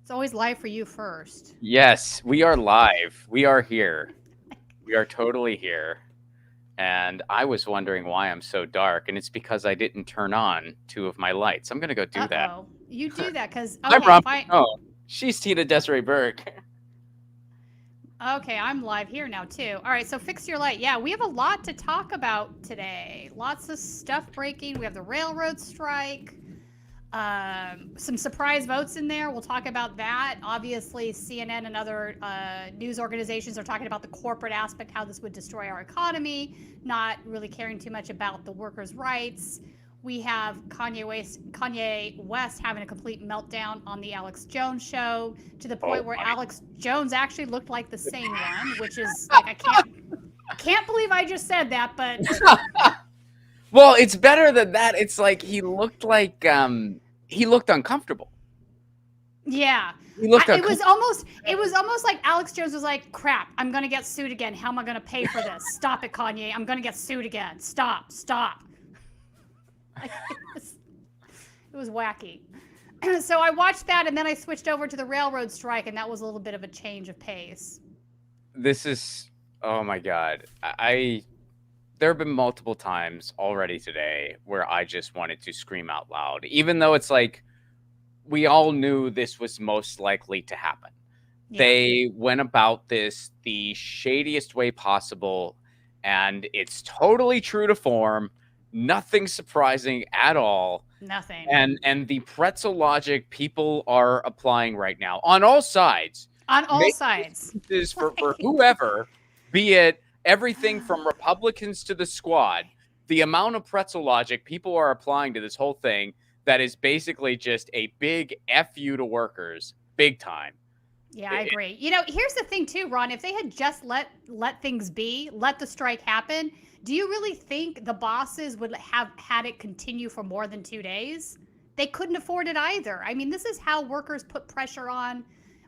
It's always live for you first. Yes, we are live. We are here. We are totally here. And I was wondering why I'm so dark, and it's because I didn't turn on 2 of my lights. I'm gonna go do that. Uh-oh. You do that because, I'm okay, Ron fine. Placone. She's Tina-Desiree Berg. Okay, I'm live here now too. All right, so fix your light. Yeah, we have a lot to talk about today. Lots of stuff breaking. We have the railroad strike. Some surprise votes in there. We'll talk about that. Obviously, CNN and other news organizations are talking about the corporate aspect, how this would destroy our economy, not really caring too much about the workers' rights. We have Kanye West having a complete meltdown on the Alex Jones show, to the point where Alex Jones actually looked like the sane one, which is like, I can't believe I just said that, but Well, it's better than that. It's like he looked uncomfortable. yeah. He looked It was almost like Alex Jones was like, crap, I'm gonna get sued again. How am I gonna pay for this? Stop it, Kanye. I'm gonna get sued again. Stop. Like, it was wacky. So I watched that, and then I switched over to the railroad strike, and that was a little bit of a change of pace. This is, oh my God. There have been multiple times already today where I just wanted to scream out loud, even though it's like we all knew this was most likely to happen. Yeah. They went about this the shadiest way possible, and it's totally true to form. Nothing surprising at all. Nothing. And the pretzel logic people are applying right now on all sides. On all sides. For whoever, be it everything from Republicans to the squad, the amount of pretzel logic people are applying to this whole thing that is basically just a big F you to workers, big time. Yeah, I agree. You know, here's the thing too, Ron. If they had just let things be, let the strike happen, do you really think the bosses would have had it continue for more than 2 days? They couldn't afford it either. I mean, this is how workers put pressure on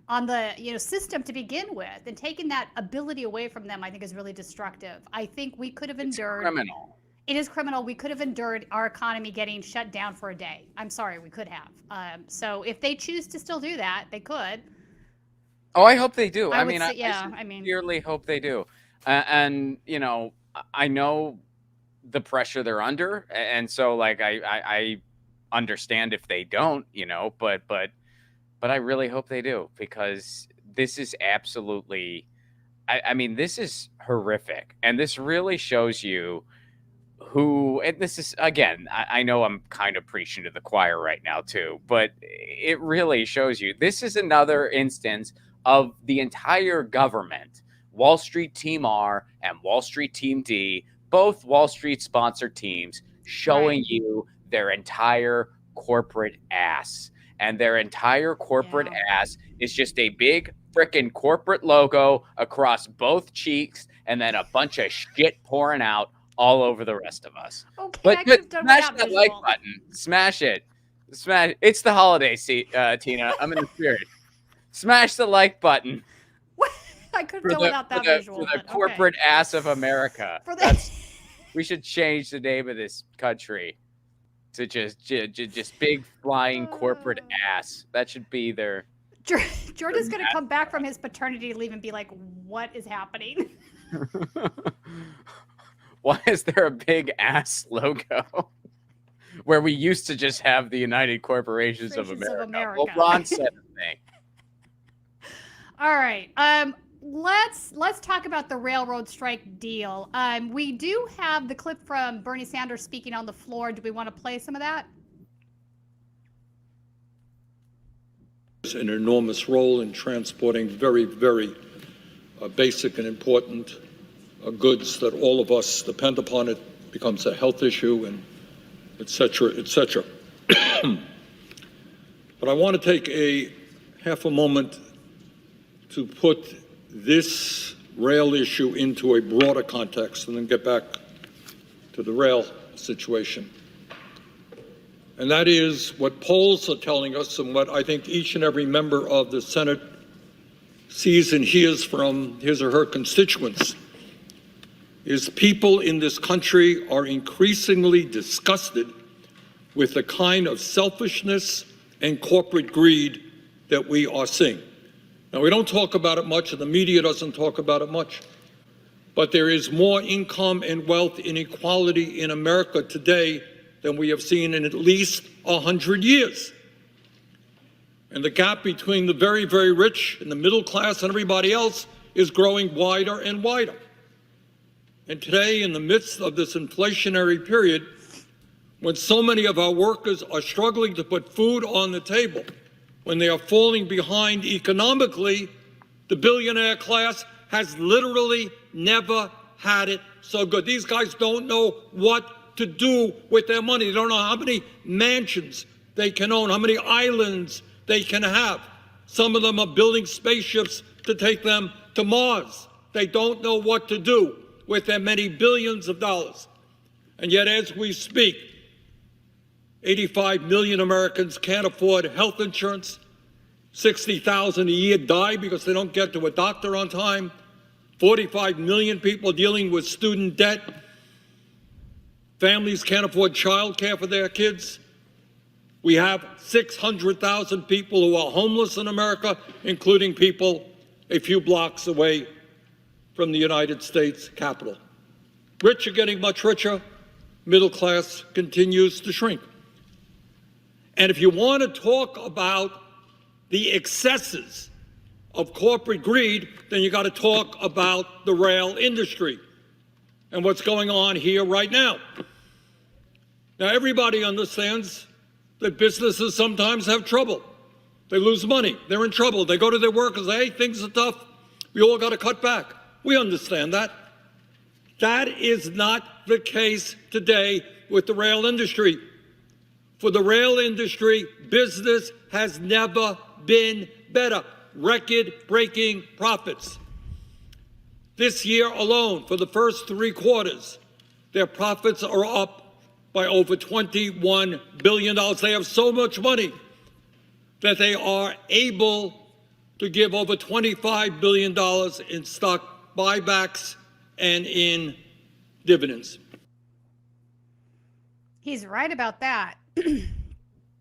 the system to begin with, and taking that ability away from them, I think, is really destructive. I think we could have endured. It's criminal. It is criminal. We could have endured our economy getting shut down for a day. I'm sorry, we could have. So if they choose to still do that, they could. Oh, I hope they do. I sincerely hope they do. And I know the pressure they're under, and so like I understand if they don't, but I really hope they do, because this is absolutely, I mean, this is horrific, and this really shows you who, and this is, again, I know I'm kind of preaching to the choir right now too, but it really shows you this is another instance of the entire government, Wall Street Team R and Wall Street Team D, both Wall Street sponsored teams, showing you their entire corporate ass. And their entire corporate ass is just a big frickin' corporate logo across both cheeks, and then a bunch of shit pouring out all over the rest of us. Okay, but smash that like button. Smash it. Smash. It's the holiday, Tina. I'm in the spirit. Smash the like button. I couldn't go without that visual. For the corporate ass of America. We should change the name of this country to just big flying corporate ass. That should be their. Jordan's going to come back from his paternity leave and be like, "What is happening?" Why is there a big ass logo? Where we used to just have the United Corporations of America. Well, Ron said a thing. All right. Let's talk about the railroad strike deal. We do have the clip from Bernie Sanders speaking on the floor. Do we want to play some of that? An enormous role in transporting very, very basic and important goods that all of us depend upon. It becomes a health issue, and et cetera, et cetera. But I want to take a half a moment to put this rail issue into a broader context and then get back to the rail situation. And that is what polls are telling us, and what I think each and every member of the Senate sees and hears from his or her constituents, is people in this country are increasingly disgusted with the kind of selfishness and corporate greed that we are seeing. Now, we don't talk about it much, and the media doesn't talk about it much, but there is more income and wealth inequality in America today than we have seen in at least 100 years. And the gap between the very, very rich and the middle class and everybody else is growing wider and wider. And today, in the midst of this inflationary period, when so many of our workers are struggling to put food on the table, when they are falling behind economically, the billionaire class has literally never had it so good. These guys don't know what to do with their money. They don't know how many mansions they can own, how many islands they can have. Some of them are building spaceships to take them to Mars. They don't know what to do with their many billions of dollars. And yet, as we speak, 85 million Americans can't afford health insurance. 60,000 a year die because they don't get to a doctor on time. 45 million people dealing with student debt. Families can't afford child care for their kids. We have 600,000 people who are homeless in America, including people a few blocks away from the United States Capitol. Rich are getting much richer. Middle class continues to shrink. And if you want to talk about the excesses of corporate greed, then you got to talk about the rail industry and what's going on here right now. Now, everybody understands that businesses sometimes have trouble. They lose money. They're in trouble. They go to their workers and say, hey, things are tough. We all got to cut back. We understand that. That is not the case today with the rail industry. For the rail industry, business has never been better. Record-breaking profits. This year alone, for the first 3 quarters, their profits are up by over $21 billion. They have so much money that they are able to give over $25 billion in stock buybacks and in dividends. He's right about that.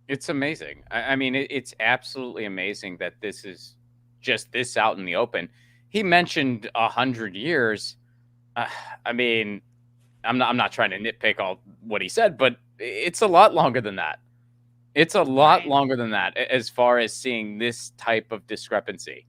It's amazing. I mean, it's absolutely amazing that this is just this out in the open. He mentioned 100 years. I mean, I'm not trying to nitpick all what he said, but it's a lot longer than that. It's a lot longer than that as far as seeing this type of discrepancy.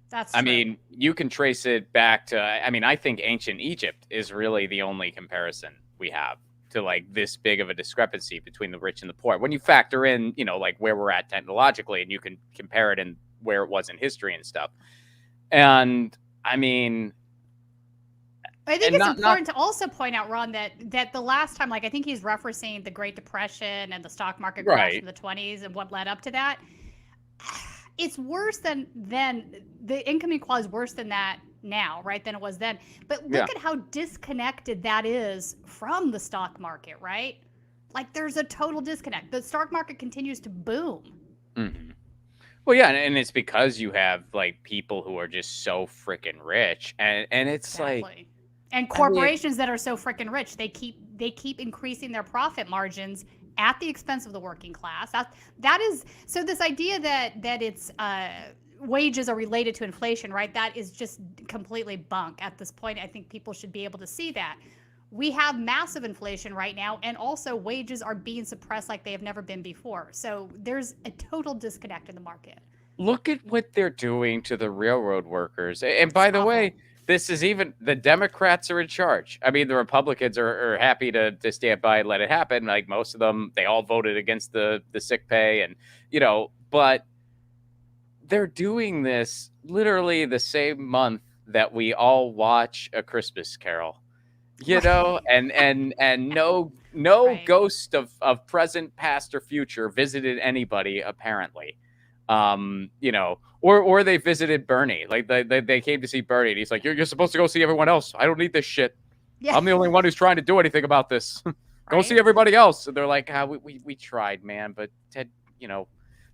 That's true. I mean, you can trace it back to, I mean, I think ancient Egypt is really the only comparison we have to like this big of a discrepancy between the rich and the poor. When you factor in, you know, like where we're at technologically, and you can compare it and where it was in history and stuff. And I mean, I think it's important to also point out, Ron, that the last time, like I think he's referencing the Great Depression and the stock market crash in the 20s and what led up to that. It's worse than the income inequality is worse than that now, right, than it was then. But look at how disconnected that is from the stock market, right? Like there's a total disconnect. The stock market continues to boom. Mm-hmm. Well, yeah, and it's because you have like people who are just so freaking rich, and it's like, and corporations that are so freaking rich, they keep increasing their profit margins at the expense of the working class. That is so. This idea that it's wages are related to inflation, right? That is just completely bunk at this point. I think people should be able to see that. We have massive inflation right now, and also wages are being suppressed like they have never been before. So there's a total disconnect in the market. Look at what they're doing to the railroad workers. And by the way, this is even the Democrats are in charge. I mean, the Republicans are happy to stand by and let it happen. Like most of them, they all voted against the sick pay, and you know, but they're doing this literally the same month that we all watch A Christmas Carol. You know, and no ghost of present, past, or future visited anybody apparently. You know, or they visited Bernie. Like they came to see Bernie, and he's like, "You're supposed to go see everyone else. I don't need this shit. Yeah. I'm the only one who's trying to do anything about this. Go see everybody else." And they're like, "We tried, man, but Ted, you know,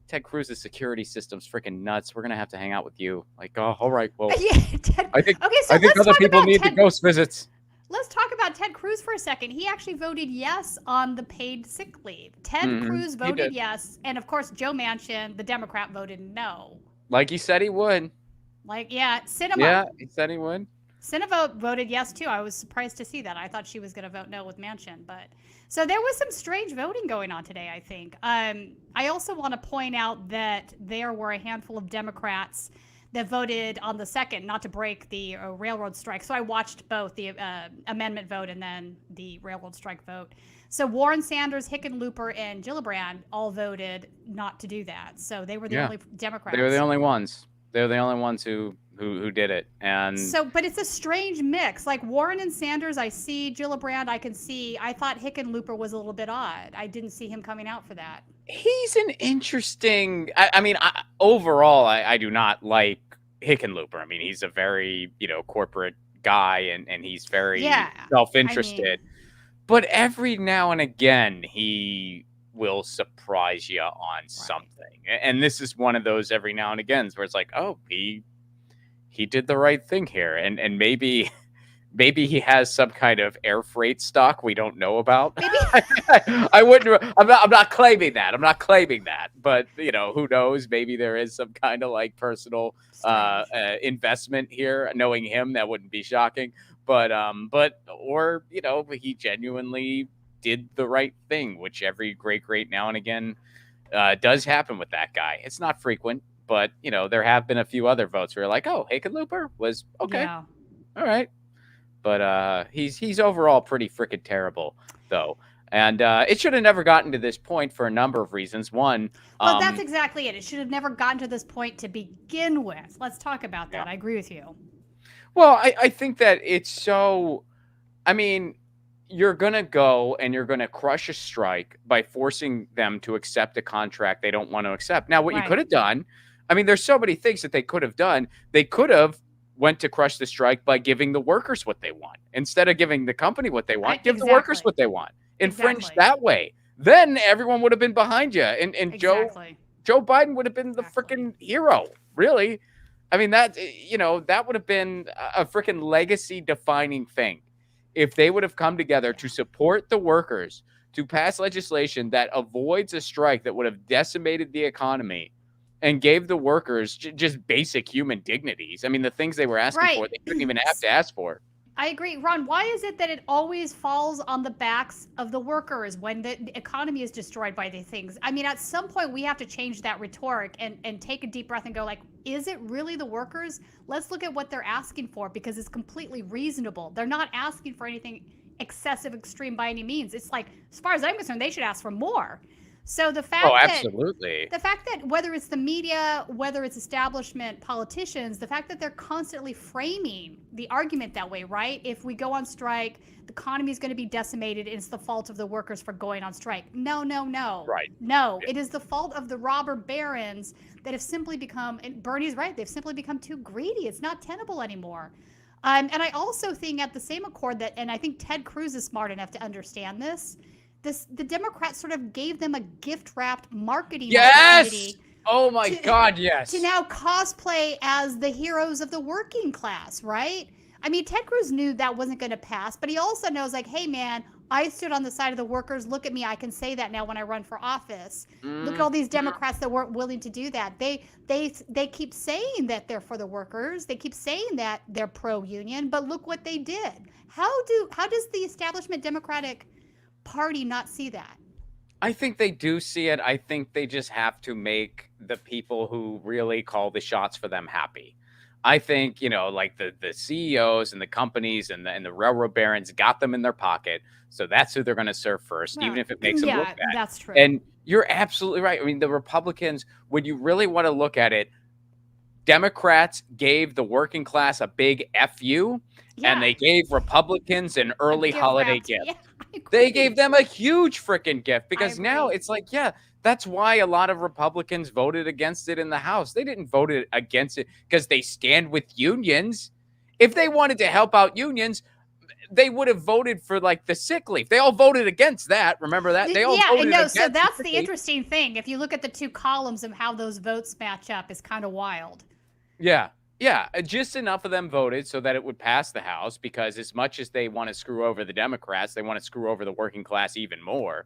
Ted Cruz's security system's freaking nuts. We're gonna have to hang out with you." Like, oh, all right, well, yeah, Ted. I think other people need the ghost visits. Let's talk about Ted Cruz for a second. He actually voted yes on the paid sick leave. Ted Cruz voted yes, and of course Joe Manchin, the Democrat, voted no. Like he said he would. Like, yeah, Sinema. Yeah, he said he would. Sinema voted yes too. I was surprised to see that. I thought she was going to vote no with Manchin, but so there was some strange voting going on today, I think. I also want to point out that there were a handful of Democrats that voted on the second not to break the railroad strike. So I watched both the amendment vote and then the railroad strike vote. So Warren, Sanders, Hickenlooper, and Gillibrand all voted not to do that. So they were the only Democrats. They were the only ones. They were the only ones who did it. And so, but it's a strange mix. Like Warren and Sanders, I see. Gillibrand, I can see. I thought Hickenlooper was a little bit odd. I didn't see him coming out for that. He's an interesting. I mean, overall, I do not like Hickenlooper. I mean, he's a very corporate guy, and he's very self-interested. But every now and again, he will surprise you on something. And this is one of those every now and again where it's like, oh, he did the right thing here. And maybe he has some kind of air freight stock we don't know about. I wouldn't, I'm not claiming that. I'm not claiming that, but who knows? Maybe there is some kind of like personal investment here. Knowing him, that wouldn't be shocking, but he genuinely did the right thing, which every great now and again does happen with that guy. It's not frequent, but there have been a few other votes where you're like, oh, Hickenlooper was okay. Yeah. All right. But he's overall pretty freaking terrible, though. And it should have never gotten to this point for a number of reasons. One, well, that's exactly it. It should have never gotten to this point to begin with. Let's talk about that. I agree with you. Well, I think that it's so, I mean, you're going to go and you're going to crush a strike by forcing them to accept a contract they don't want to accept. Now, what you could have done, I mean, there's so many things that they could have done. They could have went to crush the strike by giving the workers what they want. Instead of giving the company what they want, give the workers what they want. Infringe that way. Then everyone would have been behind you. And Joe Biden would have been the freaking hero, really. I mean, that would have been a freaking legacy defining thing. If they would have come together to support the workers, to pass legislation that avoids a strike that would have decimated the economy and gave the workers just basic human dignities. I mean, the things they were asking for, they couldn't even have to ask for. I agree. Ron, why is it that it always falls on the backs of the workers when the economy is destroyed by these things? I mean, at some point, we have to change that rhetoric and take a deep breath and go like, is it really the workers? Let's look at what they're asking for because it's completely reasonable. They're not asking for anything excessive, extreme by any means. It's like, as far as I'm concerned, they should ask for more. So the fact that whether it's the media, whether it's establishment politicians, the fact that they're constantly framing the argument that way, right? If we go on strike, the economy is going to be decimated. And it's the fault of the workers for going on strike. No. Right. No, it is the fault of the robber barons that have simply become, and Bernie's right, they've simply become too greedy. It's not tenable anymore. And I also think at the same accord that, and I think Ted Cruz is smart enough to understand this, the Democrats sort of gave them a gift-wrapped marketing opportunity. Oh my God, yes. To now cosplay as the heroes of the working class, right? I mean, Ted Cruz knew that wasn't going to pass, but he also knows, like, hey, man, I stood on the side of the workers. Look at me. I can say that now when I run for office. Look at all these Democrats that weren't willing to do that. They keep saying that they're for the workers. They keep saying that they're pro-union, but look what they did. How does the establishment Democratic Party not see that? I think they do see it. I think they just have to make the people who really call the shots for them happy. I think, like the CEOs and the companies and the railroad barons got them in their pocket. So that's who they're going to serve first, even if it makes them look bad. That's true. And you're absolutely right. I mean, the Republicans, when you really want to look at it, Democrats gave the working class a big FU, and they gave Republicans an early holiday gift. Yeah. They gave them a huge freaking gift because now it's like, that's why a lot of Republicans voted against it in the House. They didn't vote against it because they stand with unions. If they wanted to help out unions, they would have voted for like the sick leave. They all voted against that. Remember that? They all voted against so that's the interesting thing. If you look at the two columns of how those votes match up, is kind of wild. Yeah. Yeah, just enough of them voted so that it would pass the House, because as much as they want to screw over the Democrats, they want to screw over the working class even more.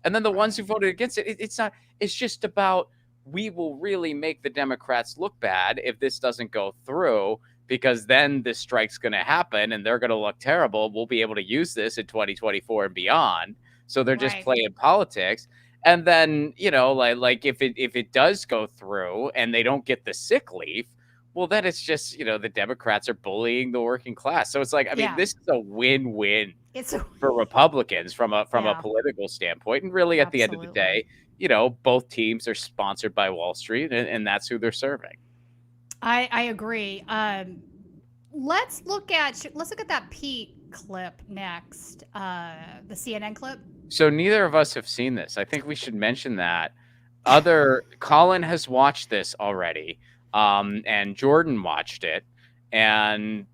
And then the ones who voted against it, it's not, it's just about, we will really make the Democrats look bad if this doesn't go through, because then this strike's going to happen and they're going to look terrible. We'll be able to use this in 2024 and beyond. So they're just playing politics. And then, you know, like if it does go through and they don't get the sick leave, well, then it's just, you know, the Democrats are bullying the working class. So it's like, I mean, this is a win-win for Republicans from a political standpoint. And really, at the end of the day, you know, both teams are sponsored by Wall Street, and that's who they're serving. I agree. Let's look at that Pete clip next. The CNN clip. So neither of us have seen this. I think we should mention that. Colin has watched this already. And Jordan watched it,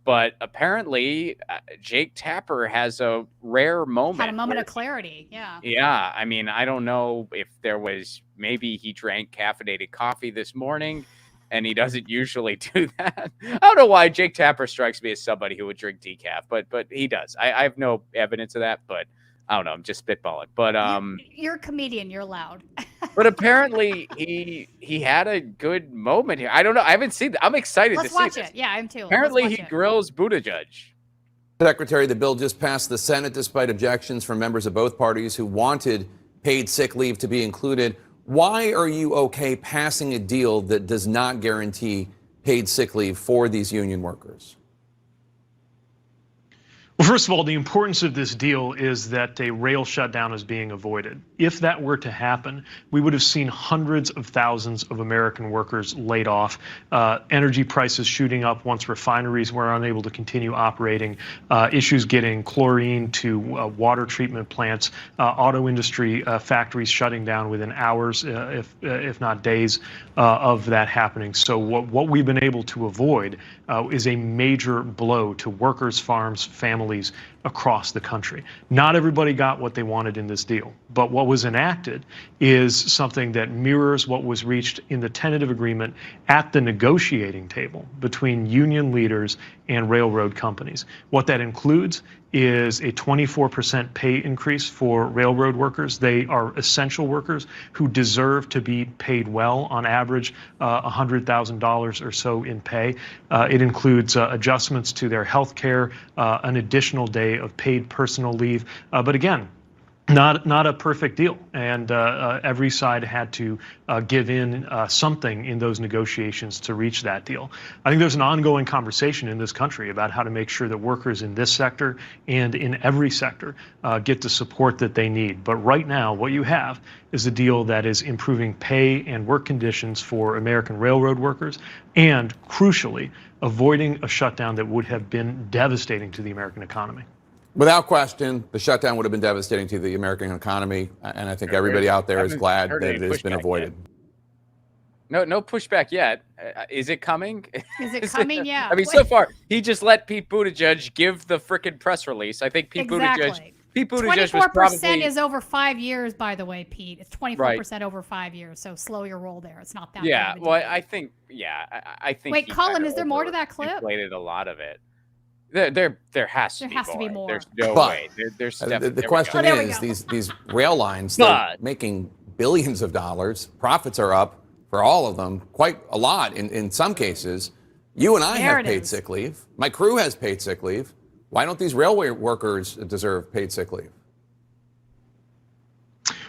but apparently Jake Tapper has a rare moment. Had a moment of clarity, yeah. Yeah, I mean, I don't know if maybe he drank caffeinated coffee this morning, and he doesn't usually do that. I don't know why Jake Tapper strikes me as somebody who would drink decaf, but he does. I have no evidence of that, but I don't know. I'm just spitballing. But you're a comedian. You're loud. But apparently he had a good moment here. I don't know. I haven't seen that. I'm excited to see Let's watch this. it. Yeah, I'm too. Apparently he grills Buttigieg. Secretary, the bill just passed the Senate despite objections from members of both parties who wanted paid sick leave to be included. Why are you okay passing a deal that does not guarantee paid sick leave for these union workers? Well, first of all, the importance of this deal is that a rail shutdown is being avoided. If that were to happen, we would have seen hundreds of thousands of American workers laid off, energy prices shooting up once refineries were unable to continue operating, issues getting chlorine to water treatment plants, auto industry factories shutting down within hours, if not days, of that happening. So what we've been able to avoid is a major blow to workers, farms, families across the country. Not everybody got what they wanted in this deal, but what was enacted is something that mirrors what was reached in the tentative agreement at the negotiating table between union leaders and railroad companies. What that includes is a 24% pay increase for railroad workers. They are essential workers who deserve to be paid well, on average $100,000 or so in pay. It includes adjustments to their health care, an additional day of paid personal leave. But again, not a perfect deal, and every side had to give in something in those negotiations to reach that deal. I think there's an ongoing conversation in this country about how to make sure that workers in this sector and in every sector get the support that they need. But right now, what you have is a deal that is improving pay and work conditions for American railroad workers, and crucially, avoiding a shutdown that would have been devastating to the American economy. Without question, the shutdown would have been devastating to the American economy, and I think everybody out there is glad that it has been avoided. No pushback yet. Is it coming? Is it coming? Yeah. I mean, so far, he just let Pete Buttigieg give the frickin' press release. I think Pete Buttigieg 24% is over 5 years, by the way, Pete. It's 24% over 5 years, so slow your roll there. It's not that bad. Yeah, well, I think, I think. Wait, Colin, is there more to that clip? Inflated a lot of it. There has to be more. There's no way. There's the question is, these rail lines, they're making billions of dollars. Profits are up for all of them, quite a lot in some cases. You and I have paid sick leave. My crew has paid sick leave. Why don't these railway workers deserve paid sick leave?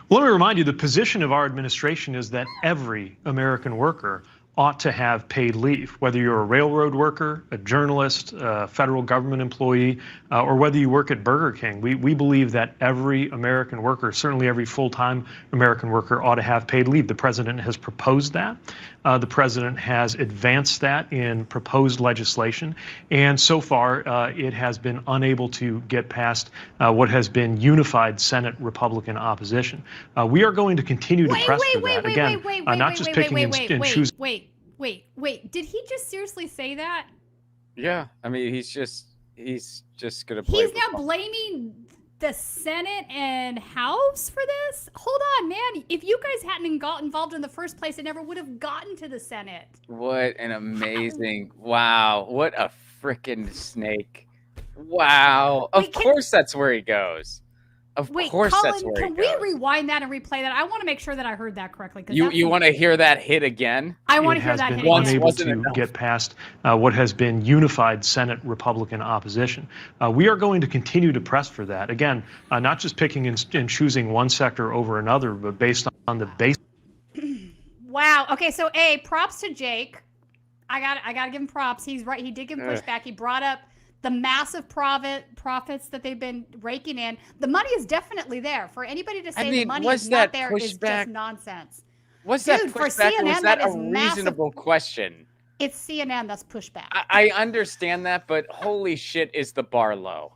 Well, let me remind you, the position of our administration is that every American worker ought to have paid leave, whether you're a railroad worker, a journalist, a federal government employee, or whether you work at Burger King. We believe that every American worker, certainly every full-time American worker, ought to have paid leave. The president has proposed that. The president has advanced that in proposed legislation, and so far it has been unable to get past what has been unified Senate Republican opposition. We are going to continue to press for that. Again, not just picking and choosing. Wait. Did he just seriously say that? Yeah. I mean, he's just gonna play. He's now blaming the Senate and House for this? Hold on, man. If you guys hadn't got involved in the first place, it never would have gotten to the Senate. What an amazing, wow. What a freaking snake. Wow. Of course that's where he goes. Of course Colin, that's where he goes. can we rewind that and replay that? I want to make sure that I heard that correctly. You want to hear that hit again? I want to hear that hit again. again. Unable to get past what has been unified Senate Republican opposition. We are going to continue to press for that. Again, not just picking and choosing one sector over another, but based on the base. Wow. Okay, so props to Jake. I got to give him props. He's right. He did give him pushback. He brought up the massive profits that they've been raking in. The money is definitely there. For anybody to say the money is not there is just nonsense. Was that pushback? For CNN, was that a reasonable question? It's CNN. That's pushback. I understand that, but holy shit, is the bar low?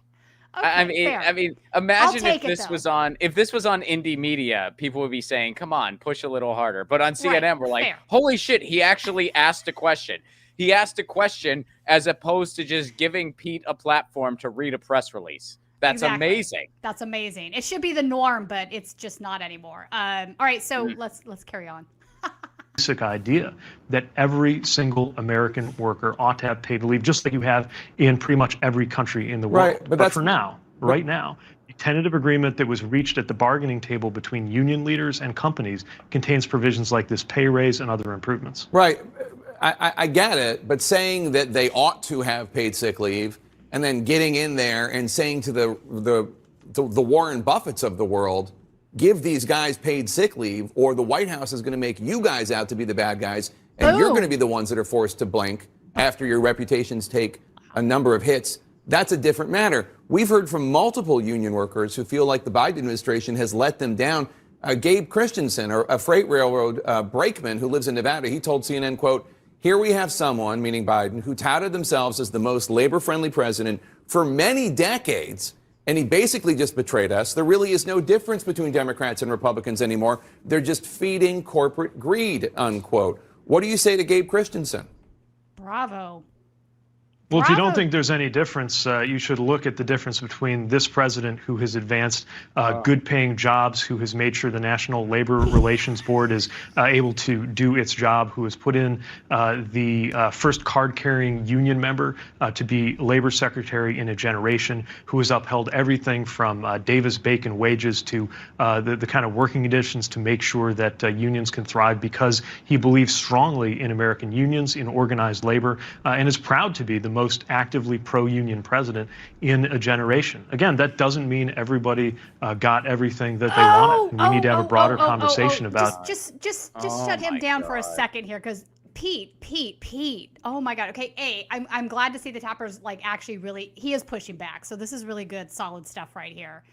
Okay, I mean, imagine if this was on indie media, people would be saying, "Come on, push a little harder." But on CNN, we're like, "Holy shit, he actually asked a question." He asked a question as opposed to just giving Pete a platform to read a press release. That's amazing. That's amazing. It should be the norm, but it's just not anymore. All right, so let's carry on. Basic idea that every single American worker ought to have paid leave, just like you have in pretty much every country in the world. Right, but for now, right now, the tentative agreement that was reached at the bargaining table between union leaders and companies contains provisions like this pay raise and other improvements. Right. I get it, but saying that they ought to have paid sick leave and then getting in there and saying to the Warren Buffetts of the world, give these guys paid sick leave, or the White House is going to make you guys out to be the bad guys, and you're going to be the ones that are forced to blink after your reputations take a number of hits. That's a different matter. We've heard from multiple union workers who feel like the Biden administration has let them down. Gabe Christensen, a freight railroad brakeman who lives in Nevada, he told CNN, quote, "Here we have someone," meaning Biden, "who touted themselves as the most labor-friendly president for many decades, and he basically just betrayed us. There really is no difference between Democrats and Republicans anymore. They're just feeding corporate greed," unquote. What do you say to Gabe Christensen? Bravo. Well, if you don't think there's any difference, you should look at the difference between this president, who has advanced good-paying jobs, who has made sure the National Labor Relations Board is able to do its job, who has put in the first card-carrying union member to be labor secretary in a generation, who has upheld everything from Davis-Bacon wages to the kind of working conditions to make sure that unions can thrive, because he believes strongly in American unions, in organized labor, and is proud to be the most actively pro-union president in a generation. Again, that doesn't mean everybody got everything that they wanted. And we need to have a broader conversation about. Just shut him down for a second here, because Pete. Oh my God. Okay, I'm glad to see the Tappers actually he is pushing back. So this is really good, solid stuff right here.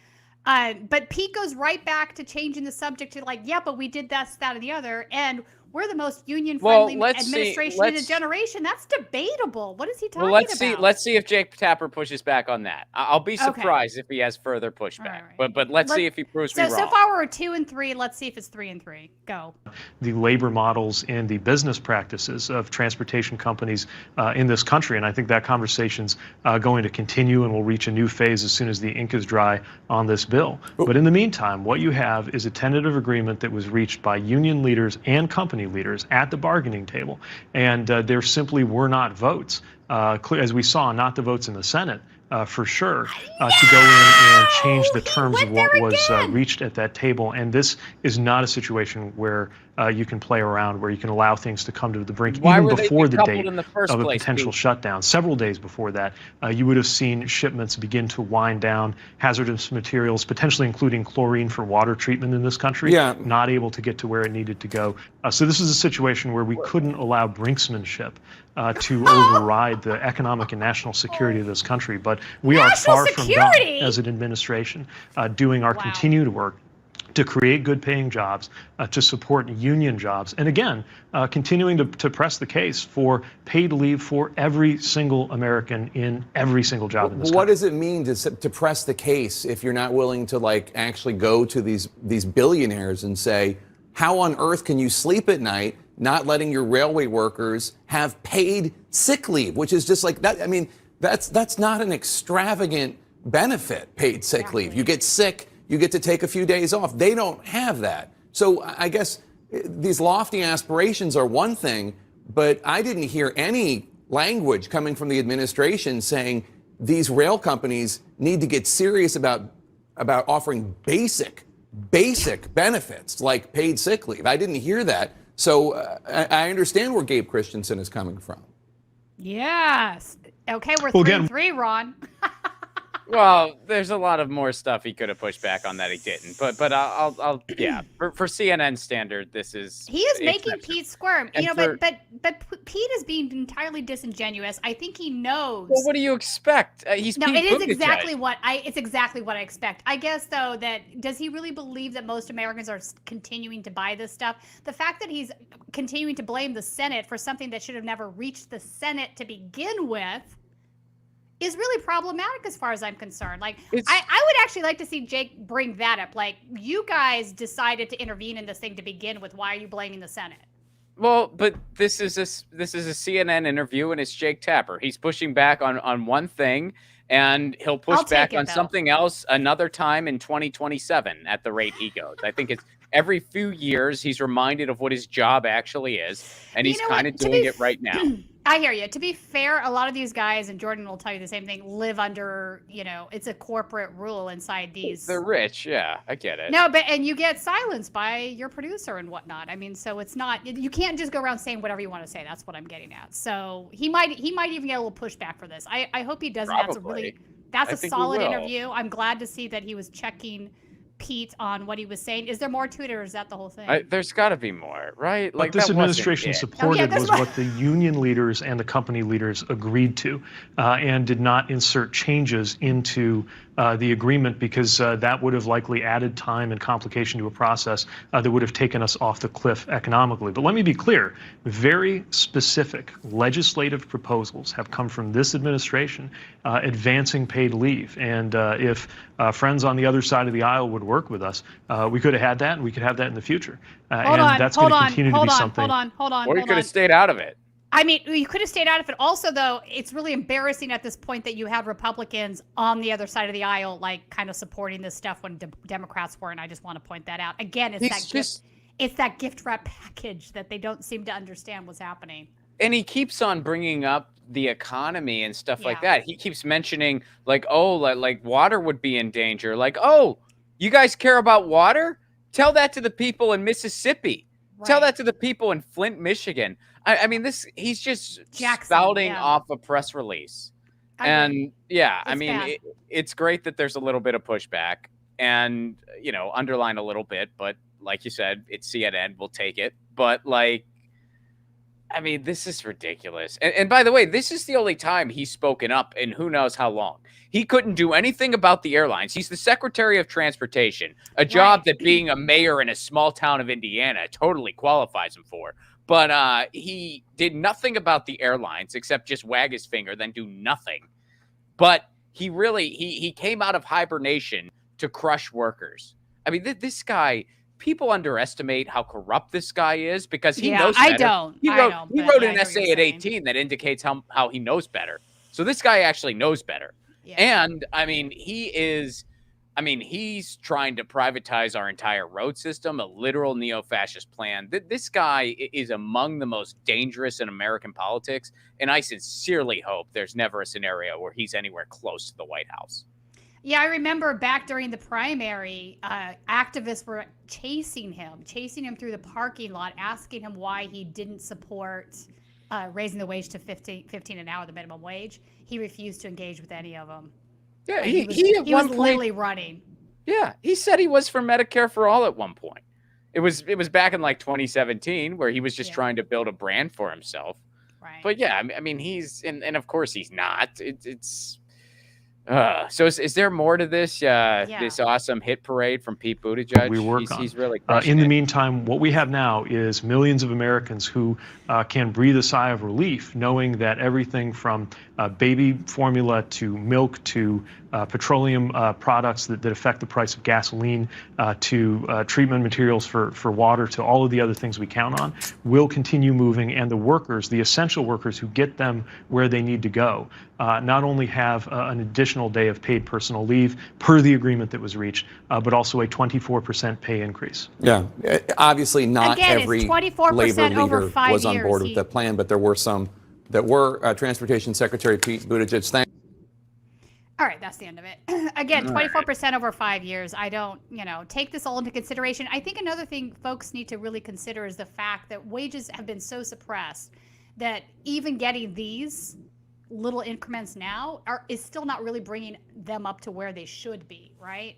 But Pete goes right back to changing the subject to yeah, but we did this, that, and the other, and we're the most union-friendly administration in a generation. That's debatable. What is he talking about? Let's see if Jake Tapper pushes back on that. I'll be surprised if he has further pushback. Right. But let's see if he proves me wrong. So far we're 2 and 3. Let's see if it's 3 and 3. Go. The labor models and the business practices of transportation companies in this country, and I think that conversation's going to continue, and will reach a new phase as soon as the ink is dry on this bill. But in the meantime, what you have is a tentative agreement that was reached by union leaders and company leaders at the bargaining table, and there simply were not votes, as we saw, not the votes in the Senate for sure, to go in and change the terms of what was reached at that table. And this is not a situation where you can play around, where you can allow things to come to the brink, even before the date of a potential shutdown. Several days before that, you would have seen shipments begin to wind down, hazardous materials, potentially including chlorine for water treatment in this country, not able to get to where it needed to go. So this is a situation where we couldn't allow brinksmanship to override the economic and national security of this country. But we are far from done as an administration, doing our continued work to create good-paying jobs, to support union jobs, and again, continuing to press the case for paid leave for every single American in every single job in this country. What does it mean to press the case if you're not willing to actually go to these billionaires and say, how on earth can you sleep at night not letting your railway workers have paid sick leave, which is just that? I mean, that's not an extravagant benefit paid sick leave. You get sick, you get to take a few days off. They don't have that. So I guess these lofty aspirations are one thing, but I didn't hear any language coming from the administration saying these rail companies need to get serious about offering basic benefits like paid sick leave. I didn't hear that. So I understand where Gabe Christensen is coming from. Yes. Okay, we're Well, 3-3, Ron. Well, there's a lot of more stuff he could have pushed back on that he didn't. But I'll yeah. For CNN standard, this is He is making Pete squirm. And You know, but Pete is being entirely disingenuous. I think he knows. Well, what do you expect? He's No, Pete it is Buttigieg. exactly what I expect. I guess though that does he really believe that most Americans are continuing to buy this stuff? The fact that he's continuing to blame the Senate for something that should have never reached the Senate to begin with is really problematic as far as I'm concerned. Like, I would actually like to see Jake bring that up. Like, you guys decided to intervene in this thing to begin with. Why are you blaming the Senate? Well, but this is a CNN interview, and it's Jake Tapper. He's pushing back on one thing, and he'll push back on something else another time in 2027 at the rate he goes. I think it's every few years he's reminded of what his job actually is, and he's kind of doing it right now. I hear you. To be fair, a lot of these guys, and Jordan will tell you the same thing, live under, it's a corporate rule inside these. They're rich. Yeah, I get it. No, and you get silenced by your producer and whatnot. I mean, so it's not, you can't just go around saying whatever you want to say. That's what I'm getting at. So he might even get a little pushback for this. I hope he doesn't. Probably. That's a solid interview. I'm glad to see that he was checking Pete on what he was saying. Is there more to it, or is that the whole thing? There's got to be more, right? Like this administration supported was what the union leaders and the company leaders agreed to, and did not insert changes into the agreement because that would have likely added time and complication to a process that would have taken us off the cliff economically. But let me be clear, very specific legislative proposals have come from this administration advancing paid leave. And if friends on the other side of the aisle would work with us, we could have had that, and we could have that in the future. That's going to continue to be something. Hold on. Or you could have stayed out of it. I mean, you could have stayed out of it. Also, though, it's really embarrassing at this point that you have Republicans on the other side of the aisle, like, kind of supporting this stuff when Democrats weren't. I just want to point that out. Again, it's that gift wrap package that they don't seem to understand what's happening. And he keeps on bringing up the economy and stuff like that. He keeps mentioning, like, like water would be in danger. Like, oh, you guys care about water? Tell that to the people in Mississippi. Right. Tell that to the people in Flint, Michigan. I mean, he's just spouting off a press release. I mean, it's great that there's a little bit of pushback and, underline a little bit. But like you said, it's CNN. We'll take it. But, like, I mean, this is ridiculous. And by the way, this is the only time he's spoken up in who knows how long. He couldn't do anything about the airlines. He's the Secretary of Transportation, a job that being a mayor in a small town of Indiana totally qualifies him for. But he did nothing about the airlines except just wag his finger, then do nothing. But he really, he came out of hibernation to crush workers. I mean, this guy, people underestimate how corrupt this guy is because he knows better. He wrote an essay at 18 that indicates how he knows better. So this guy actually knows better. Yeah. And I mean, he's trying to privatize our entire road system, a literal neo-fascist plan. This guy is among the most dangerous in American politics. And I sincerely hope there's never a scenario where he's anywhere close to the White House. Yeah, I remember back during the primary, activists were chasing him through the parking lot, asking him why he didn't support raising the wage to $15 an hour, the minimum wage. He refused to engage with any of them. Yeah, he was literally running. Yeah, he said he was for Medicare for all at one point. It was back in like 2017 where he was just trying to build a brand for himself. Right. But yeah, I mean, he's and of course he's not. So is there more to this? This awesome hit parade from Pete Buttigieg? We work he's really in the meantime, what we have now is millions of Americans who can breathe a sigh of relief, knowing that everything from baby formula to milk to petroleum products that affect the price of gasoline to treatment materials for water to all of the other things we count on will continue moving, and the workers, the essential workers who get them where they need to go, not only have an additional additional day of paid personal leave per the agreement that was reached, but also a 24% pay increase. Yeah, obviously not Again, every it's 24% labor over leader 5 was on board years. with that plan, but there were some that were. Transportation Secretary Pete Buttigieg, thank. All right, that's the end of it. Again, 24% over 5 years. I don't, take this all into consideration. I think another thing folks need to really consider is the fact that wages have been so suppressed that even getting these little increments now is still not really bringing them up to where they should be, right?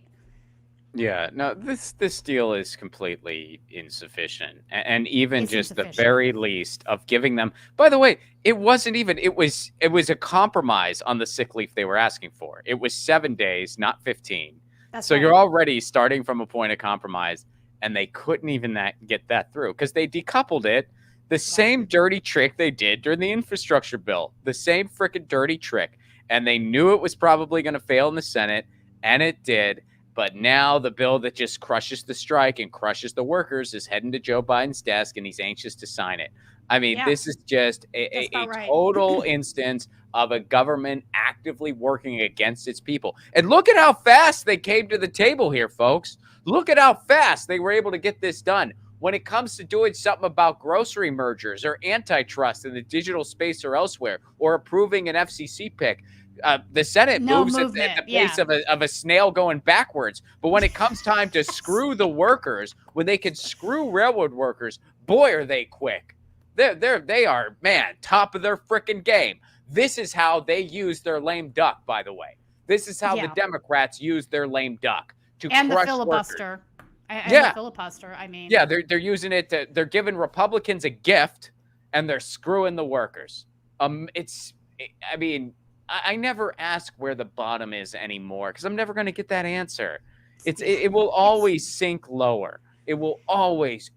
Yeah, no, this deal is completely insufficient, and even It's just the insufficient. very least of giving them. By the way, it wasn't even. It was a compromise on the sick leave they were asking for. It was 7 days, not 15. That's So right. you're already starting from a point of compromise, and they couldn't even get that through because they decoupled it. The same dirty trick they did during the infrastructure bill, the same freaking dirty trick, and they knew it was probably going to fail in the Senate, and it did. But now the bill that just crushes the strike and crushes the workers is heading to Joe Biden's desk, and he's anxious to sign it. I mean, this is just a right. total instance of a government actively working against its people. And look at how fast they came to the table here, folks. Look at how fast they were able to get this done. When it comes to doing something about grocery mergers or antitrust in the digital space or elsewhere, or approving an FCC pick, the Senate moves at the pace of a snail going backwards. But when it comes time to screw the workers, when they can screw railroad workers, boy, are they quick. They are, man, top of their freaking game. This is how they use their lame duck, by the way. This is how the Democrats use their lame duck to crush the filibuster. The filibuster, I mean. Yeah, they're using it they're giving Republicans a gift, and they're screwing the workers. I never ask where the bottom is anymore because I'm never going to get that answer. It will always sink lower. It will always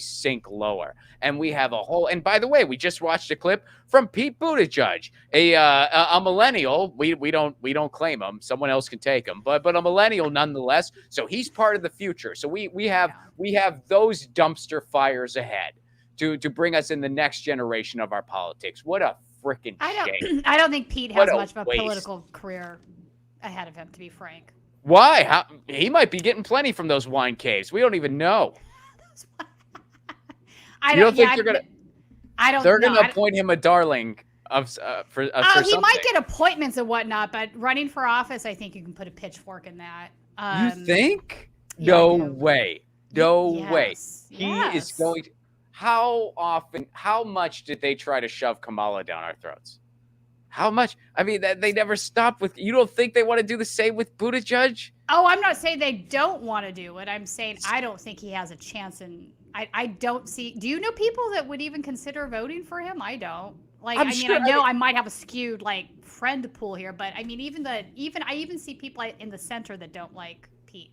sink lower. And we have a whole. And by the way, we just watched a clip from Pete Buttigieg, a millennial. We don't claim him. Someone else can take him, but a millennial nonetheless. So he's part of the future. So we have those dumpster fires ahead to bring us in the next generation of our politics. What a freaking shame. I don't think Pete has much of a political career ahead of him, to be frank. Why? He might be getting plenty from those wine caves. We don't even know. I don't think they're going to appoint him a darling for he something. might get appointments and whatnot, but running for office, I think you can put a pitchfork in that. You think? No way. No way. He is going to. How much did they try to shove Kamala down our throats? How much? I mean, they never stopped with. You don't think they want to do the same with Buttigieg? Oh, I'm not saying they don't want to do it. I'm saying I don't think he has a chance. And I don't see. Do you know people that would even consider voting for him? I don't. I know I might have a skewed friend pool here, but I mean, I even see people in the center that don't like Pete.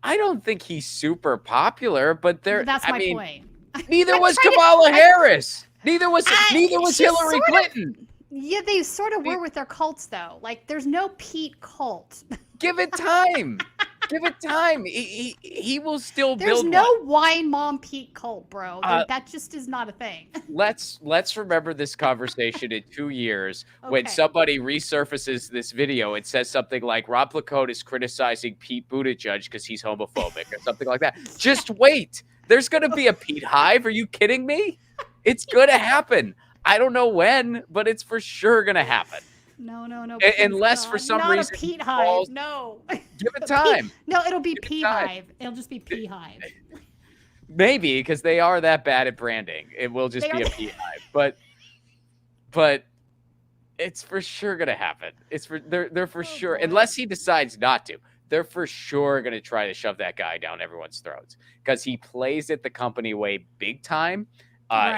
I don't think he's super popular, but that's my point. Neither was Kamala Harris. Neither was Hillary Clinton. Yeah, they sort of were with their cults, though. There's no Pete cult. Give it time. Give it time. He will still There's build no one. wine mom Pete cult, bro. That just is not a thing. Let's remember this conversation in 2 years when somebody resurfaces this video and says something like Ron Placone is criticizing Pete Buttigieg because he's homophobic or something like that. Just wait. There's going to be a Pete hive. Are you kidding me? It's going to happen. I don't know when, but it's for sure going to happen. No. Unless for some not reason. A Pete hive. No. Give it time. It'll be Pea hive. It'll just be Pea hive. Maybe because they are that bad at branding. It will just be a Pea hive. But it's for sure going to happen. They're for sure. Boy. Unless he decides not to. They're for sure going to try to shove that guy down everyone's throats because he plays it the company way big time.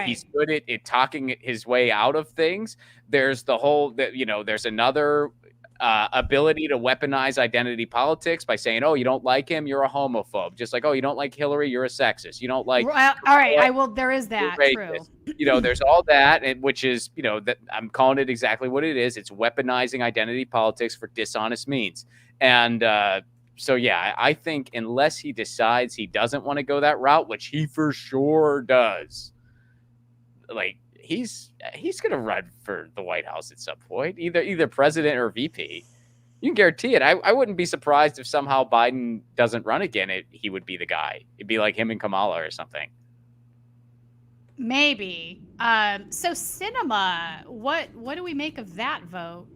He's good at talking his way out of things. There's there's another ability to weaponize identity politics by saying, oh, you don't like him, you're a homophobe. Just like, oh, you don't like Hillary, you're a sexist. You don't like. All right, there is that. True. There's all that, which is, that I'm calling it exactly what it is. It's weaponizing identity politics for dishonest means. And so, yeah, I think unless he decides he doesn't want to go that route, which he for sure does, he's going to run for the White House at some point, either president or VP. You can guarantee it. I wouldn't be surprised if somehow Biden doesn't run again. He would be the guy. It'd be like him and Kamala or something. Maybe. So Cinema, what do we make of that vote?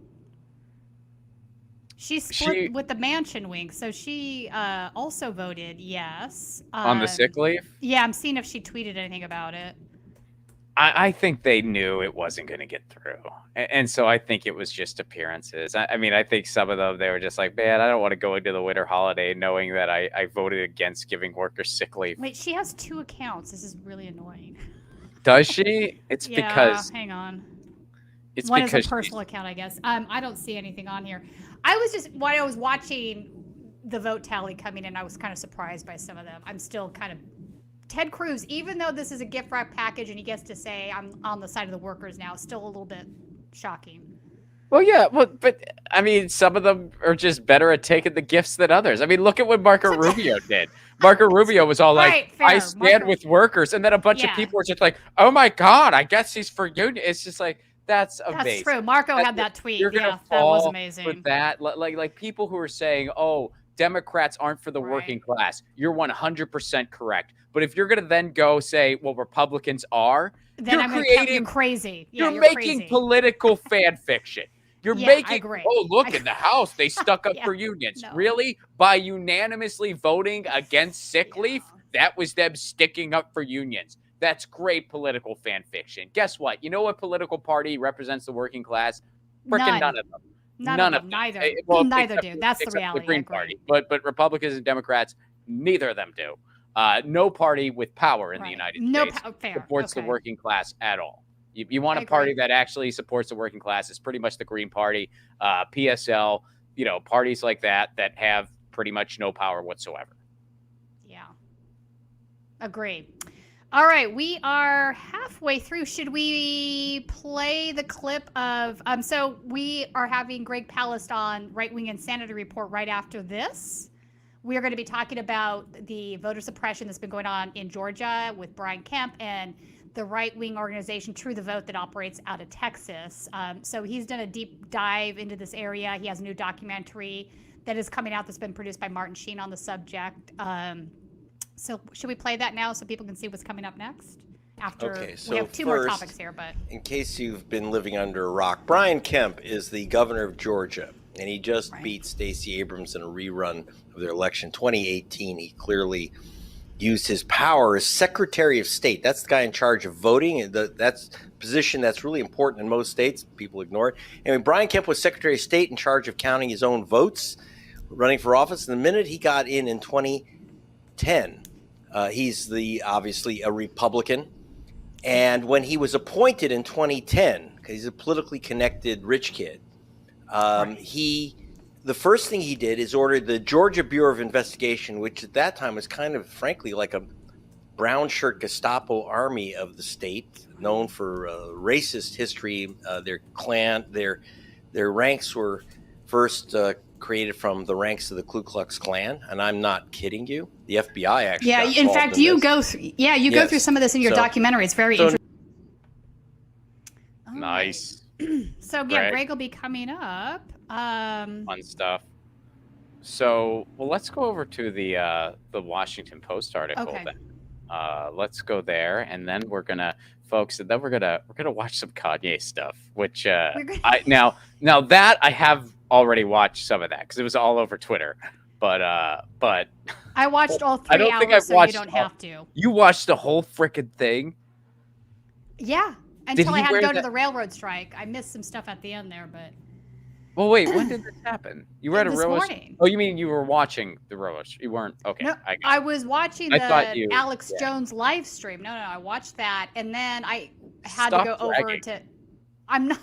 She split with the Mansion wing, so she also voted yes. On the sick leave? Yeah, I'm seeing if she tweeted anything about it. I think they knew it wasn't going to get through. And so I think it was just appearances. I mean, I think some of them, they were just like, man, I don't want to go into the winter holiday knowing that I voted against giving workers sick leave. Wait, she has 2 accounts. This is really annoying. Does she? It's yeah, because... hang on. It's One because is a personal account, I guess. I don't see anything on here. When I was watching the vote tally coming in, I was kind of surprised by some of them. I'm still kind of... Ted Cruz, even though this is a gift wrap package and he gets to say I'm on the side of the workers now, it's still a little bit shocking. Well, yeah, but I mean, some of them are just better at taking the gifts than others. I mean, look at what Marco Rubio did. Marco Rubio was all like, I stand with workers. And then a bunch of people were just like, oh my God, I guess he's for union. It's just like, that's amazing. That's true. Marco had that tweet. You're gonna that was amazing. For that, like people who are saying, oh, Democrats aren't for the working class. You're 100% correct. But if you're going to then go say, well, Republicans are, then you're crazy. Yeah, you're making political fan fiction. You're making, oh, look, in the House, they stuck up for unions. No. Really? By unanimously voting against sick leave? That was them sticking up for unions. That's great political fan fiction. Guess what? You know what political party represents the working class? Freaking none of them. None of them. Neither. Well, neither do. That's the reality. The Green Party. But Republicans and Democrats, neither of them do. No party with power in the United States supports the working class at all. You want a party that actually supports the working class, it's pretty much the Green Party, PSL, parties like that have pretty much no power whatsoever. Yeah. Agree. All right, we are halfway through. Should we play the clip of so we are having Greg Palast on Right Wing Insanity Report right after this. We are going to be talking about the voter suppression that's been going on in Georgia with Brian Kemp and the right-wing organization True the Vote that operates out of Texas. So he's done a deep dive into this area. He has a new documentary that is coming out that's been produced by Martin Sheen on the subject. So should we play that now so people can see what's coming up next? We have 2 more topics here, but in case you've been living under a rock, Brian Kemp is the governor of Georgia, and he just beat Stacey Abrams in a rerun of their election 2018. He clearly used his power as Secretary of State. That's the guy in charge of voting, and that's a position that's really important in most states. People ignore it. Anyway, Brian Kemp was Secretary of State in charge of counting his own votes, running for office. And the minute he got in 2010, he's obviously a Republican. And when he was appointed in 2010, because he's a politically connected rich kid, the first thing he did is order the Georgia Bureau of Investigation, which at that time was kind of, frankly, like a brown shirt Gestapo army of the state, known for racist history. Their ranks were first created from the ranks of the Ku Klux Klan, and I'm not kidding you. The FBI actually. Yeah, in fact, you go through some of this in your documentary. It's very interesting. Nice. So yeah, Greg will be coming up. Fun stuff. So, well, let's go over to the Washington Post article. Okay. Then. Let's go there, and then we're gonna, folks. And then we're gonna watch some Kanye stuff. Which now that I have already watched some of that because it was all over Twitter. But I watched all 3 hours, so you don't have to. You watched the whole freaking thing. Yeah. Until I had to go to the railroad strike. I missed some stuff at the end there, but... Well, wait, when did this happen? You were at a railroad... This morning. Oh, you mean you were watching the railroad? You weren't... Okay. No, I was watching the Alex Jones live stream. No, I watched that, and then I had to go over to... I'm not...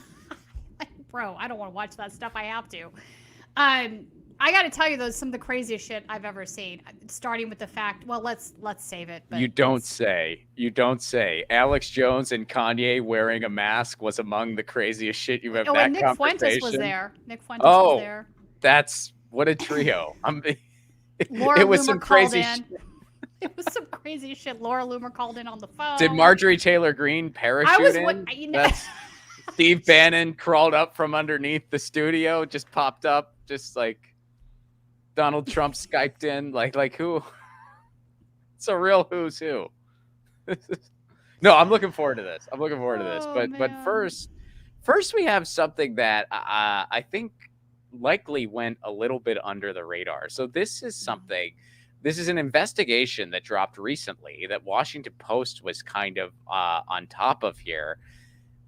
Bro, I don't want to watch that stuff. I have to. I got to tell you, though, some of the craziest shit I've ever seen. Starting with the fact, well, let's save it. But you don't say. Alex Jones and Kanye wearing a mask was among the craziest shit you've ever. Oh, and Nick Fuentes was there. Was there. That's what a trio. Laura Loomer called in. It was some crazy shit. Laura Loomer called in on the phone. Did Marjorie Taylor Greene parachute in? Steve Bannon crawled up from underneath the studio, just popped up. Just like Donald Trump Skyped in, like who? It's a real who's who. No, I'm looking forward to this. But first we have something that I think likely went a little bit under the radar. So this is an investigation that dropped recently that Washington Post was kind of on top of here.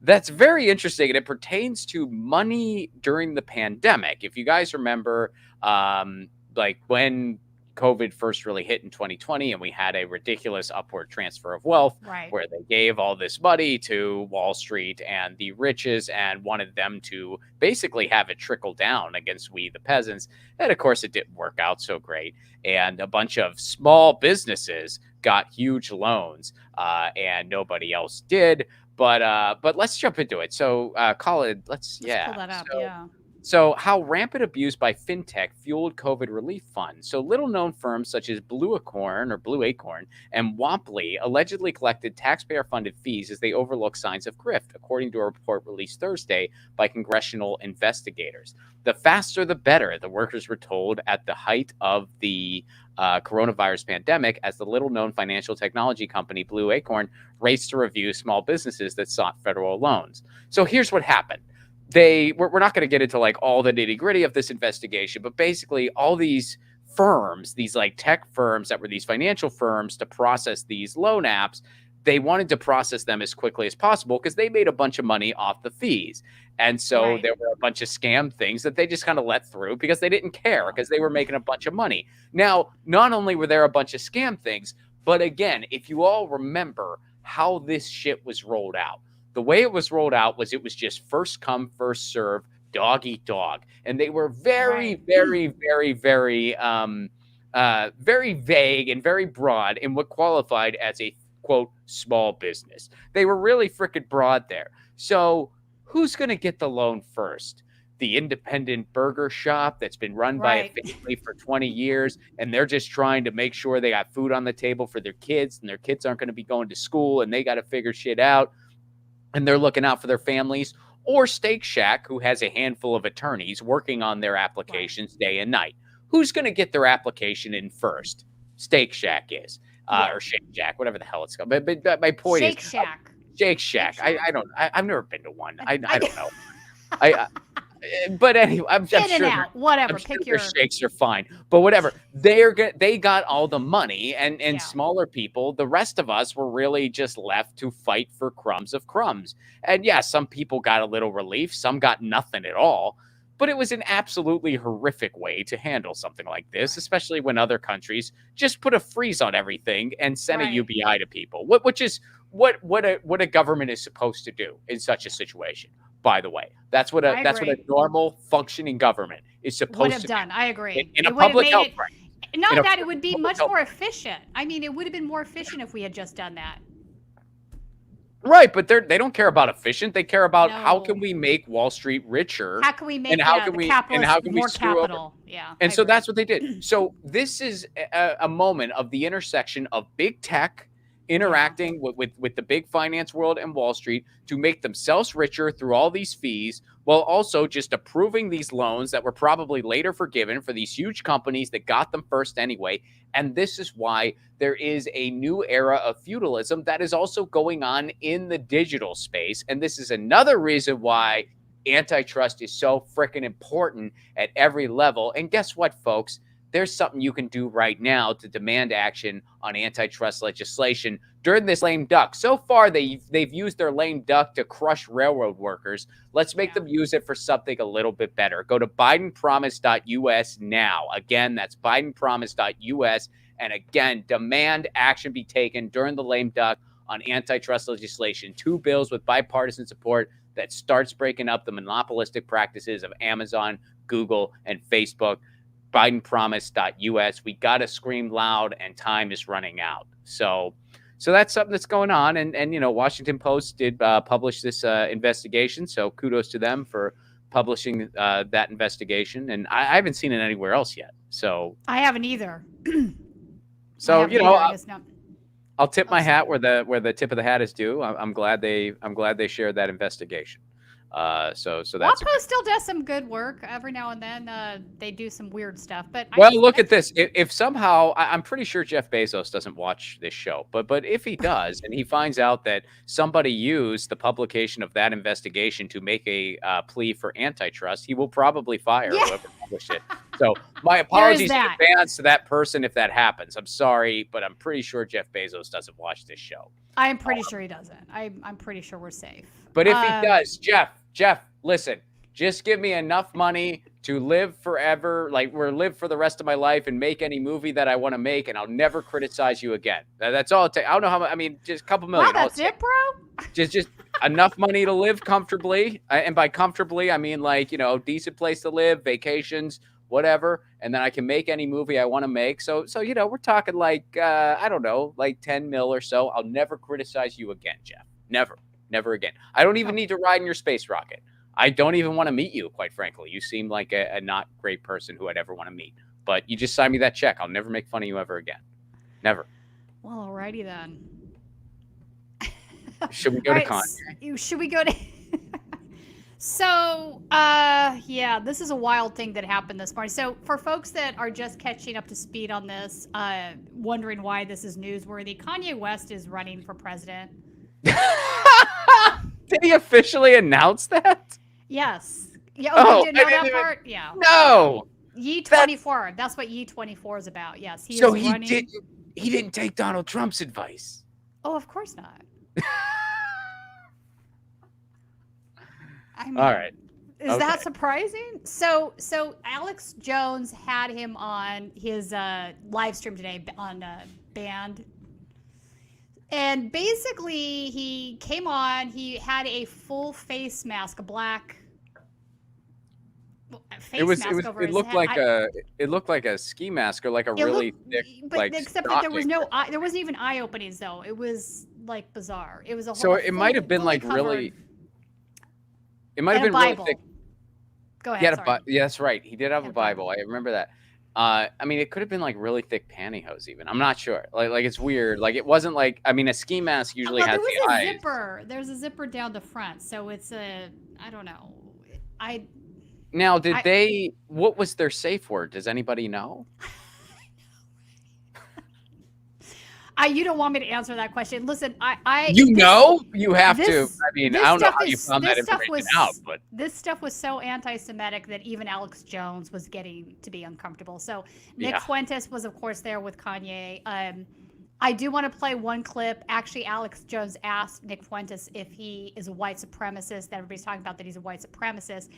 That's very interesting, and it pertains to money during the pandemic. If you guys remember, like when COVID first really hit in 2020, and we had a ridiculous upward transfer of wealth, where they gave all this money to Wall Street and the riches and wanted them to basically have it trickle down against we, the peasants. And of course, it didn't work out so great. And a bunch of small businesses got huge loans, and nobody else did. But let's jump into it. So, Colin, let's pull that up. So how rampant abuse by fintech fueled COVID relief funds. So little known firms such as Blue Acorn and Womply allegedly collected taxpayer funded fees as they overlooked signs of grift, according to a report released Thursday by congressional investigators. The faster, the better, the workers were told at the height of the coronavirus pandemic, as the little known financial technology company Blue Acorn raced to review small businesses that sought federal loans. So here's what happened. We're not going to get into like all the nitty gritty of this investigation, but basically all these firms, these like tech firms that were these financial firms to process these loan apps, they wanted to process them as quickly as possible because they made a bunch of money off the fees. And so there were a bunch of scam things that they just kind of let through because they didn't care because they were making a bunch of money. Now, not only were there a bunch of scam things, but again, if you all remember how this shit was rolled out, the way it was rolled out was it was just first come, first serve, dog eat dog. And they were very, very, very, very, very vague and very broad in what qualified as a, quote, small business. They were really freaking broad there. So who's going to get the loan first? The independent burger shop that's been run by a family for 20 years, and they're just trying to make sure they got food on the table for their kids, and their kids aren't going to be going to school, and they got to figure shit out. And they're looking out for their families, or Steak Shack, who has a handful of attorneys working on their applications day and night. Who's going to get their application in first? Steak Shack is, or Shake Shack, whatever the hell it's called. But my point is, Shake Shack. I've never been to one. I don't know. But anyway, I'm sure whatever. Pick your shakes are fine, but whatever. They got all the money, and smaller people, the rest of us were really just left to fight for crumbs of crumbs. And yeah, some people got a little relief, some got nothing at all. But it was an absolutely horrific way to handle something like this, especially when other countries just put a freeze on everything and send a UBI to people, which is what a government is supposed to do in such a situation. By the way, that's what a normal functioning government is supposed to done. I agree. In a public health crisis. Not that it would be much more efficient. I mean, it would have been more efficient if we had just done that. Right, but they don't care about efficient. They care about how can we make Wall Street richer? How can we make more capital? Yeah. And so that's what they did. So this is a moment of the intersection of big tech interacting with the big finance world and Wall Street to make themselves richer through all these fees, while also just approving these loans that were probably later forgiven for these huge companies that got them first anyway. And this is why there is a new era of feudalism that is also going on in the digital space. And this is another reason why antitrust is so freaking important at every level. And guess what, folks? There's something you can do right now to demand action on antitrust legislation during this lame duck. So far, they've used their lame duck to crush railroad workers. Let's make them use it for something a little bit better. Go to BidenPromise.us now. Again, that's BidenPromise.us. And again, demand action be taken during the lame duck on antitrust legislation. 2 bills with bipartisan support that starts breaking up the monopolistic practices of Amazon, Google, and Facebook. BidenPromise.us. We got to scream loud, and time is running out. So that's something that's going on. And Washington Post did publish this investigation. So kudos to them for publishing that investigation. And I haven't seen it anywhere else yet. So I haven't either. So I'll tip my hat where the tip of the hat is due. I'm glad they shared that investigation. So that's WAPO still does some good work every now and then. They do some weird stuff, but look at this. If somehow I'm pretty sure Jeff Bezos doesn't watch this show, but if he does and he finds out that somebody used the publication of that investigation to make a plea for antitrust, he will probably fire whoever published it. So my apologies in advance to that person if that happens. I'm sorry, but I'm pretty sure Jeff Bezos doesn't watch this show. I'm pretty sure he doesn't. I'm pretty sure we're safe. But if he does, Jeff, listen, just give me enough money to live forever, live for the rest of my life and make any movie that I want to make, and I'll never criticize you again. That's all it takes. I don't know how much. I mean, just a couple million. Wow, that's it, bro? Just enough money to live comfortably. And by comfortably, I mean, decent place to live, vacations, whatever. And then I can make any movie I want to make. So we're talking I don't know, like 10 mil or so. I'll never criticize you again, Jeff. Never again. I don't even need to ride in your space rocket. I don't even want to meet you, quite frankly. You seem like a not great person who I'd ever want to meet. But you just sign me that check. I'll never make fun of you ever again. Never. Well, alrighty then. Should we go to Kanye? Should we go to... So, this is a wild thing that happened this morning. So, for folks that are just catching up to speed on this, wondering why this is newsworthy, Kanye West is running for president. Did he officially announce that? Yes. Yeah. Oh, you didn't know that part? Yeah. No. Ye24. That's what Ye24 is about. Yes. He didn't take Donald Trump's advice. Oh, of course not. I mean, all right. Is that surprising? So Alex Jones had him on his live stream today on Band. And basically, he came on. He had a full face mask, a black face mask over his head. It looked like a ski mask or like a really thick, except that there was no eye, there wasn't even eye openings though. It was bizarre. It was a whole. So it might have been really. It might have been really thick. Go ahead. Yeah, that's right. He did have a Bible. I remember that. I mean, it could have been really thick pantyhose even. I'm not sure. Like it's weird. It wasn't a ski mask usually has the eyes. Zipper. There's a zipper down the front, so it's I don't know. Now, what was their safe word? Does anybody know? You don't want me to answer that question. Listen, you have to. I mean, I don't know how you found that information out, but this stuff was so anti-Semitic that even Alex Jones was getting to be uncomfortable. So Nick Fuentes was, of course, there with Kanye. I do want to play one clip. Actually, Alex Jones asked Nick Fuentes if he is a white supremacist. Everybody's talking about that he's a white supremacist.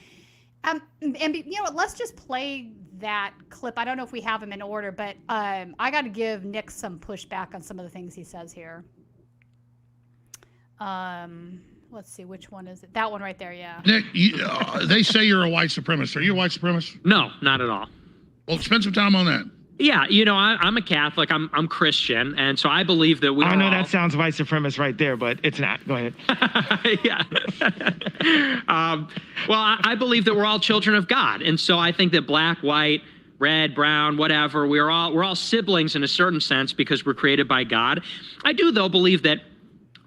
And you know what? Let's just play that clip. I don't know if we have them in order, but I got to give Nick some pushback on some of the things he says here. Let's see, which one is it? That one right there, yeah. Nick, they say you're a white supremacist. Are you a white supremacist? No, not at all. Well, spend some time on that. Yeah, I'm a Catholic. I'm Christian, and so I believe that we. I know that sounds white supremacist right there, but it's not. Go ahead. Yeah. Well, I believe that we're all children of God, and so I think that black, white, red, brown, whatever, we're all siblings in a certain sense because we're created by God. I do, though, believe that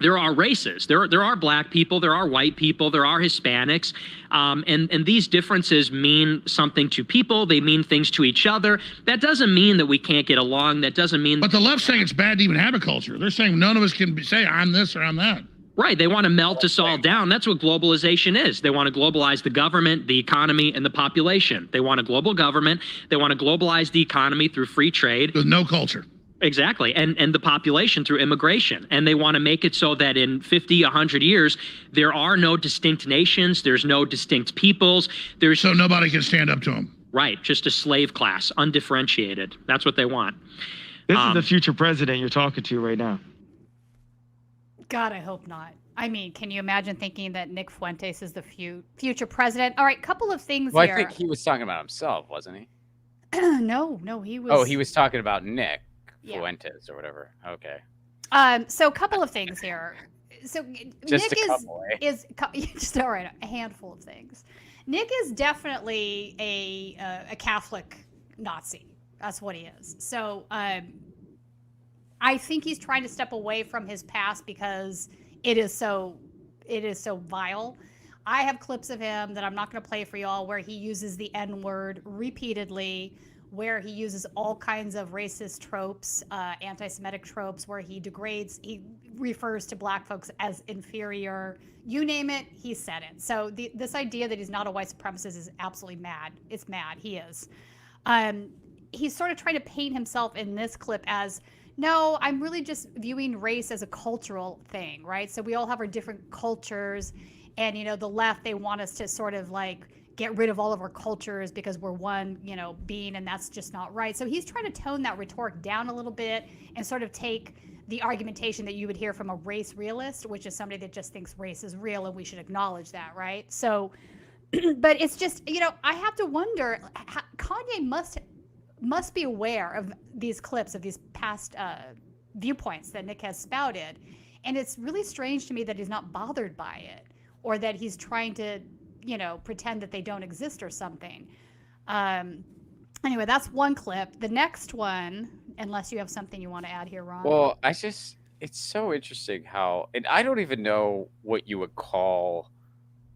there are races. There are black people, there are white people, there are Hispanics, and these differences mean something to people. They mean things to each other. That doesn't mean that we can't get along. That doesn't mean. But the left's saying it's bad to even have a culture. They're saying none of us can say I'm this or I'm that. Right. They want to melt us all down. That's what globalization is. They want to globalize the government, the economy, and the population. They want a global government. They want to globalize the economy through free trade. With no culture. Exactly. And the population through immigration. And they want to make it so that in 50, 100 years, there are no distinct nations. There's no distinct peoples. So nobody can stand up to them. Right. Just a slave class, undifferentiated. That's what they want. This is the future president you're talking to right now. God, I hope not. I mean, can you imagine thinking that Nick Fuentes is the future president? All right, couple of things here. I think he was talking about himself, wasn't he? No, he was. Oh, he was talking about Nick. Fuentes or whatever. Okay. So a couple of things here. So just Nick a couple, is just all right. A handful of things. Nick is definitely a Catholic Nazi. That's what he is. So I think he's trying to step away from his past because it is so vile. I have clips of him that I'm not going to play for y'all where he uses the N-word repeatedly, where he uses all kinds of racist tropes, anti-Semitic tropes, where he refers to black folks as inferior. You name it, he said it. So this idea that he's not a white supremacist is absolutely mad. It's mad. He is. He's sort of trying to paint himself in this clip as, no, I'm really just viewing race as a cultural thing, right? So we all have our different cultures, and, you know, the left, they want us to sort of like get rid of all of our cultures because we're one, you know, being, and that's just not right. So he's trying to tone that rhetoric down a little bit and sort of take the argumentation that you would hear from a race realist, which is somebody that just thinks race is real and we should acknowledge that, right? So, but it's just, you know, I have to wonder, Kanye must be aware of these clips of these past viewpoints that Nick has spouted. And it's really strange to me that he's not bothered by it, or that he's trying to, you know, pretend that they don't exist or something. Anyway, that's one clip. The next one, unless you have something you want to add here, Ron. Well, it's so interesting how, and I don't even know what you would call,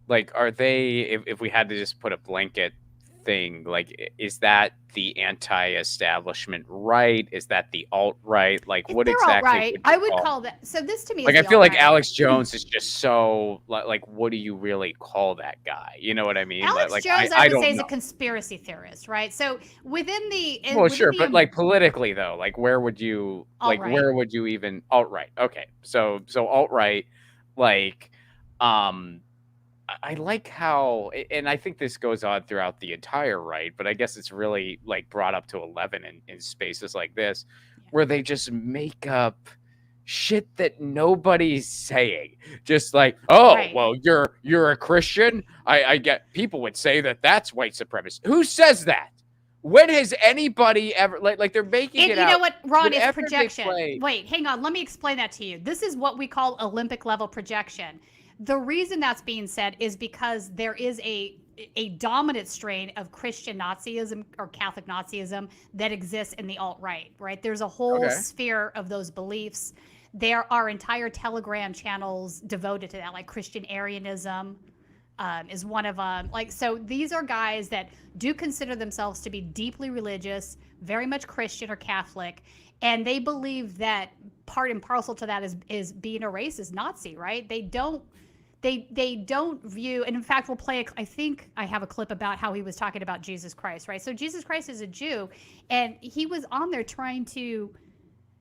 like, are they, if we had to just put a blanket thing, like, is that the anti-establishment right? Is that the alt-right? Like, what exactly alt-right, I would call that. So this to me like, is I feel like alt-right. Alex Jones is just so, like, what do you really call that guy? You know what I mean? Alex like, Jones, I would say, is know. a conspiracy theorist, right? So within the... Well, sure, but like politically though, like where would you, like alt-right. where would you even, alt-right, okay. So alt-right, like, I like how, and I think this goes on throughout the entire right, but I guess it's really like brought up to 11 in spaces like this, where they just make up shit that nobody's saying. Just like, oh, Right. well, you're a Christian. I get, people would say that that's white supremacy. Who says that? When has anybody ever, like they're making it out. You know what, Ron, it's whenever they projection. play- Wait, hang on. Let me explain that to you. This is what we call Olympic level projection. The reason that's being said is because there is a dominant strain of Christian Nazism or Catholic Nazism that exists in the alt-right, right? There's a whole sphere of those beliefs. There are entire Telegram channels devoted to that, like Christian Arianism is one of them. Like, so these are guys that do consider themselves to be deeply religious, very much Christian or Catholic, and they believe that part and parcel to that is being a racist Nazi, right? They don't view, and in fact, we'll play, I think I have a clip about how he was talking about Jesus Christ, right? So Jesus Christ is a Jew, and he was on there trying to,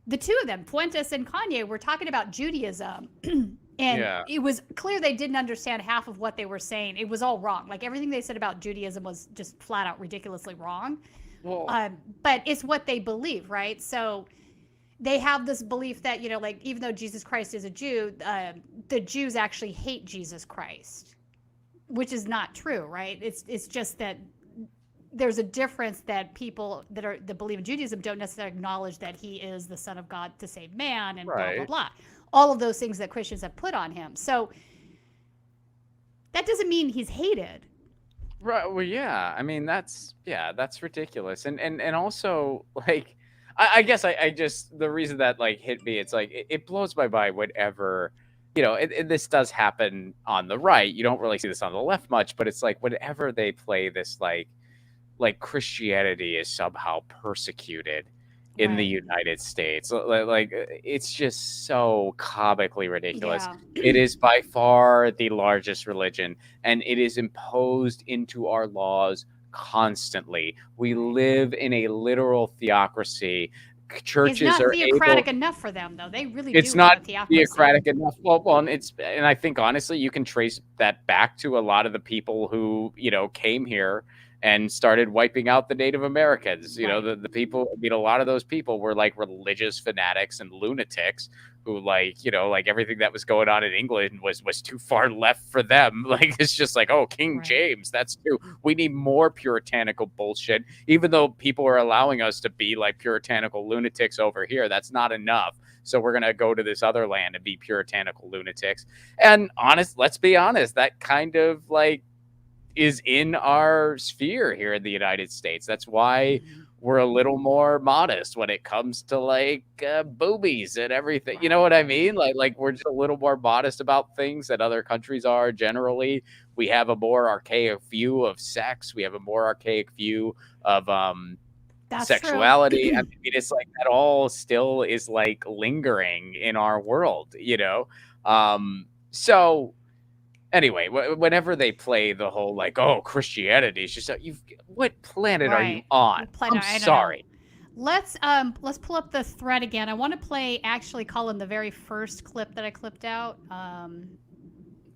the two of them, Fuentes and Kanye, were talking about Judaism. And it was clear they didn't understand half of what they were saying. It was all wrong. Like, everything they said about Judaism was just flat out ridiculously wrong. Well, but it's what they believe, right? So they have this belief that, you know, like, even though Jesus Christ is a Jew, the Jews actually hate Jesus Christ, which is not true, right? It's just that there's a difference that people that believe in Judaism don't necessarily acknowledge that he is the Son of God to save man and blah, blah, blah. All of those things that Christians have put on him. So that doesn't mean he's hated. Right. Well, yeah. I mean, that's ridiculous. And also, like, I guess I just, the reason that like hit me, it's like, it blows my mind whenever, you know, and this does happen on the right. You don't really see this on the left much, but it's like whenever they play this, like Christianity is somehow persecuted in the United States. Like, it's just so comically ridiculous. Yeah. It is by far the largest religion, and it is imposed into our laws constantly. We live in a literal theocracy. Churches it's not are theocratic enough for them, though. They really it's do not have a theocracy. theocratic enough. Well, and I think honestly, you can trace that back to a lot of the people who, you know, came here and started wiping out the Native Americans. You know, the people, I mean, a lot of those people were like religious fanatics and lunatics who, like, you know, like everything that was going on in England was too far left for them. Like, it's just like, oh, King James, that's too, we need more puritanical bullshit. Even though people are allowing us to be like puritanical lunatics over here, that's not enough. So we're going to go to this other land and be puritanical lunatics. And let's be honest, that kind of like is in our sphere here in the United States. That's why we're a little more modest when it comes to like boobies and everything. You know what I mean? Like we're just a little more modest about things that other countries are generally. We have a more archaic view of sex. We have a more archaic view of sexuality. I mean, it's like that all still is like lingering in our world, you know? So anyway, whenever they play the whole like, oh, Christianity is just what planet are you on? I'm sorry. Let's pull up the thread again. I want to play actually, Colin, the very first clip that I clipped out.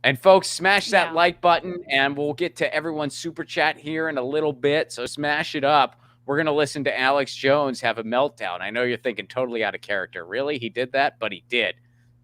And folks, smash that like button, and we'll get to everyone's super chat here in a little bit. So smash it up. We're going to listen to Alex Jones have a meltdown. I know you're thinking totally out of character. Really? He did that? But he did.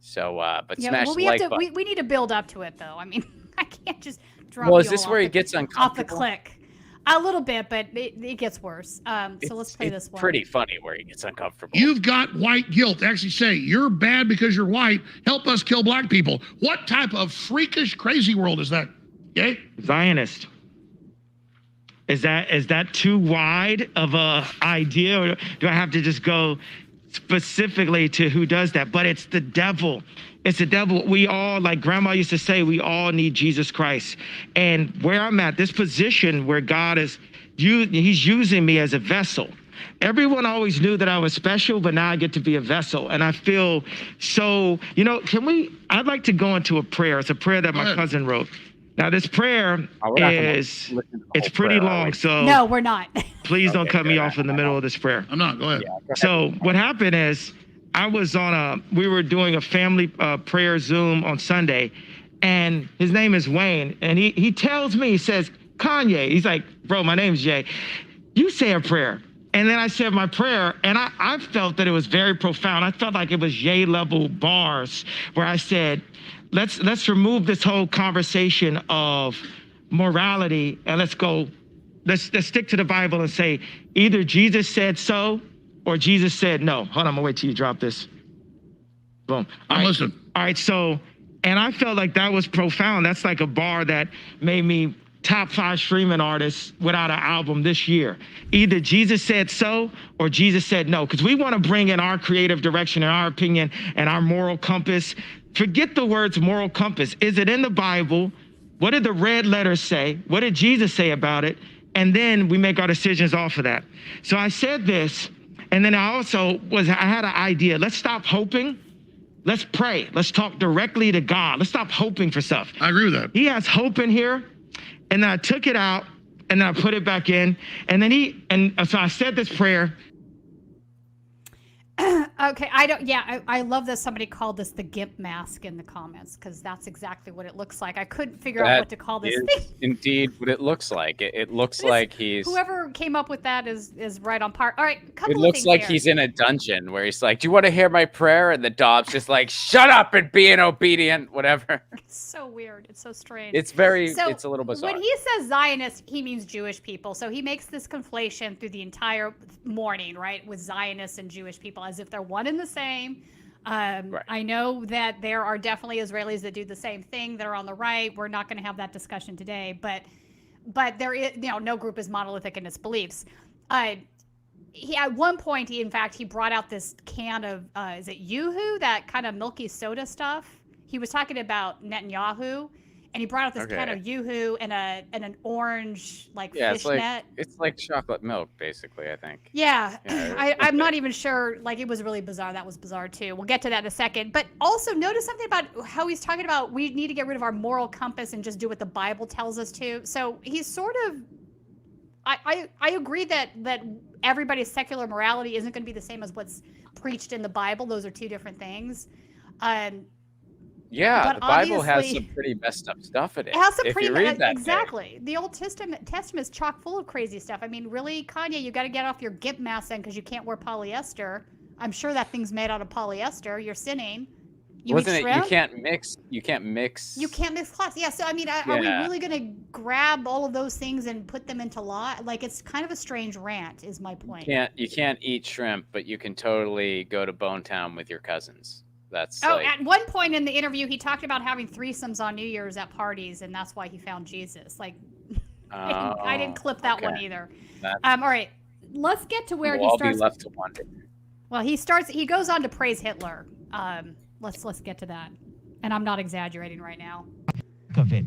So, but smash the like button. We need to build up to it, though. I mean, I can't just drop Well, is this where he gets uncomfortable? Off the click. A little bit, but it gets worse. So let's play this one. It's pretty funny where he gets uncomfortable. You've got white guilt. Actually say, you're bad because you're white. Help us kill black people. What type of freakish, crazy world is that? Okay? Zionist. Is that too wide of a idea, or do I have to just go specifically to who does that? But it's the devil. It's the devil. We all, like Grandma used to say, we all need Jesus Christ. And where I'm at, this position where God is, he's using me as a vessel. Everyone always knew that I was special, but now I get to be a vessel. And I feel so, I'd like to go into a prayer. It's a prayer that my cousin wrote. Now, this prayer it's pretty long, so no, we're not. Please don't cut me off in the middle of this prayer. I'm not. Go ahead. Yeah, so what happened is I was we were doing a family prayer Zoom on Sunday, and his name is Wayne, and he tells me, he says, Kanye, he's like, bro, my name's Jay. You say a prayer. And then I said my prayer, and I felt that it was very profound. I felt like it was Ye level bars where I said, let's remove this whole conversation of morality, and let's stick to the Bible and say either Jesus said so or Jesus said no. Hold on, I'm gonna wait till you drop this. Boom. I'm listening. All right, so, and I felt like that was profound. That's like a bar that made me top 5 streaming artists without an album this year. Either Jesus said so or Jesus said no, because we want to bring in our creative direction and our opinion and our moral compass. Forget the words moral compass. Is it in the Bible? What did the red letters say? What did Jesus say about it? And then we make our decisions off of that. So I said this, and then I had an idea. Let's stop hoping. Let's pray. Let's talk directly to God. Let's stop hoping for stuff. I agree with that. He has hope in here. And then I took it out, and then I put it back in. And then so I said this prayer. Okay, I love that somebody called this the GIMP mask in the comments, because that's exactly what it looks like. I couldn't figure out what to call this thing. Indeed what it looks like. It looks like he's... Whoever came up with that is right on par. All right, it looks like he's in a dungeon where he's like, do you want to hear my prayer? And the dog's just like, shut up and be an obedient, whatever. It's so weird. It's so strange. It's a little bizarre. When he says Zionist, he means Jewish people. So he makes this conflation through the entire morning, right, with Zionists and Jewish people, as if they're one and the same. Right. I know that there are definitely Israelis that do the same thing that are on the right. We're not going to have that discussion today, but there is, no group is monolithic in its beliefs. He at one point, he brought out this can of is it Yoo-hoo, that kind of milky soda stuff. He was talking about Netanyahu, and he brought out this can of Yoo-hoo and an orange fish net. It's like chocolate milk, basically, I think. Yeah, I'm not even sure. Like, it was really bizarre. That was bizarre too. We'll get to that in a second. But also notice something about how he's talking about we need to get rid of our moral compass and just do what the Bible tells us to. So he's sort of. I agree that everybody's secular morality isn't going to be the same as what's preached in the Bible. Those are two different things. Yeah, the Bible has some pretty messed up stuff in it. It has some pretty exactly. The Old Testament is chock full of crazy stuff. I mean, really, Kanye, you got to get off your GIMP mask then, because you can't wear polyester. I'm sure that thing's made out of polyester. You're sinning. You can't mix. You can't mix cloths. Yeah. So I mean, are we really going to grab all of those things and put them into law? Like, it's kind of a strange rant, is my point. You can't eat shrimp, but you can totally go to Bone Town with your cousins. At one point in the interview, he talked about having threesomes on New Year's at parties, and that's why he found Jesus. Like, I didn't clip that one either. All right. let's get to where We'll he all starts. be left to wonder. Well, he goes on to praise Hitler. Let's get to that. And I'm not exaggerating right now. Of it.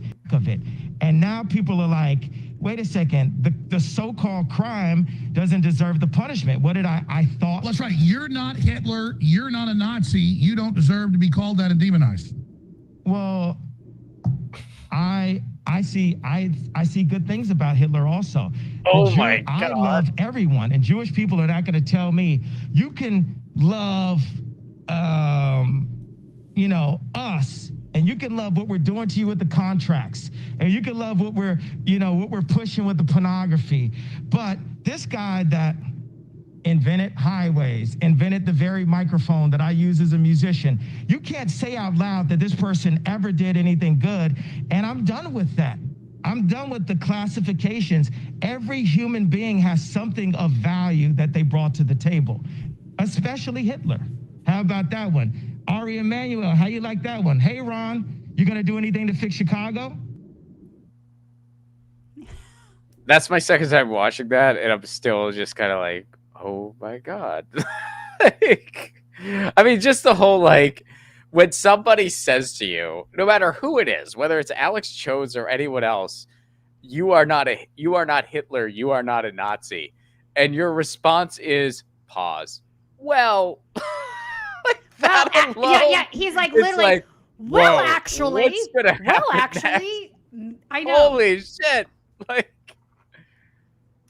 And now people are like, wait a second, the so-called crime doesn't deserve the punishment. What did I thought? That's right. You're not Hitler. You're not a Nazi. You don't deserve to be called that and demonized. Well, I see good things about Hitler also. Oh my God. I love everyone, and Jewish people are not going to tell me you can love, us, and you can love what we're doing to you with the contracts, and you can love what we're pushing with the pornography. But this guy that invented highways, invented the very microphone that I use as a musician, you can't say out loud that this person ever did anything good, and I'm done with that. I'm done with the classifications. Every human being has something of value that they brought to the table, especially Hitler. How about that one? Ari Emanuel, how you like that one? Hey, Ron, you gonna do anything to fix Chicago? That's my second time watching that, and I'm still just kind of like, oh my God. I mean, just the whole, like, when somebody says to you, no matter who it is, whether it's Alex Jones or anyone else, you are not Hitler, you are not a Nazi, and your response is pause. Well, like that alone, yeah. He's like literally. like, well, whoa, actually, what's gonna happen next? I know. Holy shit! Like,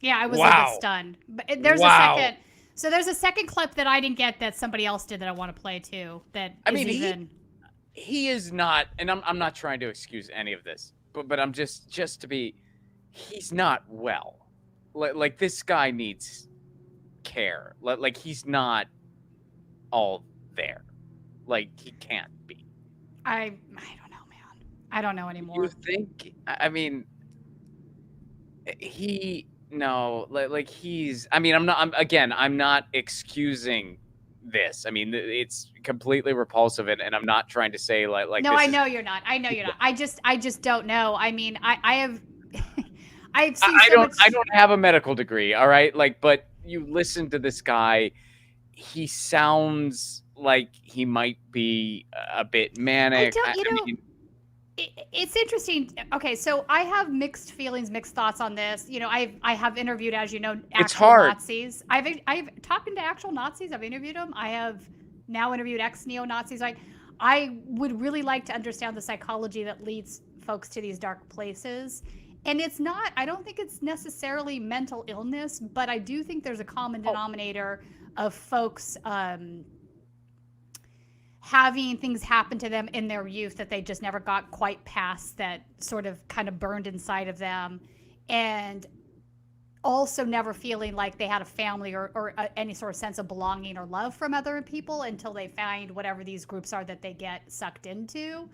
yeah, I was a wow. bit stunned. But there's Wow. a second. So there's a second clip that I didn't get that somebody else did that I want to play too. He is not, and I'm not trying to excuse any of this, but I'm just to be, he's not well. Like this guy needs care. Like he's not all there. Like he can't be. I don't know, man. I don't know anymore. You think? I mean, he's. I mean, I'm not excusing this. I mean, it's completely repulsive, and I'm not trying to say like. No, I know you're not. I just don't know. I mean, I've seen. I don't have a medical degree. All right, like, but you listen to this guy. He sounds like he might be a bit manic. It's interesting. Okay, so I have mixed feelings, mixed thoughts on this. You know, I have interviewed, as you know, actual Nazis. I've talked to actual Nazis. I've interviewed them. I have now interviewed ex-neo-Nazis. I would really like to understand the psychology that leads folks to these dark places. And it's not, I don't think it's necessarily mental illness, but I do think there's a common denominator of folks having things happen to them in their youth that they just never got quite past, that sort of kind of burned inside of them, and also never feeling like they had a family or any sort of sense of belonging or love from other people until they find whatever these groups are that they get sucked into.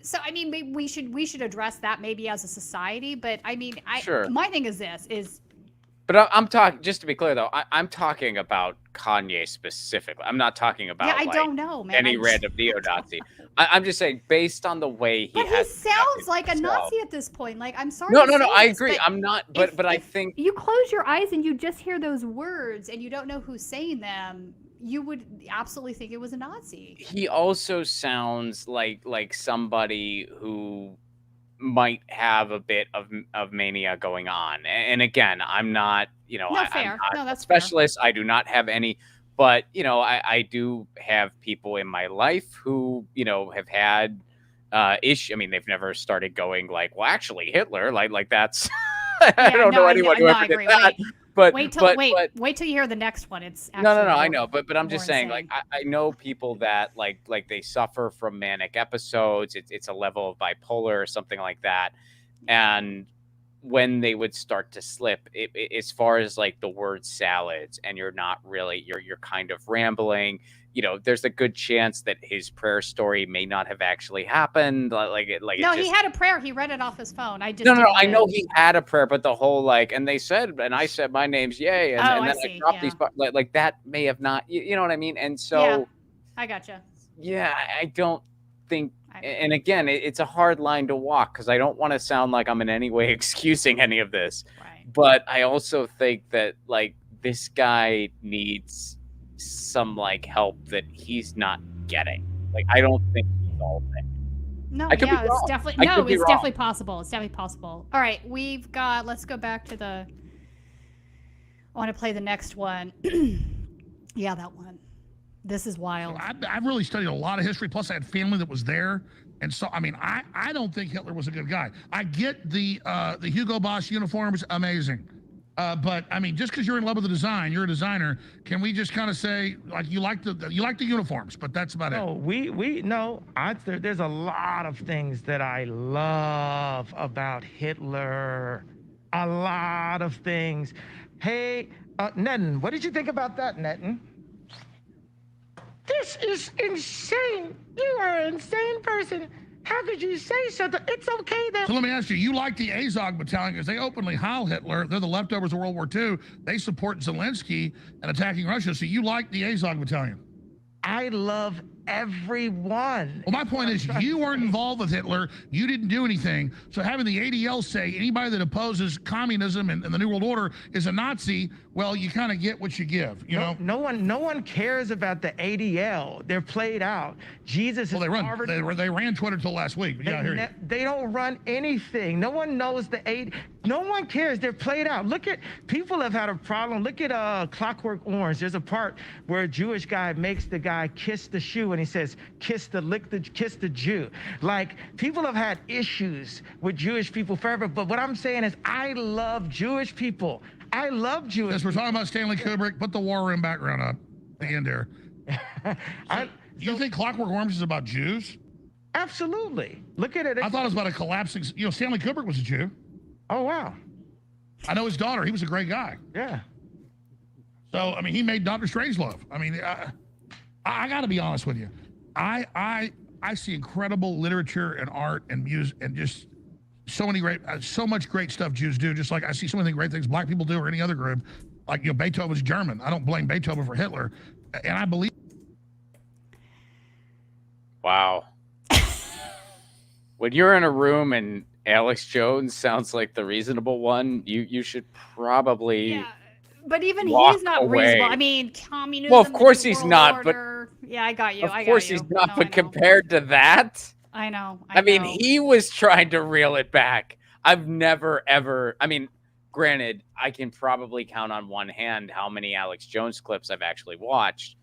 So, I mean, maybe we should address that maybe as a society, but I mean, Sure. My thing is this is. But I'm talking, just to be clear though, I'm talking about Kanye specifically. I'm not talking about I don't know, man. any random neo-Nazi. I'm just saying, based on the way he sounds like a Nazi at this point. Like, I'm sorry. No, I agree. I'm not, but I think you close your eyes and you just hear those words and you don't know who's saying them, you would absolutely think it was a Nazi. He also sounds like somebody who might have a bit of mania going on. And again, I'm not, I'm not a specialist. Fair. I do not have any, but I do have people in my life who, have had issue. I mean, they've never started going like, well, actually Hitler, like that's, I don't know anyone who ever did that. But wait till you hear the next one. It's no, I know, but I'm just saying, like, I know people that like they suffer from manic episodes. It's a level of bipolar or something like that, and when they would start to slip, as far as like the word salads, and you're not really, you're kind of rambling. There's a good chance that his prayer story may not have actually happened. He had a prayer. He read it off his phone. I I know he had a prayer, but the whole and I said my name's Yay, and then I dropped these, like that may have not, you know what I mean? And so, I gotcha. Yeah, I don't think, and again, it's a hard line to walk because I don't want to sound like I'm in any way excusing any of this, right. But I also think that this guy needs some like help that he's not getting. Like, I don't think he's all there. No, I could be yeah, it's wrong. definitely I could be it's wrong. definitely possible. It's definitely possible. All right, let's go back to the. I want to play the next one. Yeah, that one. This is wild. I've really studied a lot of history. Plus, I had family that was there, and so I mean, I don't think Hitler was a good guy. I get the Hugo Boss uniforms, amazing, but I mean, just because you're in love with the design, you're a designer. Can we just kind of say like you like the uniforms, but that's about it? There's a lot of things that I love about Hitler. A lot of things. Hey, Netton, what did you think about that, Netton? This is insane. You are an insane person. How could you say something? It's okay that. So let me ask you, you like the Azov battalion because they openly hail Hitler. They're the leftovers of World War II. They support Zelensky and attacking Russia. So you like the Azov battalion? I love everyone. Well, my point is you weren't involved with Hitler. You didn't do anything. So having the ADL say anybody that opposes communism and the New World Order is a Nazi, well, you kind of get what you give, you know? No one cares about the ADL. They're played out. Jesus is Harvard. They ran Twitter till last week. But yeah, I hear you. They don't run anything. No one knows no one cares. They're played out. Look at, people have had a problem. Look at Clockwork Orange. There's a part where a Jewish guy makes the guy kiss the shoe and he says, kiss the Jew. Like, people have had issues with Jewish people forever. But what I'm saying is I love Jewish people. I love Jewish As we're talking about Stanley Kubrick, put the War Room background up at the end there. You think Clockwork Orange is about Jews? Absolutely. Look at it. I thought it was about a collapsing, Stanley Kubrick was a Jew. Oh, wow. I know his daughter. He was a great guy. Yeah. So, I mean, he made Dr. Strangelove. I mean, I got to be honest with you. I see incredible literature and art and music and just so much great stuff Jews do. Just like I see so many great things black people do or any other group. Like, Beethoven's German. I don't blame Beethoven for Hitler. And I believe. Wow. When you're in a room and Alex Jones sounds like the reasonable one, you should probably. Yeah, but even walk he's not away. reasonable. I mean, communism. Well, of course he's world not, order. Yeah, I got you. Of course he's not, No, but compared to that, I know. I mean, know. he was trying to reel it back. I've never, ever, I mean, granted, I can probably count on one hand how many Alex Jones clips I've actually watched,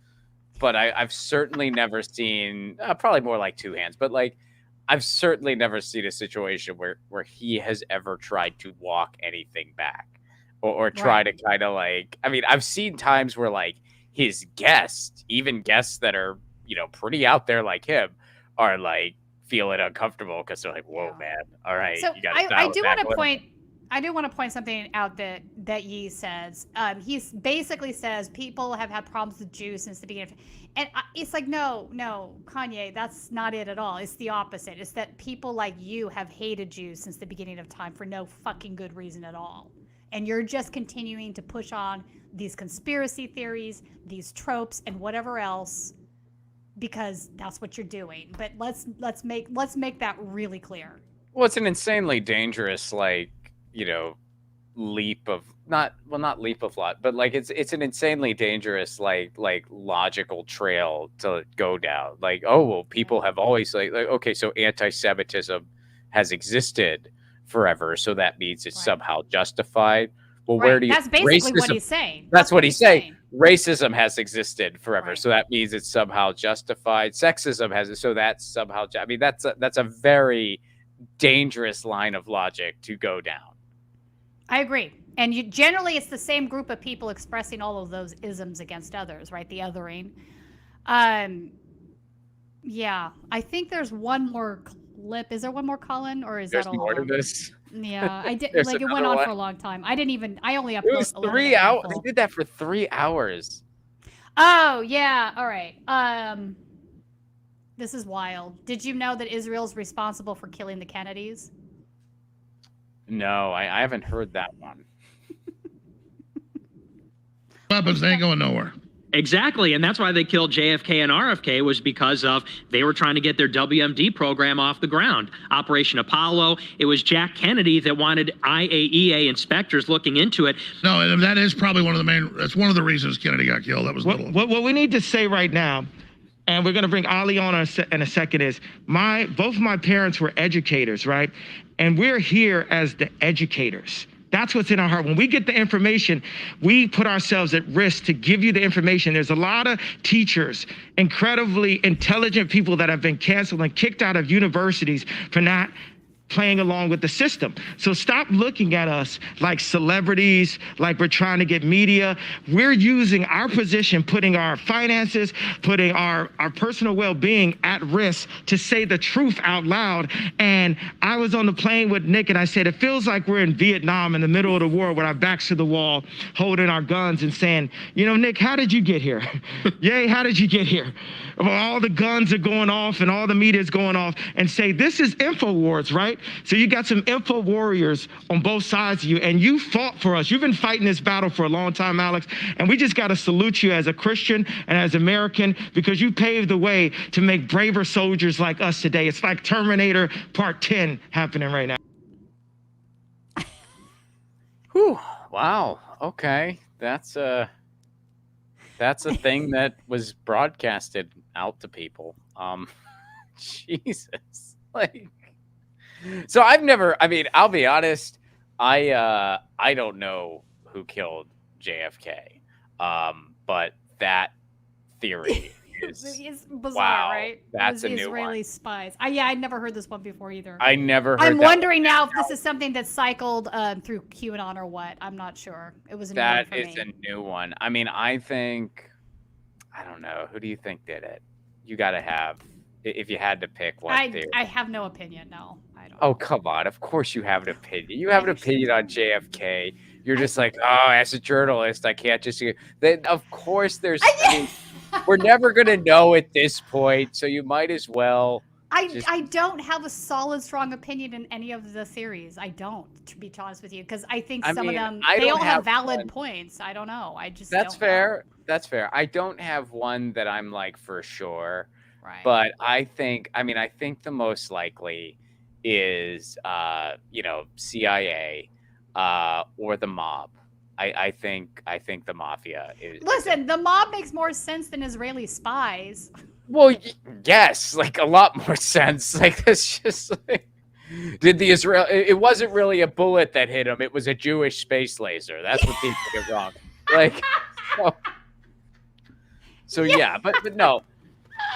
but I've certainly never seen, probably more like two hands, but like, I've certainly never seen a situation where he has ever tried to walk anything back or try to kind of like, I mean, I've seen times where like his guests, even guests that are, pretty out there like him, are like feeling uncomfortable because they're like, whoa, man. All right. So you gotta I do want to point something out that Yi says. He basically says people have had problems with Jews since the beginning. And it's like, no, Kanye, that's not it at all. It's the opposite. It's that people like you have hated Jews since the beginning of time for no fucking good reason at all. And you're just continuing to push on these conspiracy theories, these tropes, and whatever else, because that's what you're doing. But let's make that really clear. Well, it's an insanely dangerous, like, leap of not leap of lot, but like it's an insanely dangerous like logical trail to go down. Like, oh well, people have always like okay, so anti-Semitism has existed forever, so that means it's somehow justified. Well, where do you? That's basically racism, what he's saying. That's what he's saying. Racism has existed forever, Right. so that means it's somehow justified. Sexism has, so that's somehow. I mean, that's a very dangerous line of logic to go down. I agree. And generally, it's the same group of people expressing all of those isms against others, right? The othering. Yeah, I think there's one more clip. Is there one more, Colin, or is There's that all? more to this. Yeah, I did. There's Like, it went another on one. for a long time. I only uploaded. It was 3 hours. They did that for 3 hours. Oh yeah. All right. This is wild. Did you know that Israel's responsible for killing the Kennedys? No, I haven't heard that one. Weapons, they ain't going nowhere. Exactly, and that's why they killed JFK and RFK, was because of they were trying to get their WMD program off the ground. Operation Apollo. It was Jack Kennedy that wanted IAEA inspectors looking into it. No, and that is probably that's one of the reasons Kennedy got killed. That was what we need to say right now, and we're going to bring Ali on in a second, is both my parents were educators, right? And we're here as the educators. That's what's in our heart. When we get the information, we put ourselves at risk to give you the information. There's a lot of teachers, incredibly intelligent people that have been canceled and kicked out of universities for not playing along with the system. So stop looking at us like celebrities, like we're trying to get media. We're using our position, putting our finances, putting our personal well-being at risk to say the truth out loud. And I was on the plane with Nick and I said, it feels like we're in Vietnam in the middle of the war with our backs to the wall, holding our guns and saying, Nick, how did you get here? Yay, how did you get here? Well, all the guns are going off and all the media is going off, and say, this is InfoWars, right? So you got some info warriors on both sides of you, and you fought for us. You've been fighting this battle for a long time, Alex, and we just got to salute you as a Christian and as American, because you paved the way to make braver soldiers like us today. It's like Terminator Part 10 happening right now. Whew. Wow. Okay. That's a thing that was broadcasted out to people. Jesus. So I'll be honest, I don't know who killed JFK. But that theory is bizarre, wow, right? That's a new Israeli one. spies. I'd never heard this one before either. I never heard I'm that wondering now if this is something that's cycled through QAnon or what. I'm not sure. It was a new one for me. That is a new one. I mean, I don't know. Who do you think did it? You got to have, if you had to pick one theory. I have no opinion. No, I don't. Oh, come on. Of course you have an opinion. You have an opinion on JFK. You're just like, oh, as a journalist, I can't just... Of course there's... we're never going to know at this point, so you might as well... I don't have a solid, strong opinion in any of the theories. I don't, to be honest with you, because I think some of them, they all have valid points. I don't know. I just That's don't fair. know. That's fair. I don't have one that I'm like for sure. Right. But I think the most likely is, CIA or the mob. I think the mafia is. Listen, the mob makes more sense than Israeli spies. Well, yes, like a lot more sense. Like that's just like, it wasn't really a bullet that hit him. It was a Jewish space laser. That's what people get wrong. Like, so yeah, but no,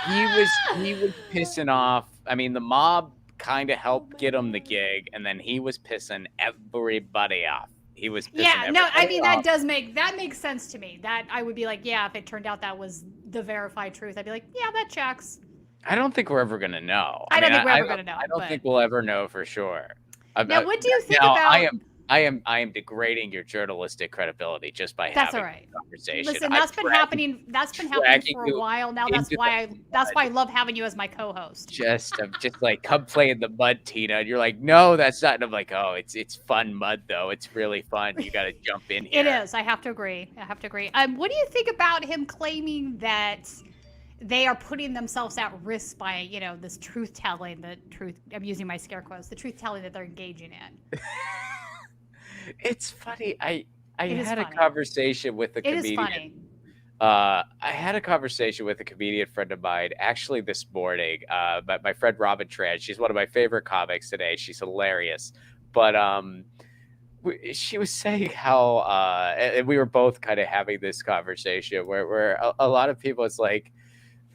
he was pissing off. I mean, the mob kind of helped get him the gig, and then he was pissing everybody off. He was pissing that makes sense to me. That I would be like, yeah, if it turned out that was the verified truth, I'd be like, yeah, that checks. I don't think we're ever gonna know. I don't think we're ever gonna know. I don't think we'll ever know for sure. Now, what do you think about? I am degrading your journalistic credibility just by having a conversation. Listen, that's been happening for a while now. That's why I love having you as my co-host. I'm just like, come play in the mud, Tina. And you're like, no, that's not. And I'm like, oh, it's fun mud though. It's really fun. You got to jump in here. It is. I have to agree. What do you think about him claiming that they are putting themselves at risk by, this truth-telling, I'm using my scare quotes, the truth-telling that they're engaging in? It's funny. I had a conversation with a comedian. It is funny. I had a conversation with a comedian friend of mine actually this morning. My friend Robin Tran. She's one of my favorite comics today. She's hilarious. But she was saying how, and we were both kind of having this conversation where a lot of people, it's like,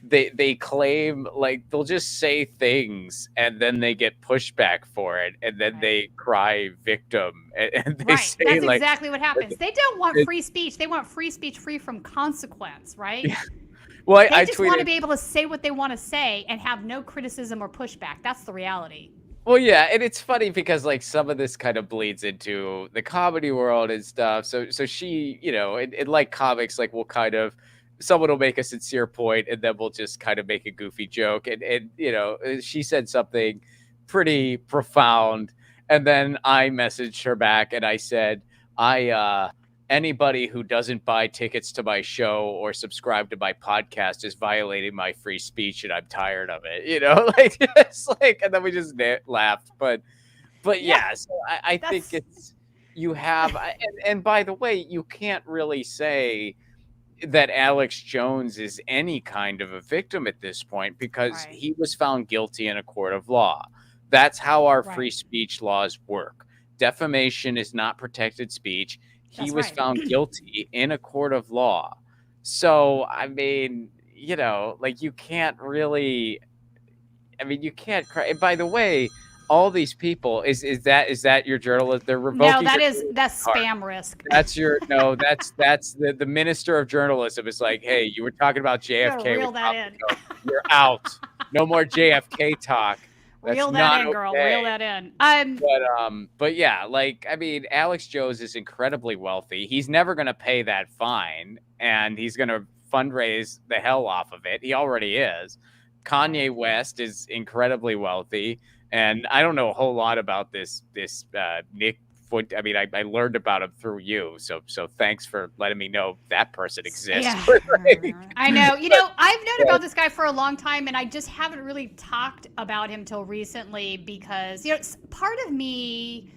they claim like they'll just say things and then they get pushback for it and then they cry victim and they say that's like, exactly what happens. They don't want free speech. They want free speech free from consequence, right? Yeah. Well, they just want to be able to say what they want to say and have no criticism or pushback. That's the reality. Well, yeah, and it's funny because like some of this kind of bleeds into the comedy world and stuff. So she, and like comics, like we'll kind of, someone will make a sincere point and then we'll just kind of make a goofy joke. And she said something pretty profound. And then I messaged her back and I said, I anybody who doesn't buy tickets to my show or subscribe to my podcast is violating my free speech, and I'm tired of it. You know, like it's like, and then we just laughed. But yeah, so I think it's you have, and by the way, you can't really say that Alex Jones is any kind of a victim at this point because he was found guilty in a court of law. That's how our free speech laws work. Defamation is not protected speech. He was found guilty in a court of law. So, I mean, you know, like you can't really, I mean, you can't cry. And by the way, all these people, is that your journalist? They're revoking. No, that's spam risk. That's that's the minister of journalism is like, hey, you were talking about JFK. Reel that in. You're out. No more JFK talk. That's Reel that in, girl. Reel that in. But yeah, like I mean, Alex Jones is incredibly wealthy. He's never going to pay that fine, and he's going to fundraise the hell off of it. He already is. Kanye West is incredibly wealthy, and I don't know a whole lot about this Nick Foot. I mean, I learned about him through you, so thanks for letting me know that person exists. Yeah. I know. You know, I've known about this guy for a long time, and I just haven't really talked about him till recently because, you know, part of me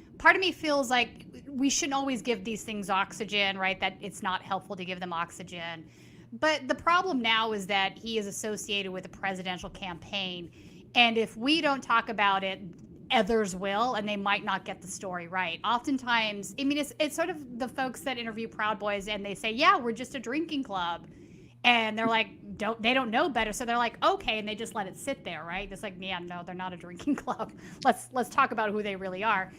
feels like we shouldn't always give these things oxygen, right? That it's not helpful to give them oxygen. But the problem now is that he is associated with a presidential campaign, and if we don't talk about it, others will, and they might not get the story right. Oftentimes, I mean, it's sort of the folks that interview Proud Boys, and they say, "Yeah, we're just a drinking club," and they're like, they don't know better, so they're like, "Okay," and they just let it sit there, right? It's like, yeah, no, they're not a drinking club. Let's talk about who they really are.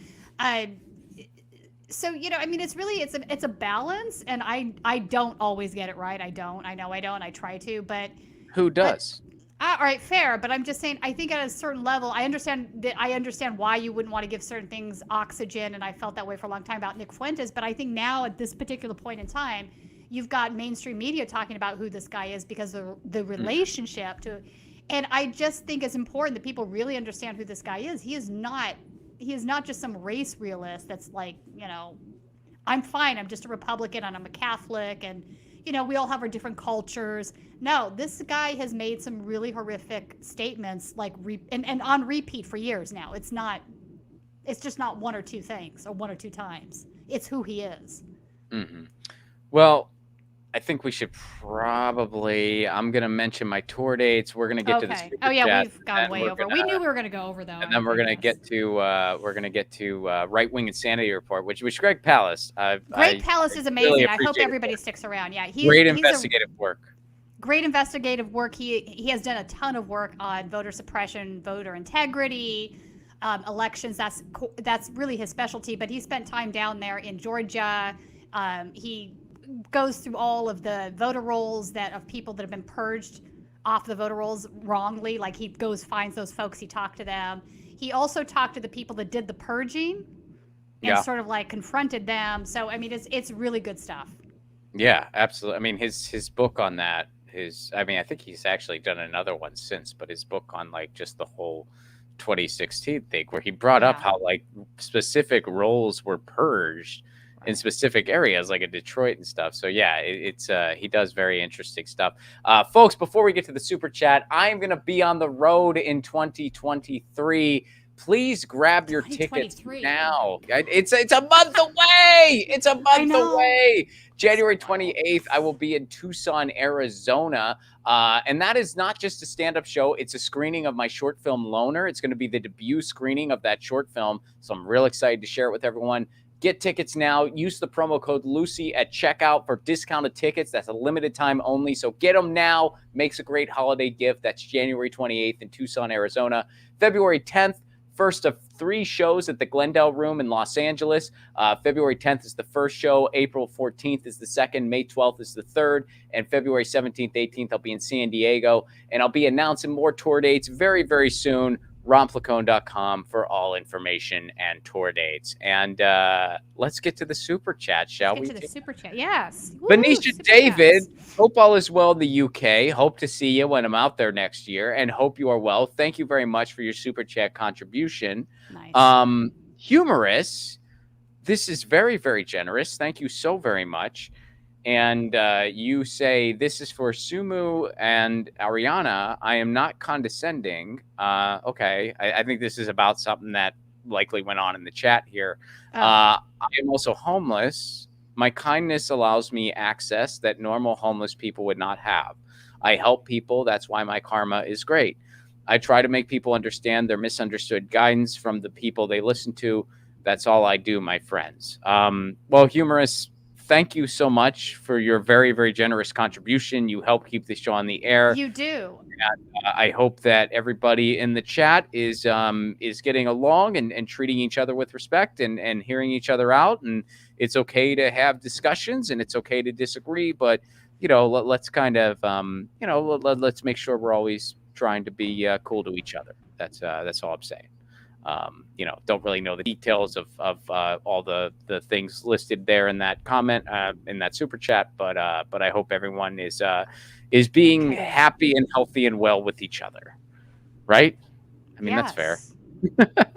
So, you know, I mean, it's really, it's a balance, and I don't always get it right. I know I don't. I try to, but who does? All right, fair. But I'm just saying, I think at a certain level, I understand why you wouldn't want to give certain things oxygen, and I felt that way for a long time about Nick Fuentes. But I think now at this particular point in time, you've got mainstream media talking about who this guy is because of the relationship to, and I just think it's important that people really understand who this guy is. He is not just some race realist that's like, you know, I'm fine, I'm just a Republican and I'm a Catholic, and, you know, we all have our different cultures. No, this guy has made some really horrific statements, like, and on repeat for years now. It's just not one or two things or one or two times. It's who he is. Mm-hmm. Well, I think we should probably. I'm gonna mention my tour dates. We're gonna get to the super chat, we've gone way over. We knew we were gonna go over though. And then we're gonna get to Right Wing Insanity Report, which Greg Palast. Greg Palast is amazing. Really I hope everybody sticks around. Yeah, he's investigative work. Great investigative work. He has done a ton of work on voter suppression, voter integrity, elections. That's really his specialty. But he spent time down there in Georgia. He goes through all of the voter rolls of people that have been purged off the voter rolls wrongly. Like he finds those folks, he talked to them. He also talked to the people that did the purging and sort of like confronted them. So, I mean, it's really good stuff. Yeah, absolutely. I mean, his book on that I think he's actually done another one since, but his book on like just the whole 2016 thing where he brought up how like specific roles were purged in specific areas like in Detroit and stuff. So yeah, it's he does very interesting stuff. Folks, before we get to the super chat, I'm going to be on the road in 2023. Please grab your tickets now. It's a month away. It's a month away. January 28th, I will be in Tucson, Arizona. And that is not just a stand-up show. It's a screening of my short film, Loner. It's going to be the debut screening of that short film. So I'm real excited to share it with everyone. Get tickets now. Use the promo code Lucy at checkout for discounted tickets. That's a limited time only. So get them now. Makes a great holiday gift. That's January 28th in Tucson, Arizona. February 10th, first of 3 shows at the Glendale Room in Los Angeles. February 10th is the first show. April 14th is the second. May 12th is the third. And February 17th, 18th, I'll be in San Diego. And I'll be announcing more tour dates very, very soon. RonPlacone.com for all information and tour dates. And let's get to the super chat, shall we? Get to the super chat, yes. Benicia David, hope all is well in the UK. Hope to see you when I'm out there next year, and hope you are well. Thank you very much for your super chat contribution. Nice. Humorous. this is very, very generous. Thank you so very much. And you say, this is for Sumu and Ariana. I am not condescending. Okay. I think this is about something that likely went on in the chat here. I am also homeless. My kindness allows me access that normal homeless people would not have. I help people. That's why my karma is great. I try to make people understand their misunderstood guidance from the people they listen to. That's all I do, my friends. Well, Humorous, thank you so much for your very, very generous contribution. You help keep the show on the air. You do. And, I hope that everybody in the chat is getting along and treating each other with respect and hearing each other out. And it's okay to have discussions and it's okay to disagree. But, let's kind of, let's make sure we're always trying to be cool to each other. That's all I'm saying. Don't really know the details of all the things listed there in that comment, in that super chat, but I hope everyone is being happy and healthy and well with each other, right? I mean, that's fair.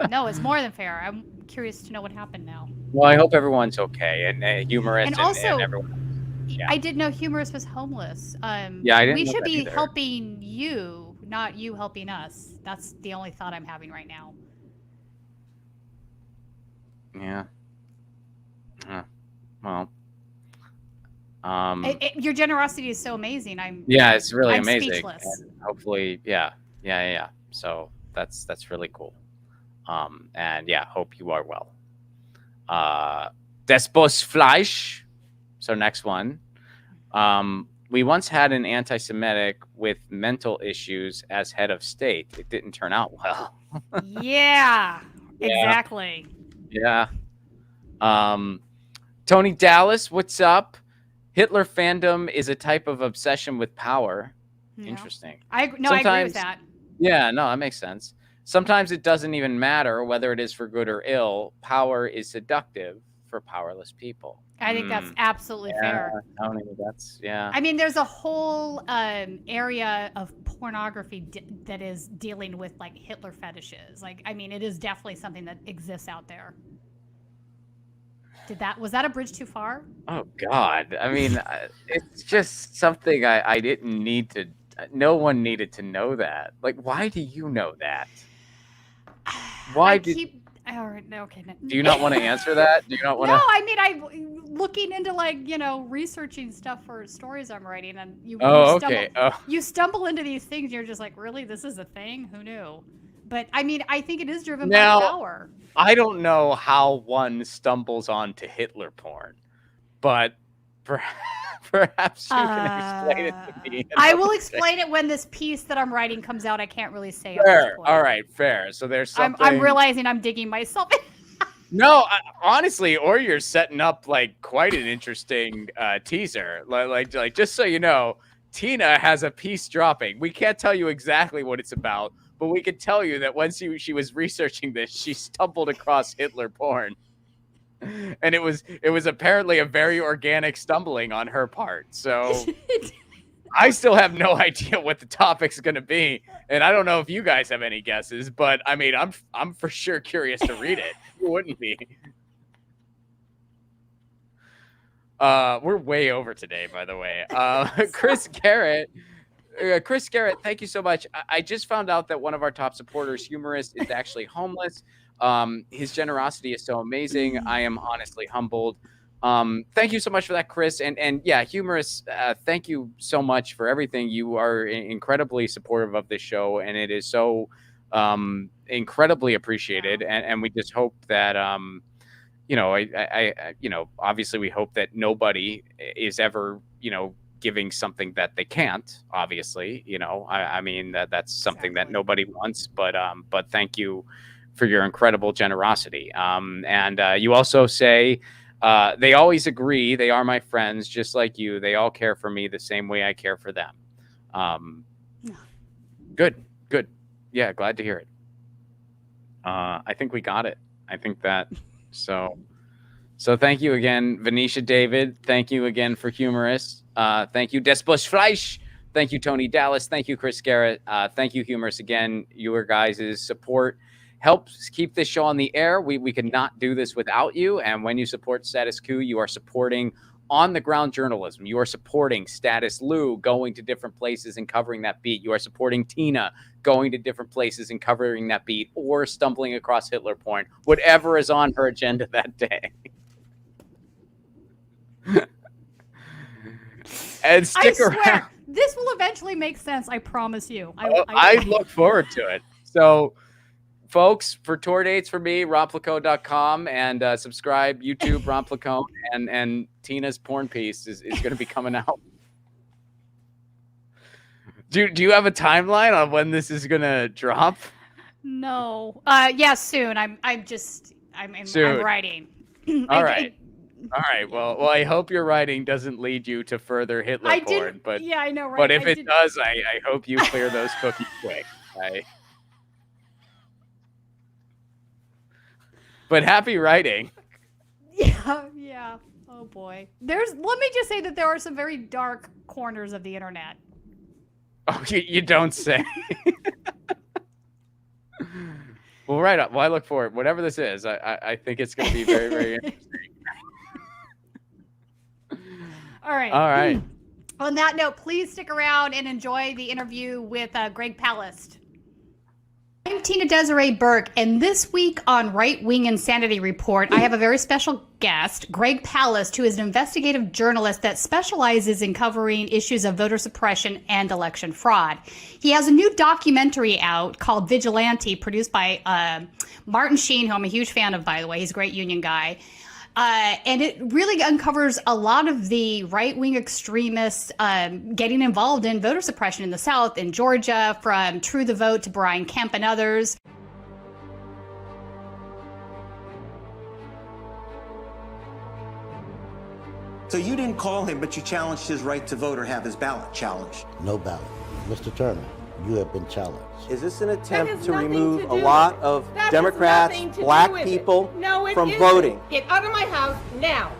No, it's more than fair. I'm curious to know what happened now. Well, I hope everyone's okay and Humorous and also, and everyone. Yeah. I didn't know Humorous was homeless. I didn't we know should that be either. helping you, not you helping us. That's the only thought I'm having right now. Yeah. Well. Your generosity is so amazing. It's really I'm amazing. Speechless. And hopefully, yeah. So that's really cool. And yeah, hope you are well. Despos Fleisch. So next one. We once had an anti-Semitic with mental issues as head of state. It didn't turn out well. Yeah, exactly. Yeah. Tony Dallas, what's up? Hitler fandom is a type of obsession with power. Yeah. Interesting. I agree with that. Yeah, no, that makes sense. Sometimes it doesn't even matter whether it is for good or ill. Power is seductive for powerless people. I think that's absolutely fair. Tony, yeah. I mean, there's a whole area of pornography that is dealing with like Hitler fetishes. Like, I mean, it is definitely something that exists out there. Was that a bridge too far? Oh God. I mean, it's just something I didn't need to, no one needed to know that. Like, why do you know that? Do you not want to answer that? Do you not want to? No, I mean, I'm looking into researching stuff for stories I'm writing, and you stumble into these things. You're just like, really, this is a thing? Who knew? But I mean, I think it is driven by power. I don't know how one stumbles onto Hitler porn, but perhaps you can explain it to me. I will explain it when this piece that I'm writing comes out. I can't really say. Fair. All right, fair. So there's something. I'm realizing I'm digging myself in. No, honestly, or you're setting up like quite an interesting teaser. Like just so you know, Tina has a piece dropping. We can't tell you exactly what it's about, but we can tell you that when she was researching this, she stumbled across Hitler porn. And it was apparently a very organic stumbling on her part. So I still have no idea what the topic's going to be, and I don't know if you guys have any guesses. But I mean, I'm for sure curious to read it. Who wouldn't be? We're way over today, by the way. Chris Garrett, thank you so much. I just found out that one of our top supporters, Humorous, is actually homeless. His generosity is so amazing. I am honestly humbled. Thank you so much for that, Chris. And yeah, Humorous, thank you so much for everything. You are incredibly supportive of this show, and it is so incredibly appreciated. And we just hope that obviously we hope that nobody is ever, giving something that they can't, obviously, I mean, that's something that nobody wants, but thank you for your incredible generosity. And you also say, they always agree. They are my friends, just like you. They all care for me the same way I care for them. Good. Yeah, glad to hear it. I think we got it. I think that, so thank you again, Venetia David. Thank you again for Humorous. Thank you, Despos Fleisch. Thank you, Tony Dallas. Thank you, Chris Garrett. Thank you, Humorous, again. Your guys' support help keep this show on the air. We could not do this without you. And when you support Status Coup, you are supporting on-the-ground journalism. You are supporting Status Lou going to different places and covering that beat. You are supporting Tina going to different places and covering that beat, or stumbling across Hitler porn, whatever is on her agenda that day. And stick around. This will eventually make sense. I promise you. I look forward to it. So, folks, for tour dates for me, ronplacone.com, and subscribe YouTube, Ron Placone, and Tina's porn piece is going to be coming out. Do you have a timeline on when this is going to drop? No. Yeah, soon. I'm writing. All right. All right. Well, I hope your writing doesn't lead you to further Hitler porn. But yeah, I know, right? But if it does, I hope you clear those cookies quick. But happy writing. Yeah. Oh boy. Let me just say that there are some very dark corners of the internet. Oh, you don't say. Well, right up. Well, I look forward. Whatever this is, I think it's going to be very, very interesting. All right. All right. On that note, please stick around and enjoy the interview with Greg Palast. I'm Tina-Desiree Berg, and this week on Right Wing Insanity Report, I have a very special guest, Greg Palast, who is an investigative journalist that specializes in covering issues of voter suppression and election fraud. He has a new documentary out called Vigilante, produced by Martin Sheen, who I'm a huge fan of, by the way. He's a great union guy. And it really uncovers a lot of the right-wing extremists getting involved in voter suppression in the South, in Georgia, from True the Vote to Brian Kemp and others. So you didn't call him, but you challenged his right to vote or have his ballot challenged. No ballot. Mr. Turner, you have been challenged. Is this an attempt to remove a lot of Democrats, black people from voting? Get out of my house now.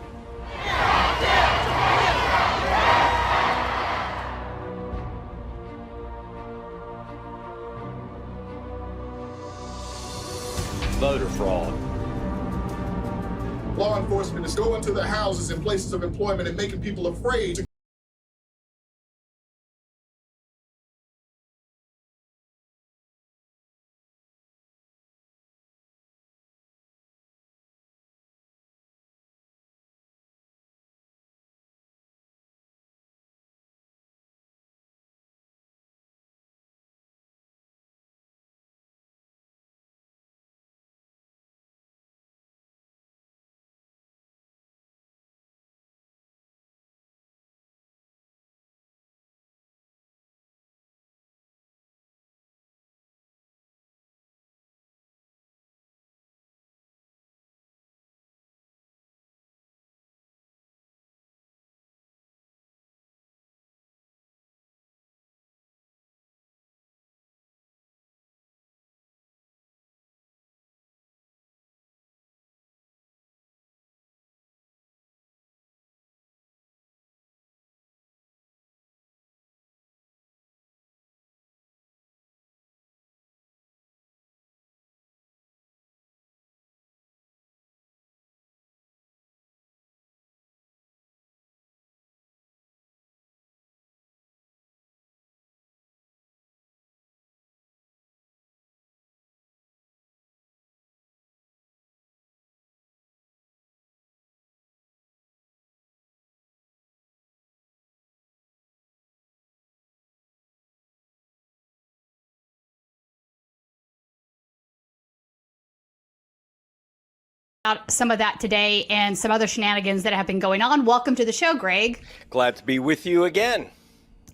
Voter fraud. Law enforcement is going to the houses and places of employment and making people afraid to some of that today and some other shenanigans that have been going on. Welcome to the show, Greg. Glad to be with you again.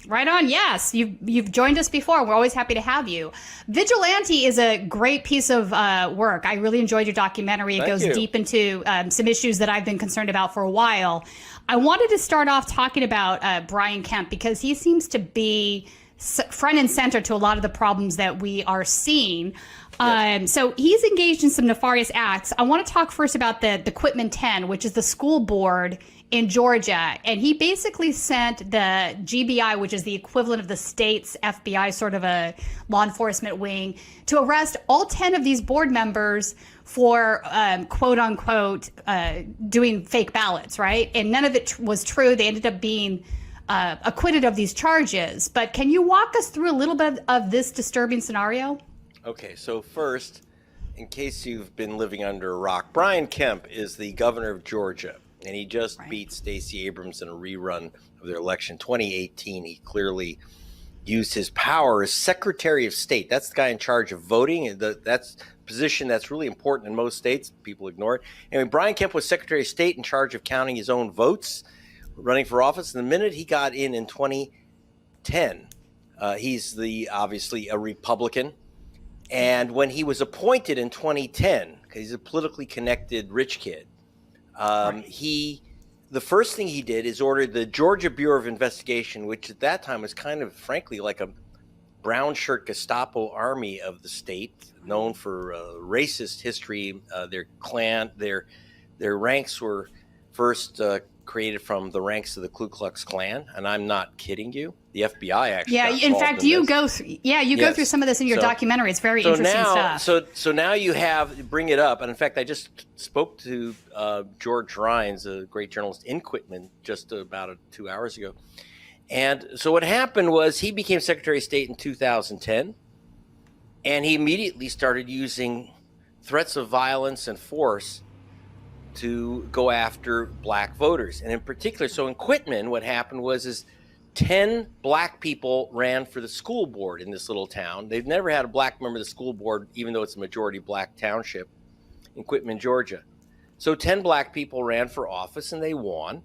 Right on. Yes, you've joined us before. We're always happy to have you. Vigilante is a great piece of work. I really enjoyed your documentary. It goes deep into some issues that I've been concerned about for a while. I wanted to start off talking about Brian Kemp because he seems to be front and center to a lot of the problems that we are seeing. So he's engaged in some nefarious acts. I want to talk first about the Quitman 10, which is the school board in Georgia. And he basically sent the GBI, which is the equivalent of the state's FBI, sort of a law enforcement wing, to arrest all 10 of these board members for quote unquote doing fake ballots, right? And none of it was true. They ended up being acquitted of these charges. But can you walk us through a little bit of this disturbing scenario? Okay, so first, in case you've been living under a rock, Brian Kemp is the governor of Georgia, and he just beat Stacey Abrams in a rerun of their election. 2018, he clearly used his power as Secretary of State. That's the guy in charge of voting, and that's a position that's really important in most states. People ignore it. Anyway, Brian Kemp was Secretary of State in charge of counting his own votes, running for office. And the minute he got in 2010, he's obviously a Republican. And when he was appointed in 2010, because he's a politically connected rich kid, the first thing he did is ordered the Georgia Bureau of Investigation, which at that time was kind of, frankly, like a brown shirt Gestapo army of the state, known for racist history. Their ranks were first created from the ranks of the Ku Klux Klan, and I'm not kidding you. The FBI actually. Yeah, in fact, you go through some of this in your documentary. It's very interesting stuff. So now you bring it up, and in fact, I just spoke to George Rines, a great journalist in Quitman, just about 2 hours ago. And so what happened was he became Secretary of State in 2010, and he immediately started using threats of violence and force to go after black voters. And in particular, so in Quitman, what happened was 10 black people ran for the school board in this little town. They've never had a black member of the school board, even though it's a majority black township in Quitman, Georgia. So 10 black people ran for office and they won.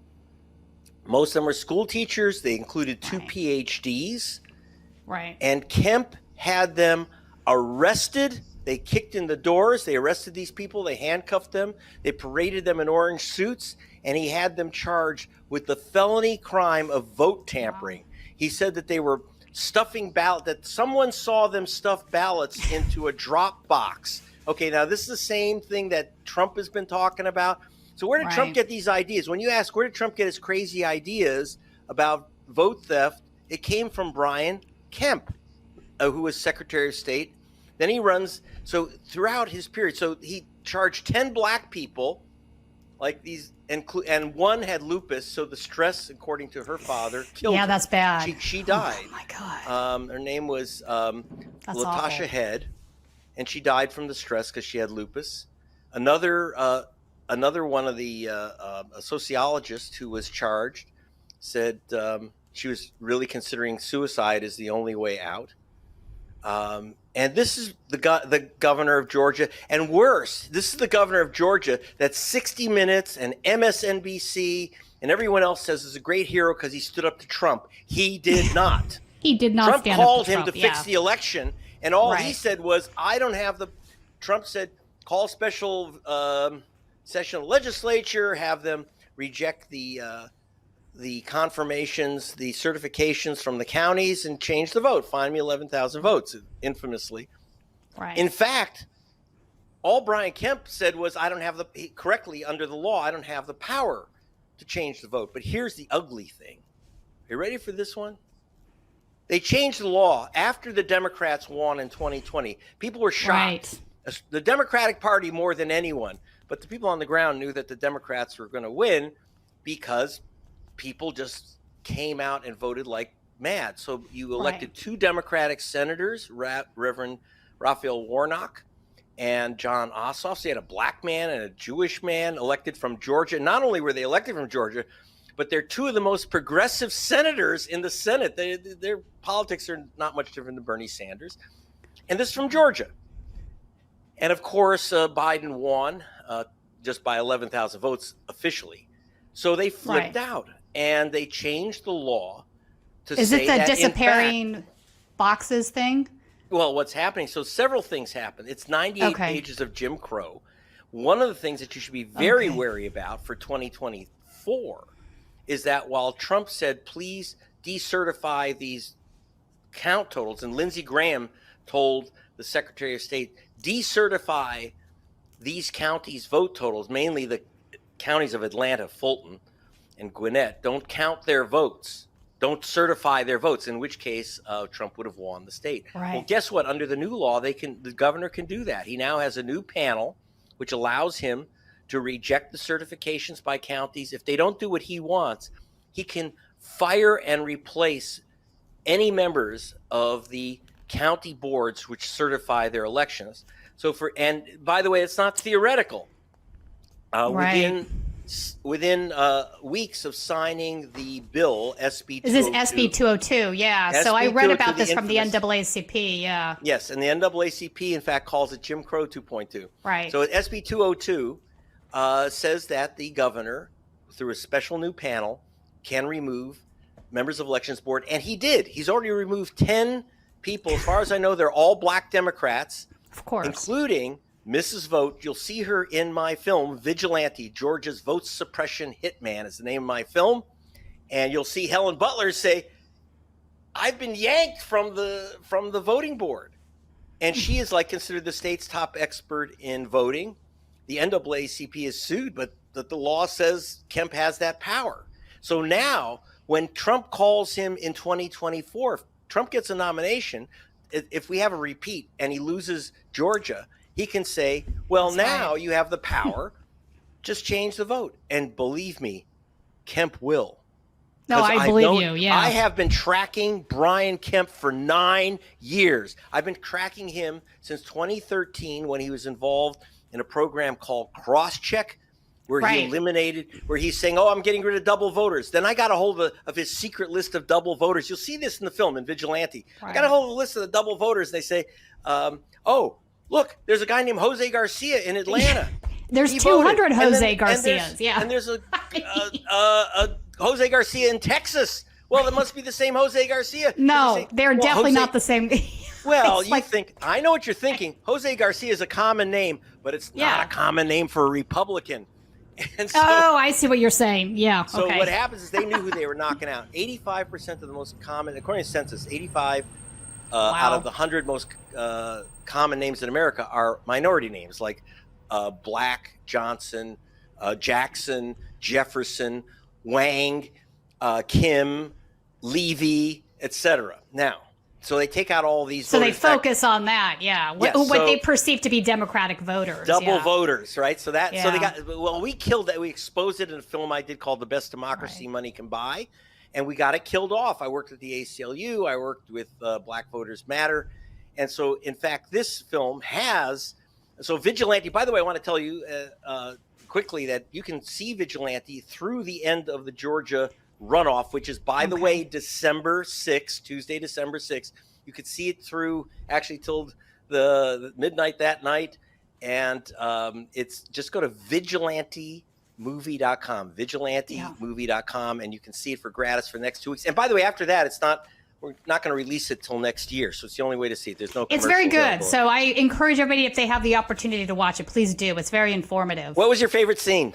Most of them were school teachers. They included 2 PhDs. Right. And Kemp had them arrested. They kicked in the doors. They arrested these people. They handcuffed them. They paraded them in orange suits. And he had them charged with the felony crime of vote tampering. Wow. He said that they were stuffing that someone saw them stuff ballots into a drop box. Okay, now this is the same thing that Trump has been talking about. So where did Trump get these ideas? When you ask, where did Trump get his crazy ideas about vote theft? It came from Brian Kemp, who was Secretary of State. Then he runs, so throughout his period, so he charged 10 black people, like these, and one had lupus, so the stress, according to her father, killed her. Yeah, that's bad. She died. Oh, my God. Her name was Latasha awful. Head, and she died from the stress because she had lupus. Another one of the a sociologist who was charged said she was really considering suicide as the only way out. And this is the governor of Georgia. And worse, this is the governor of Georgia that 60 Minutes and MSNBC and everyone else says is a great hero because he stood up to Trump. He did not. He did not Trump stand up to called Trump. him to fix the election. And all he said was, I don't have the... Trump said, call a special session of the legislature, have them reject the confirmations, the certifications from the counties, and change the vote. Find me 11,000 votes, infamously. Right. In fact, all Brian Kemp said was, correctly under the law, I don't have the power to change the vote. But here's the ugly thing. Are you ready for this one? They changed the law after the Democrats won in 2020. People were shocked. Right. The Democratic Party more than anyone. But the people on the ground knew that the Democrats were going to win because people just came out and voted like mad. So you elected 2 Democratic senators, Reverend Raphael Warnock and John Ossoff. So you had a black man and a Jewish man elected from Georgia. Not only were they elected from Georgia, but they're 2 of the most progressive senators in the Senate. Their politics are not much different than Bernie Sanders. And this is from Georgia. And of course, Biden won just by 11,000 votes officially. So they flipped out. And they changed the law to say that. Is it the disappearing boxes thing? Well, what's happening? So several things happen. It's 98 pages of Jim Crow. One of the things that you should be very wary about for 2024 is that while Trump said, please decertify these count totals, and Lindsey Graham told the Secretary of State, decertify these counties' vote totals, mainly the counties of Atlanta, Fulton, and Gwinnett. Don't count their votes. Don't certify their votes, in which case Trump would have won the state. Right. Well, guess what? Under the new law, the governor can do that. He now has a new panel, which allows him to reject the certifications by counties. If they don't do what he wants, he can fire and replace any members of the county boards which certify their elections. And by the way, it's not theoretical. Right. Within weeks of signing the bill, SB 202. Is this SB 202? Yeah. SB So I read 202, about this from the infamous- NAACP. Yeah. Yes, and the NAACP, in fact, calls it Jim Crow 2.2. Right. So SB 202 says that the governor, through a special new panel, can remove members of elections board, and he did. He's already removed 10 people. As far as I know, they're all black Democrats, Of course. including Mrs. Vote. You'll see her in my film, Vigilante, Georgia's Vote Suppression Hitman is the name of my film. And you'll see Helen Butler say, I've been yanked from the voting board. And she is like considered the state's top expert in voting. The NAACP is sued, but the law says Kemp has that power. So now when Trump calls him in 2024, if Trump gets a nomination, if we have a repeat and he loses Georgia, he can say, well, now you have the power, just change the vote. And believe me, Kemp will. No, I believe you. Yeah. I have been tracking Brian Kemp for 9 years. I've been tracking him since 2013 when he was involved in a program called Crosscheck, where he eliminated, where he's saying, oh, I'm getting rid of double voters. Then I got a hold of his secret list of double voters. You'll see this in the film, in Vigilante. I got a hold of the list of the double voters. They say, oh, look, there's a guy named Jose Garcia in Atlanta. There's 200 Jose Garcias. And there's a Jose Garcia in Texas. Well, it must be the same Jose Garcia. No, they're definitely not the same. Well, you think, I know what you're thinking. Jose Garcia is a common name, but it's not a common name for a Republican. And so, I see what you're saying. Yeah. So okay. what happens is they knew who they were knocking out. 85% of the most common, according to census, 85 out of the 100 most common names in America are minority names, like Black, Johnson, Jackson, Jefferson, Wang, Kim, Levy, etc. Now, so they take out all these. So they focus on that, what they perceive to be Democratic voters, double voters, right? So that, so they got. Well, we killed that. We exposed it in a film I did called "The Best Democracy Money Can Buy," and we got it killed off. I worked at the ACLU. I worked with Black Voters Matter, and so in fact, this film has. So Vigilante. By the way, I want to tell you quickly that you can see Vigilante through the end of the Georgia runoff, which is, by the way, December 6th, Tuesday, December 6th. You could see it through actually till the midnight that night. And it's just go to vigilantemovie.com, vigilantemovie.com, and you can see it for gratis for the next 2 weeks. And by the way, after that, we're not going to release it till next year. So it's the only way to see it. There's no It's very good. So I encourage everybody, if they have the opportunity to watch it, please do. It's very informative. What was your favorite scene?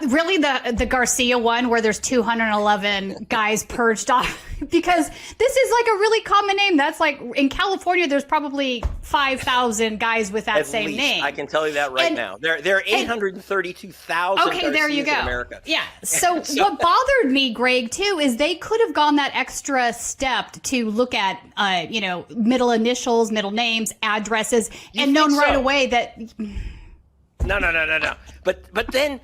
Really, the Garcia one where there's 211 guys purged off, because this is like a really common name. That's like in California, there's probably 5,000 guys with that same name. I can tell you that right now. There are 832,000. Okay, there you go. In America. Yeah. So what bothered me, Greg, too, is they could have gone that extra step to look at, middle initials, middle names, addresses, and known right away that. No. But then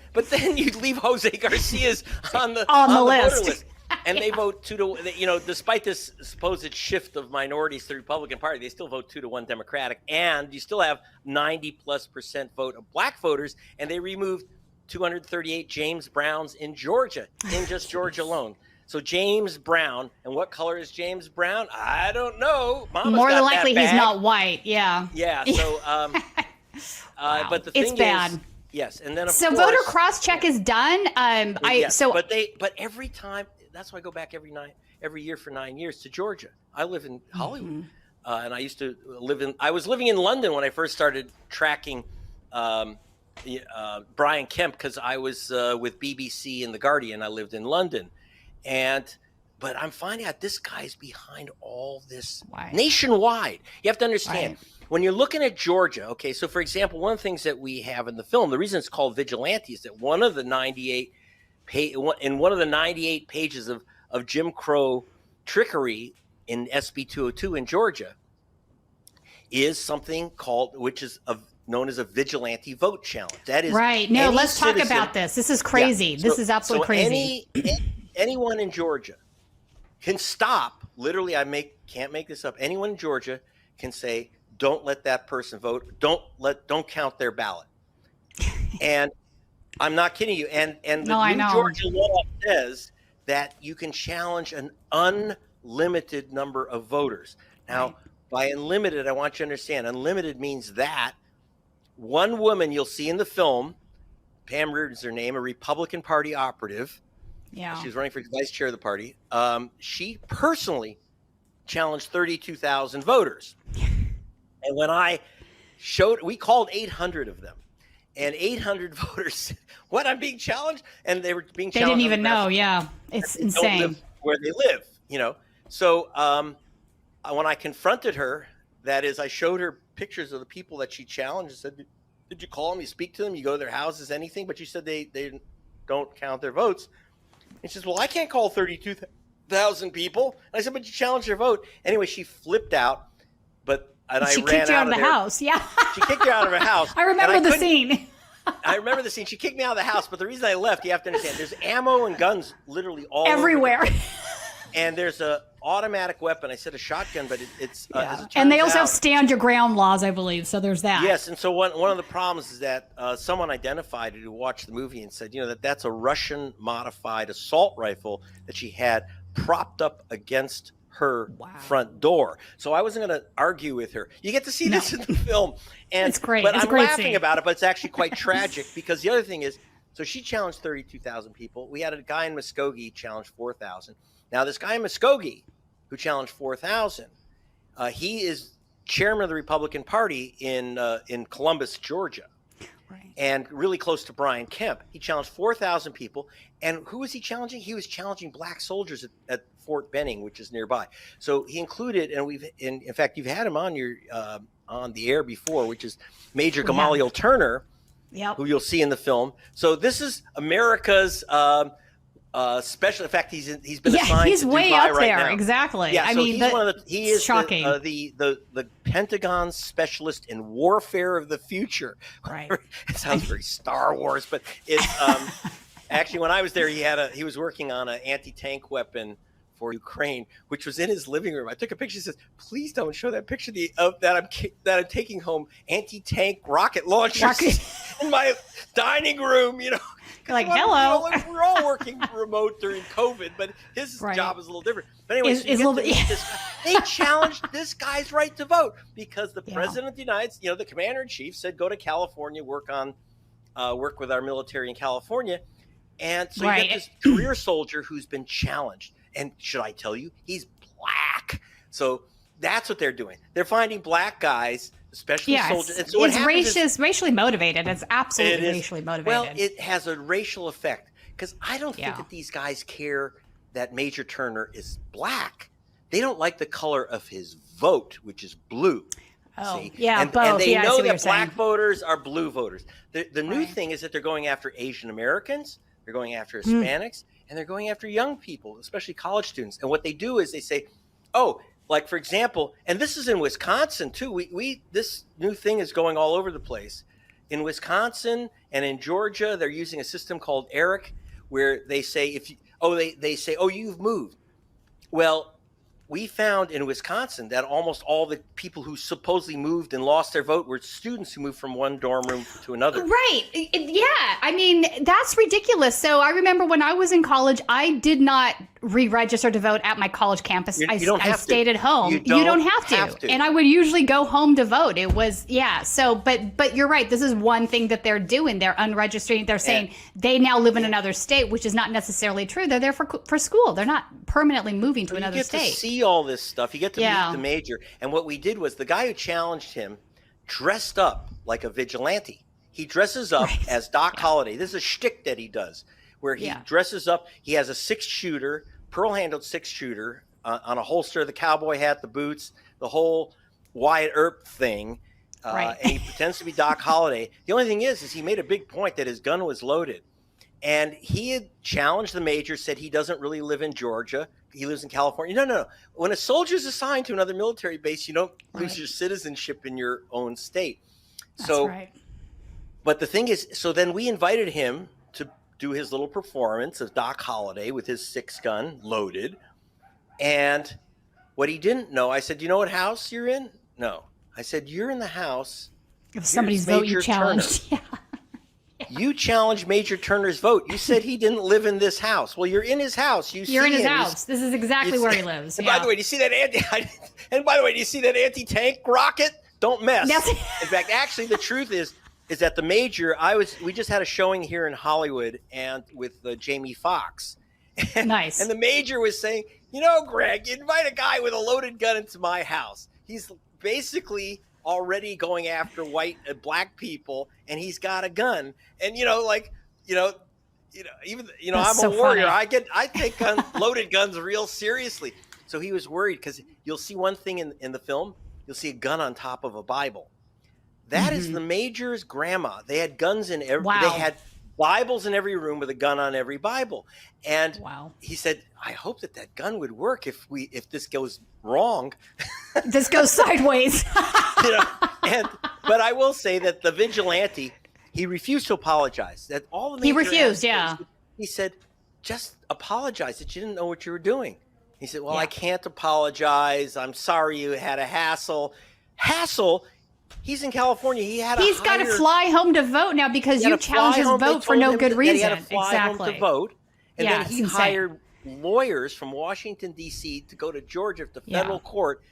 you'd leave Jose Garcia's on the list. voter list. And they vote 2-1, despite this supposed shift of minorities to the Republican Party, they still vote 2-1 Democratic. And you still have 90+% vote of black voters. And they removed 238 James Browns in Georgia, in just Georgia alone. So James Brown, and what color is James Brown? I don't know. Mama's More than got likely that he's bag. not white. Yeah. Yeah. So, wow. But the thing it's bad. is, yes, and then of so course, voter cross-check is done. But every time, that's why I go back every year for 9 years to Georgia. I live in Hollywood, and I used to I was living in London when I first started tracking Brian Kemp, because I was with BBC and The Guardian. I lived in London, and But I'm finding out this guy's behind all this nationwide. You have to understand, when you're looking at Georgia, okay, so for example, one of the things that we have in the film, the reason it's called Vigilante is that one of the 98 pages of Jim Crow trickery in SB 202 in Georgia is something called, which is known as a vigilante vote challenge. That is right. No, let's talk about this. This is crazy. Yeah. This is absolutely crazy. Anyone in Georgia can stop. Literally, can't make this up. Anyone in Georgia can say, "Don't let that person vote. Don't count their ballot." And I'm not kidding you. And the new Georgia law says that you can challenge an unlimited number of voters. Now, by unlimited, I want you to understand, unlimited means that one woman you'll see in the film, Pam Reardon's her name, a Republican Party operative. Yeah. She was running for vice chair of the party. She personally challenged 32,000 voters. And when we called 800 of them. And 800 voters said, "What, I'm being challenged?" And they were being challenged. They didn't even know. Yeah. It's insane. Don't live where they live, So when I confronted her, that is, I showed her pictures of the people that she challenged and said, "Did you call them? You speak to them? You go to their houses, anything?" But she said they don't count their votes. And she says, "Well, I can't call 32,000 people." And I said, "But you challenged their vote." Anyway, she flipped out. She kicked you out of the house. Yeah. She kicked you out of her house. I remember the scene. I remember the scene. She kicked me out of the house. But the reason I left, you have to understand, there's ammo and guns literally all everywhere. And there's a automatic weapon. I said a shotgun, but it's and they also have stand your ground laws, I believe. So there's that. Yes, and so one of the problems is that someone identified it who watched the movie and said, that's a Russian modified assault rifle that she had propped up against her front door. So I wasn't going to argue with her. You get to see this in the film, and it's great. But it's I'm a great laughing scene. about it. But it's actually quite tragic because the other thing is, so she challenged 32,000 people. We had a guy in Muskogee challenge 4,000. Now this guy in Muskogee who challenged 4,000, he is chairman of the Republican Party in Columbus, Georgia. And really close to Brian Kemp. He challenged 4,000 people. And who was he challenging? He was challenging black soldiers at Fort Benning, which is nearby. So he included, and in fact, you've had him on on the air before, which is Major Gamaliel Turner, who you'll see in the film. So this is America's special. In fact, he's been assigned he's to way Dubai up right there. now. Exactly. Yeah, I so mean, he is shocking. The Pentagon specialist in warfare of the future. Right. It sounds very Star Wars, but it's actually when I was there, he was working on an anti-tank weapon for Ukraine, which was in his living room. I took a picture. He says, "Please don't show that picture that I'm taking home anti-tank rocket launchers in my dining room." Like, hello. We're all working remote during COVID, but his job is a little different. But anyway, they challenged this guy's right to vote because the president of the United States, the commander in chief, said, "Go to California, work with our military in California." And so you get this career soldier who's been challenged. And should I tell you, he's black. So that's what they're doing. They're finding black guys, especially soldiers. And so it's racially motivated. It's absolutely racially motivated. Well, it has a racial effect because I don't think that these guys care that Major Turner is black. They don't like the color of his vote, which is blue. Oh, see? And they know that black voters are blue voters. The new thing is that they're going after Asian Americans, they're going after Hispanics, and they're going after young people, especially college students. And what they do is they say, like, for example, and this is in Wisconsin too. This new thing is going all over the place. In Wisconsin and in Georgia, they're using a system called ERIC, where they say they say you've moved. Well, we found in Wisconsin that almost all the people who supposedly moved and lost their vote were students who moved from one dorm room to another. Right. Yeah. I mean, that's ridiculous. So I remember when I was in college, I did not re-register to vote at my college campus. I stayed at home. You don't have to. And I would usually go home to vote. It was, So, but you're right. This is one thing that they're doing. They're unregistering. They're saying they now live in another state, which is not necessarily true. They're there for school. They're not permanently moving to another state. You get to see all this stuff. You get to meet the major. And what we did was the guy who challenged him dressed up like a vigilante. He dresses up as Doc Holliday. This is a shtick that he does, where he dresses up. He has a 6-shooter pearl-handled 6-shooter on a holster, the cowboy hat, the boots, the whole Wyatt Earp thing. And he pretends to be Doc Holliday. The only thing is he made a big point that his gun was loaded. And he had challenged the major, said he doesn't really live in Georgia. He lives in California. No. When a soldier's assigned to another military base, you don't lose your citizenship in your own state. That's right. But the thing is, so then we invited him to do his little performance of Doc Holliday with his 6-gun loaded. And what he didn't know, I said, you know what house you're in? No. I said, you're in the house. If somebody's vote you challenged. Yeah. You challenged Major Turner's vote. You said he didn't live in this house. Well, you're in his house. You're in his house. This is exactly where he lives. And by the way, do you see that anti-tank rocket? Don't mess. Yes. In fact, actually, the truth is that the major. We just had a showing here in Hollywood and with Jamie Foxx. Nice. And the major was saying, Greg, you invite a guy with a loaded gun into my house. He's basically already going after white and black people, and he's got a gun. And I'm so a warrior. Funny. I take loaded guns real seriously. So he was worried because you'll see one thing in the film. You'll see a gun on top of a Bible. That is the major's grandma. They had guns in every. Wow. They had Bibles in every room with a gun on every Bible. And he said, I hope that gun would work if this goes wrong. This goes sideways. But I will say that the vigilante, he refused to apologize. That all the he refused, He said, just apologize that you didn't know what you were doing. He said, well, I can't apologize. I'm sorry you had a hassle. He's in California. He's got to fly home to vote now because you challenged his vote for no good reason. He had to fly home to vote. And then he hired lawyers from Washington, D.C. to go to Georgia to federal court.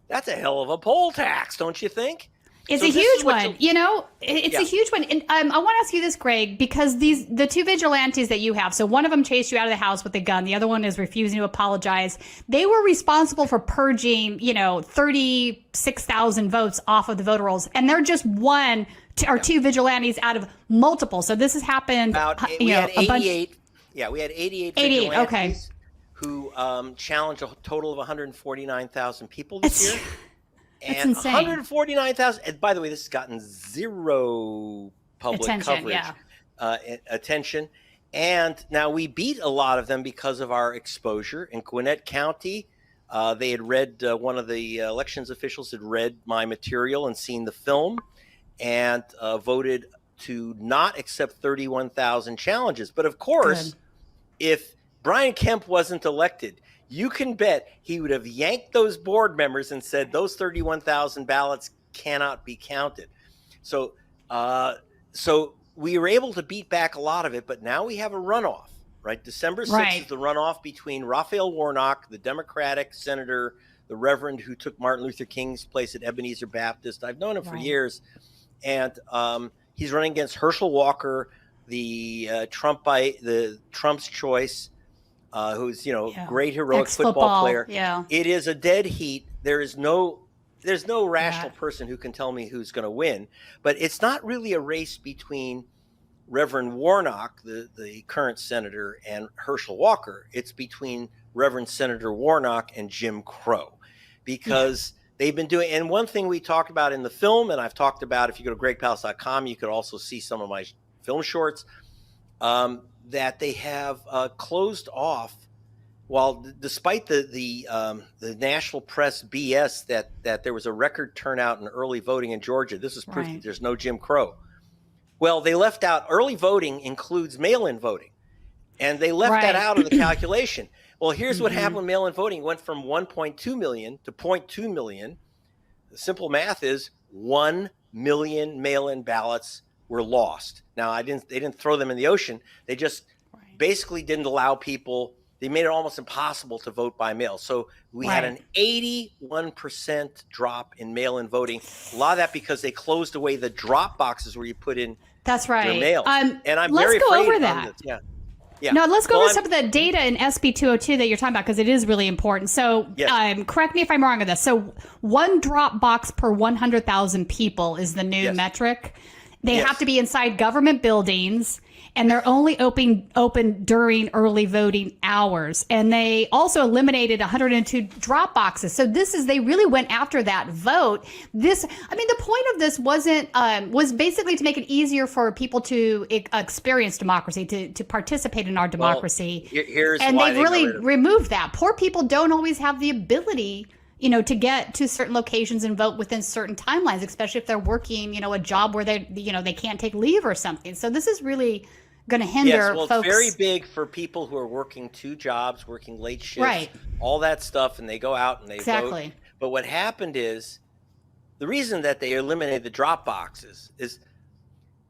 That's a hell of a poll tax, don't you think? It's a huge one. It's a huge one. And I want to ask you this, Greg, because the two vigilantes that you have, so one of them chased you out of the house with a gun. The other one is refusing to apologize. They were responsible for purging, 36,000 votes off of the voter rolls. And they're just one or two vigilantes out of multiple. So this has happened. We had 88 vigilantes who challenged a total of 149,000 people this year. And 149,000. And by the way, this has gotten zero public coverage, attention. And now we beat a lot of them because of our exposure. In Gwinnett County, they had read, one of the elections officials had read my material and seen the film and voted to not accept 31,000 challenges. But of course, if Brian Kemp wasn't elected, you can bet he would have yanked those board members and said those 31,000 ballots cannot be counted. So we were able to beat back a lot of it, but now we have a runoff, right? December 6th is the runoff between Raphael Warnock, the Democratic senator, the Reverend who took Martin Luther King's place at Ebenezer Baptist. I've known him for years. And he's running against Herschel Walker, the Trump's choice. Who's great heroic football player. Yeah. It is a dead heat. There's no rational person who can tell me who's going to win. But it's not really a race between Reverend Warnock, the current senator, and Herschel Walker. It's between Reverend Senator Warnock and Jim Crow, because they've been doing. And one thing we talked about in the film, and I've talked about, if you go to gregpalast.com, you could also see some of my film shorts. That they have closed off, despite the national press BS that there was a record turnout in early voting in Georgia. This is proof that there's no Jim Crow. Well, they left out early voting includes mail-in voting, and they left that out of the calculation. Well, here's what happened with mail-in voting. It went from 1.2 million to 0.2 million. The simple math is 1 million mail-in ballots were lost. Now, they didn't throw them in the ocean. They just basically didn't allow people. They made it almost impossible to vote by mail. So we had an 81% drop in mail-in voting. A lot of that because they closed away the drop boxes where you put in your mail. And I'm very afraid over that. No, let's go over some of the data in SB 202 that you're talking about, because it is really important. So correct me if I'm wrong on this. So one drop box per 100,000 people is the new metric. They have to be inside government buildings, and they're only open during early voting hours. And they also eliminated 102 drop boxes. So they really went after that vote. The point of this was basically to make it easier for people to experience democracy, to participate in our democracy. Here's why they've really removed that. Poor people don't always have the ability to get to certain locations and vote within certain timelines, especially if they're working, a job where they can't take leave or something. So this is really going to hinder folks. It's very big for people who are working 2 jobs, working late shifts, all that stuff, and they go out and they vote. But what happened is, the reason that they eliminated the drop boxes is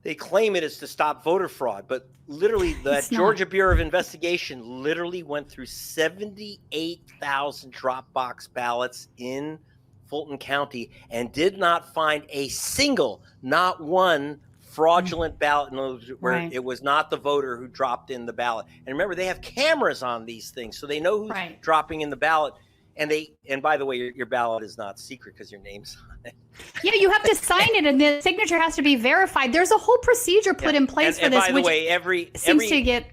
they claim it is to stop voter fraud, but literally that Georgia Bureau of Investigation literally went through 78,000 drop box ballots in Fulton County and did not find a single, not one fraudulent ballot where it was not the voter who dropped in the ballot. And remember, they have cameras on these things, so they know who's dropping in the ballot. And by the way, your ballot is not secret because your name's on it. Yeah, you have to sign it, and the signature has to be verified. There's a whole procedure put in place for this, by the way, every seems to get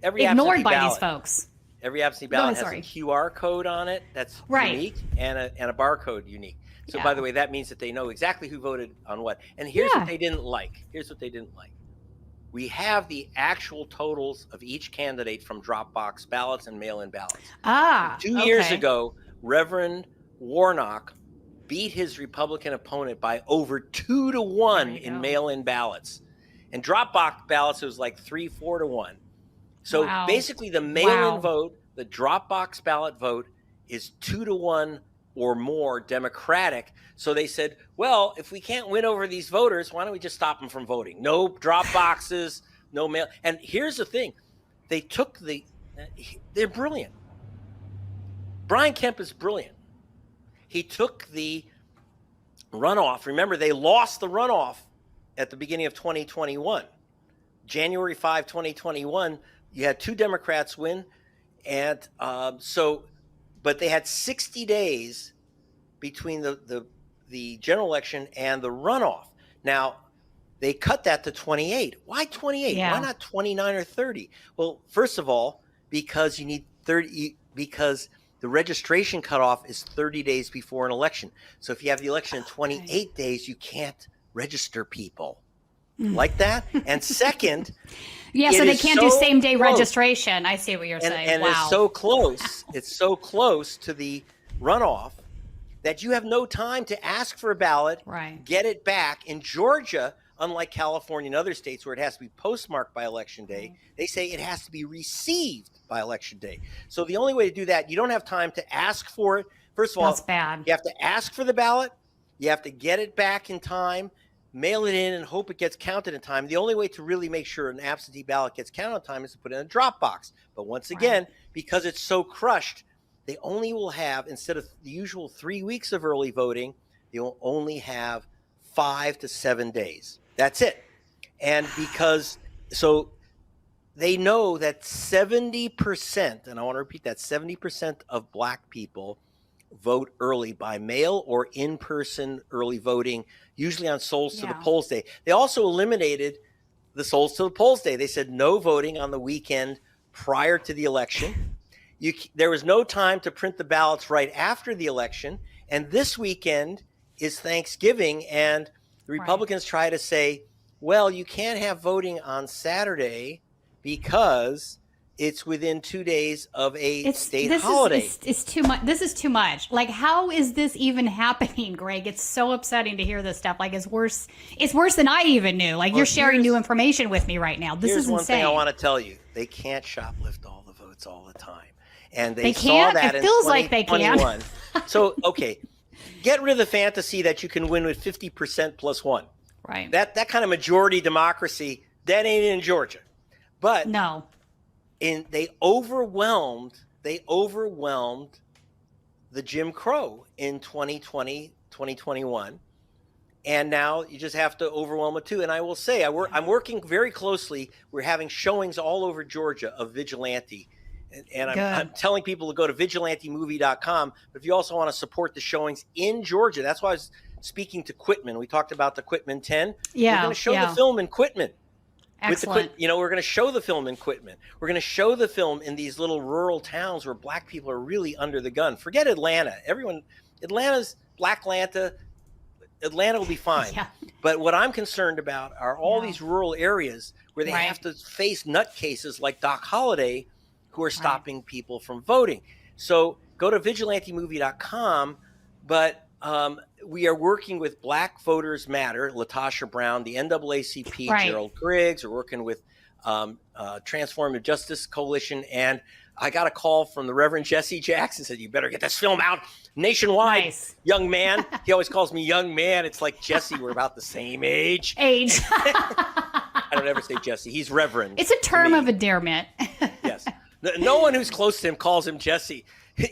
ignored by these folks. Every absentee ballot has a QR code on it that's unique and a barcode unique. So by the way, that means that they know exactly who voted on what. And here's what they didn't like. We have the actual totals of each candidate from Dropbox ballots and mail-in ballots. 2 years ago, Reverend Warnock beat his Republican opponent by over 2 to 1 in mail-in ballots. And Dropbox ballots, it was like 3-4 to 1. So basically the mail-in vote, the Dropbox ballot vote, is 2 to 1 or more Democratic. So they said, well, if we can't win over these voters, why don't we just stop them from voting? No drop boxes, no mail. And here's the thing. They took they're brilliant. Brian Kemp is brilliant. He took the runoff. Remember, they lost the runoff at the beginning of 2021. January 5, 2021, you had 2 Democrats win. And but they had 60 days between the general election and the runoff. Now, they cut that to 28. Why 28? Why not 29 or 30? Well, first of all, because you need 30, because the registration cutoff is 30 days before an election. So if you have the election in 28 days, you can't register people like that. And second, so they can't do same day registration. I see what you're saying. And it's so close. It's so close to the runoff that you have no time to ask for a ballot, get it back. In Georgia, unlike California and other states where it has to be postmarked by election day, they say it has to be received by election day. So the only way to do that, you don't have time to ask for it. First of all, you have to ask for the ballot. You have to get it back in time, mail it in, and hope it gets counted in time. The only way to really make sure an absentee ballot gets counted in time is to put it in a drop box. But once again, because it's so crushed, they only will have, instead of the usual 3 weeks of early voting, they will only have 5 to 7 days. That's it. And so they know that 70%, and I want to repeat that, 70% of Black people vote early by mail or in-person early voting, usually on Souls to the Polls Day. They also eliminated the Souls to the Polls Day. They said no voting on the weekend prior to the election. There was no time to print the ballots right after the election. And this weekend is Thanksgiving, and the Republicans try to say, well, you can't have voting on Saturday because it's within 2 days of a state holiday. It's too much. This is too much. Like, how is this even happening, Greg? It's so upsetting to hear this stuff. Like, it's worse than I even knew. Like, you're sharing new information with me right now. This is insane. Here's one thing I want to tell you. They can't shoplift all the votes all the time. And they saw that it feels like they can. So, okay, get rid of the fantasy that you can win with 50% plus one. Right. That kind of majority democracy, that ain't in Georgia. But no. They overwhelmed the Jim Crow in 2020, 2021. And now you just have to overwhelm it too. And I will say, I'm working very closely. We're having showings all over Georgia of Vigilante. And I'm telling people to go to vigilantemovie.com. But if you also want to support the showings in Georgia, that's why I was speaking to Quitman. We talked about the Quitman 10. Yeah, we're going to show the film in Quitman. Excellent. We're going to show the film in Quitman. We're going to show the film in these little rural towns where black people are really under the gun. Forget Atlanta. Atlanta's Black Atlanta. Atlanta will be fine. Yeah. But what I'm concerned about are all these rural areas where they have to face nutcases like Doc Holliday who are stopping people from voting. So go to vigilantemovie.com. But we are working with Black Voters Matter, Latasha Brown, the NAACP, Gerald Griggs. We're working with Transformative Justice Coalition. And I got a call from the Reverend Jesse Jackson, said, you better get this film out nationwide, young man. He always calls me young man. It's like Jesse, we're about the same age. I don't ever say Jesse. He's Reverend. It's a term of endearment. Yes. No one who's close to him calls him Jesse.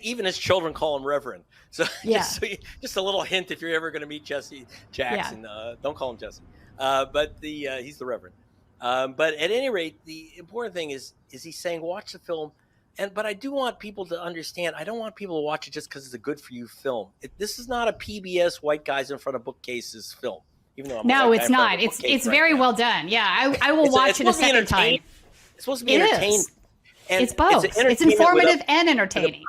Even his children call him Reverend. So, just a little hint if you're ever going to meet Jesse Jackson, don't call him Jesse. But he's the Reverend. But at any rate, the important thing is he's saying watch the film. But I do want people to understand, I don't want people to watch it just because it's a good for you film. This is not a PBS white guys in front of bookcases film. Even though I'm it's not. It's very well done. Yeah, I will watch it a second time. It's supposed to be entertaining. And it's both. It's informative and entertaining.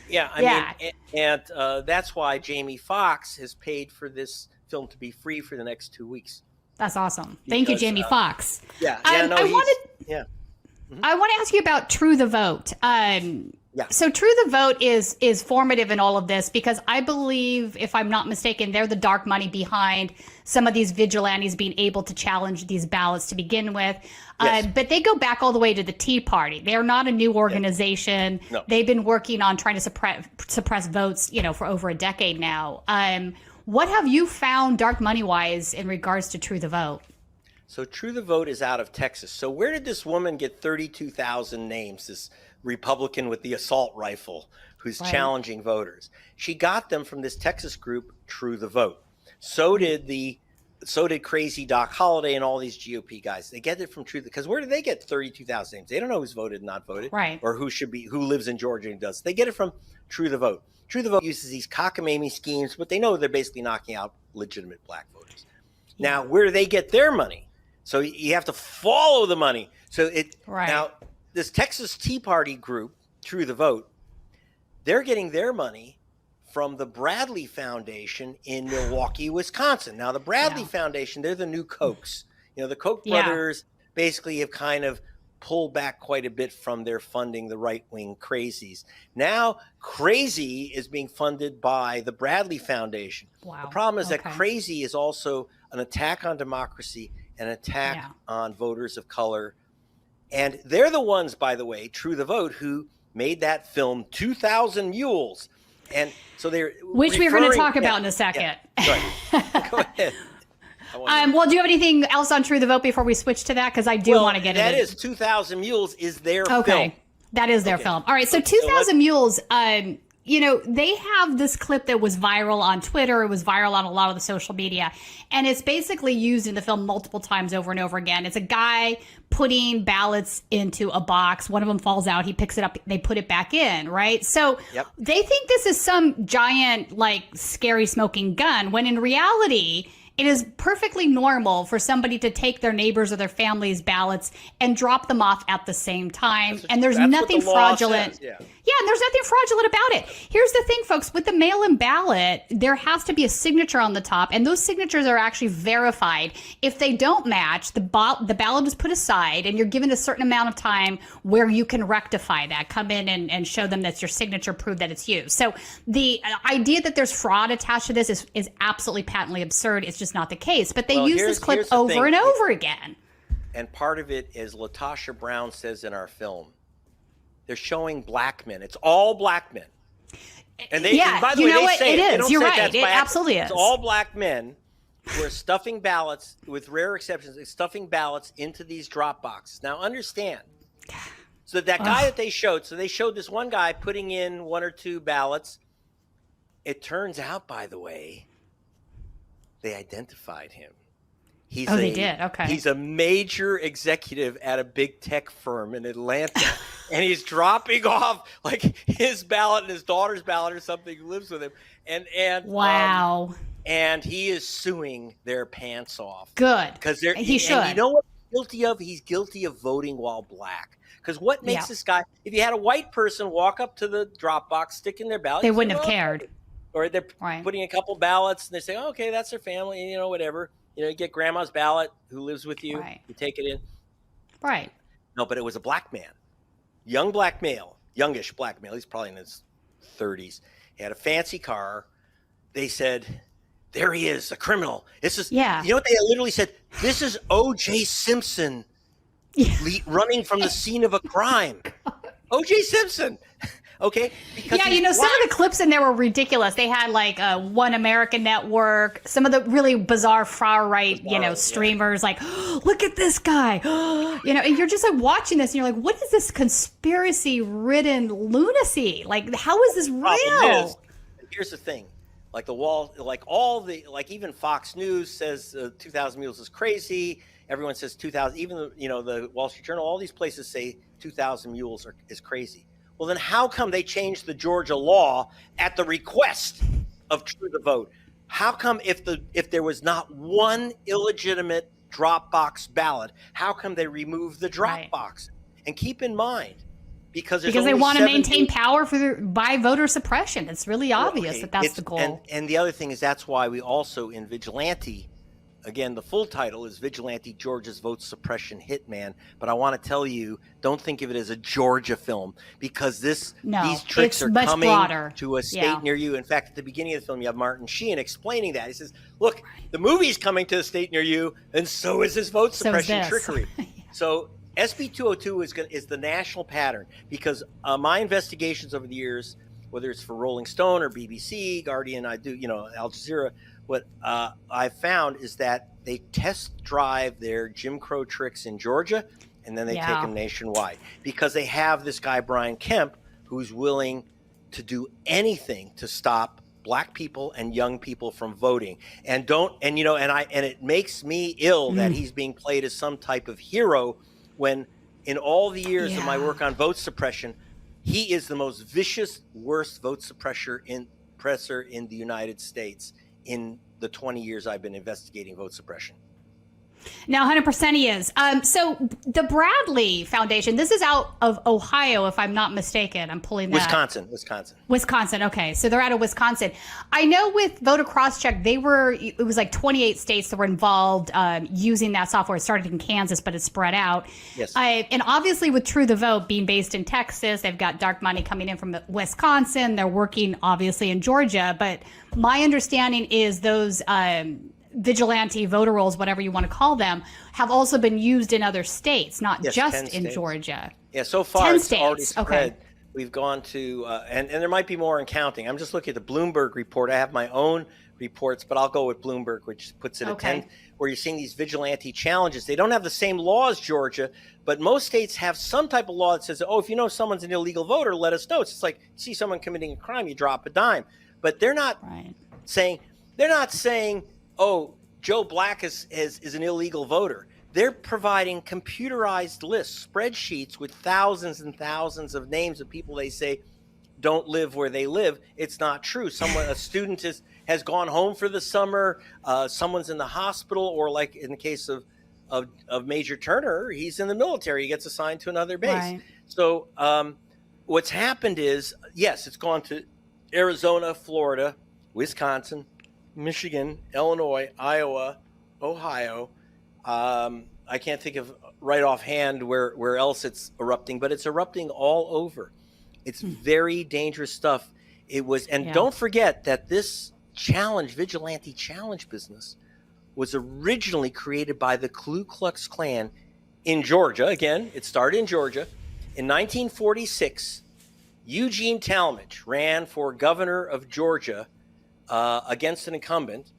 Yeah, I mean, and that's why Jamie Foxx has paid for this film to be free for the next 2 weeks. That's awesome. Thank you, Jamie Foxx. I want to ask you about True the Vote. So True the Vote is formative in all of this because I believe, if I'm not mistaken, they're the dark money behind some of these vigilantes being able to challenge these ballots to begin with. But they go back all the way to the Tea Party. They're not a new organization. No. They've been working on trying to suppress votes, for over a decade now. What have you found dark money wise in regards to True the Vote? So True the Vote is out of Texas. So where did this woman get 32,000 names, this Republican with the assault rifle who's challenging voters? She got them from this Texas group, True the Vote. So did crazy Doc Holliday and all these GOP guys. They get it from True, because where do they get 32,000 names? They don't know who's voted and not voted, or who lives in Georgia and does. They get it from True the Vote. True the Vote uses these cockamamie schemes, but they know they're basically knocking out legitimate black voters. Now, where do they get their money? So you have to follow the money. So now this Texas Tea Party group, True the Vote, they're getting their money from the Bradley Foundation in Milwaukee, Wisconsin. Now the Bradley Foundation, they're the new Kochs. The Koch brothers basically have kind of pulled back quite a bit from their funding the right-wing crazies. Now Crazy is being funded by the Bradley Foundation. Wow. The problem is that Crazy is also an attack on democracy, an attack on voters of color. And they're the ones, by the way, True the Vote, who made that film 2,000 Mules. And so they're which we're going to talk about in a second. Go ahead. Well, do you have anything else on True the Vote before we switch to that? Because I do want to get into that. Is 2,000 Mules is their film. That is their film. All right. So 2,000 Mules, they have this clip that was viral on Twitter. It was viral on a lot of the social media. And it's basically used in the film multiple times over and over again. It's a guy putting ballots into a box. One of them falls out. He picks it up. They put it back in, right? So they think this is some giant, scary smoking gun, when in reality, it is perfectly normal for somebody to take their neighbors or their family's ballots and drop them off at the same time. And there's nothing fraudulent. And there's nothing fraudulent about it. Here's the thing, folks. With the mail-in ballot, there has to be a signature on the top, and those signatures are actually verified. If they don't match, the ballot is put aside, and you're given a certain amount of time where you can rectify that. Come in and show them that's your signature, prove that it's you. So the idea that there's fraud attached to this is absolutely patently absurd. It's just not the case. But they use this clip over and over again. And part of it is Latasha Brown says in our film, they're showing black men. It's all black men. And they, and by the way, they say it is. You're right. It absolutely is. It's all black men who are stuffing ballots, with rare exceptions, stuffing ballots into these drop boxes. Now, understand. So that guy that they showed, they showed this one guy putting in 1 or 2 ballots. It turns out, by the way, they identified him. They did. Okay. He's a major executive at a big tech firm in Atlanta, and he's dropping off his ballot and his daughter's ballot or something, who lives with him. And wow. and he is suing their pants off. Good. Because he should. And you know what he's guilty of? He's guilty of voting while black. Because what makes this guy, if you had a white person walk up to the drop box, stick in their ballot, they wouldn't have cared. Or they're putting a couple ballots and they say, oh, okay, that's their family, whatever. You get grandma's ballot who lives with you. Right. You take it in. Right. No, but it was a black man, young black male, youngish black male. He's probably in his 30s. He had a fancy car. They said, there he is, a criminal. This is, you know what they literally said? This is O.J. Simpson running from the scene of a crime. O.J. Simpson. Okay. Because some of the clips in there were ridiculous. They had like One American Network, some of the really bizarre far right, streamers like, oh, look at this guy, and you're just like watching this and you're like, what is this conspiracy ridden lunacy? Like, how is this real? Here's the thing. Like the wall, like even Fox News says 2,000 mules is crazy. Everyone says 2,000, even the Wall Street Journal, all these places say 2,000 mules is crazy. Well, then how come they changed the Georgia law at the request of True the Vote? How come if there was not one illegitimate drop box ballot, how come they removed the drop box? And keep in mind, because they want to maintain power by voter suppression. It's really obvious that's the goal. And the other thing is that's why we also in Vigilante, again, the full title is Vigilante, Georgia's Vote Suppression Hitman. But I want to tell you, don't think of it as a Georgia film because these tricks are coming to a state near you. In fact, at the beginning of the film, you have Martin Sheen explaining that. He says, look, the movie's coming to a state near you, and so is this vote suppression trickery. So SB 202 is the national pattern because my investigations over the years, whether it's for Rolling Stone or BBC, Guardian, I do, Al Jazeera, what I found is that they test drive their Jim Crow tricks in Georgia, and then they take them nationwide because they have this guy, Brian Kemp, who's willing to do anything to stop black people and young people from voting. And it makes me ill that he's being played as some type of hero when in all the years of my work on vote suppression, he is the most vicious, worst vote suppressor in the United States in the 20 years I've been investigating vote suppression. Now, 100% he is. So the Bradley Foundation, this is out of Ohio, if I'm not mistaken. I'm pulling that. Wisconsin. Okay. So they're out of Wisconsin. I know with Voter Crosscheck, it was like 28 states that were involved using that software. It started in Kansas, but it spread out. Yes. And obviously with True the Vote being based in Texas, they've got dark money coming in from Wisconsin. They're working obviously in Georgia. But my understanding is those vigilante voter rolls, whatever you want to call them, have also been used in other states, not just in Georgia. Yeah, so far it's already spread. We've gone to, and there might be more in counting. I'm just looking at the Bloomberg report. I have my own reports, but I'll go with Bloomberg, which puts it at 10, where you're seeing these vigilante challenges. They don't have the same law as Georgia, but most states have some type of law that says, oh, if you know someone's an illegal voter, let us know. It's just like, you see someone committing a crime, you drop a dime. But they're not saying, oh, Joe Black is an illegal voter. They're providing computerized lists, spreadsheets with thousands and thousands of names of people they say don't live where they live. It's not true. A student has gone home for the summer. Someone's in the hospital, or like in the case of Major Turner, he's in the military. He gets assigned to another base. Right. So what's happened is, yes, it's gone to Arizona, Florida, Wisconsin, Michigan, Illinois, Iowa, Ohio. I can't think of right offhand where else it's erupting, but it's erupting all over. It's very dangerous stuff. Don't forget that this vigilante challenge business was originally created by the Ku Klux Klan in Georgia. Again, it started in Georgia. In 1946, Eugene Talmadge ran for governor of Georgia against an incumbent.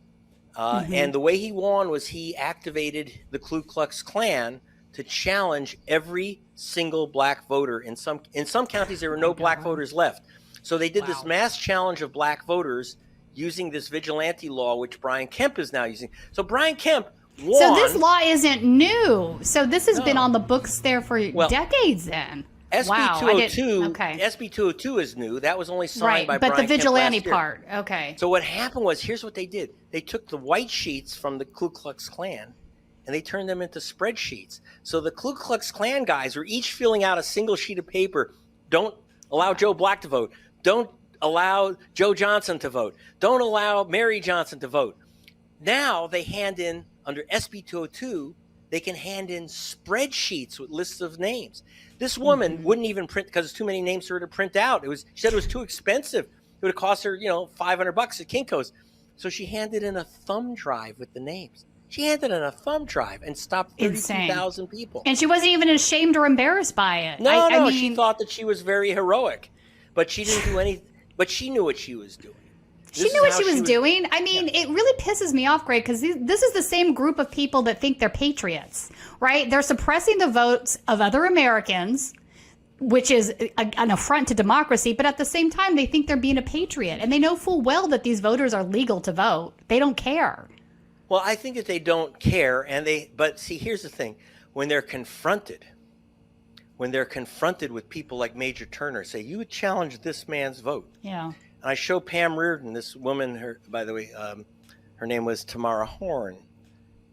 And the way he won was he activated the Ku Klux Klan to challenge every single black voter. In some counties, there were no black voters left. So they did this mass challenge of black voters using this vigilante law, which Brian Kemp is now using. So Brian Kemp won. So this law isn't new. So this has been on the books there for decades then. SB 202, SB 202 is new. That was only signed by Brian Kemp but the vigilante last year. part, okay. So what happened was, here's what they did. they took the white sheets from the Ku Klux Klan and they turned them into spreadsheets. So the Ku Klux Klan guys were each filling out a single sheet of paper. Don't allow Joe Black to vote. Don't allow Joe Johnson to vote. Don't allow Mary Johnson to vote. Now they hand in, under SB 202, they can hand in spreadsheets with lists of names. This woman wouldn't even print because it's too many names for her to print out. She said it was too expensive. It would have cost her, $500 at Kinko's. So she handed in a thumb drive with the names. She handed in a thumb drive and stopped 32,000 people. And she wasn't even ashamed or embarrassed by it. No, I mean, she thought that she was very heroic, but she didn't do anything. But she knew what she was doing. She knew what she was doing. I mean, it really pisses me off, Greg, because this is the same group of people that think they're patriots, right? They're suppressing the votes of other Americans, which is an affront to democracy. But at the same time, they think they're being a patriot. And they know full well that these voters are legal to vote. They don't care. Well, I think that they don't care. But see, here's the thing. When they're confronted with people like Major Turner, say, you would challenge this man's vote. Yeah. And I show Pam Reardon, this woman, by the way, her name was Tamara Horn,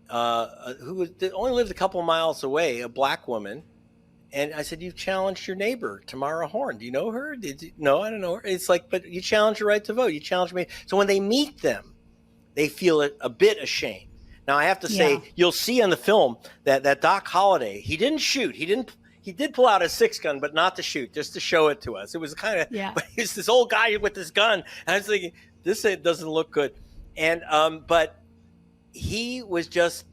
who only lived a couple miles away, a black woman. And I said, you've challenged your neighbor, Tamara Horn. Do you know her? No, I don't know her. It's like, but you challenge your right to vote. You challenge me. So when they meet them, they feel a bit ashamed. Now, I have to say, you'll see on the film that Doc Holliday, he didn't shoot. He did pull out a 6-gun, but not to shoot, just to show it to us. It was kind of, but he's this old guy with this gun. And I was thinking, this doesn't look good. And, but he just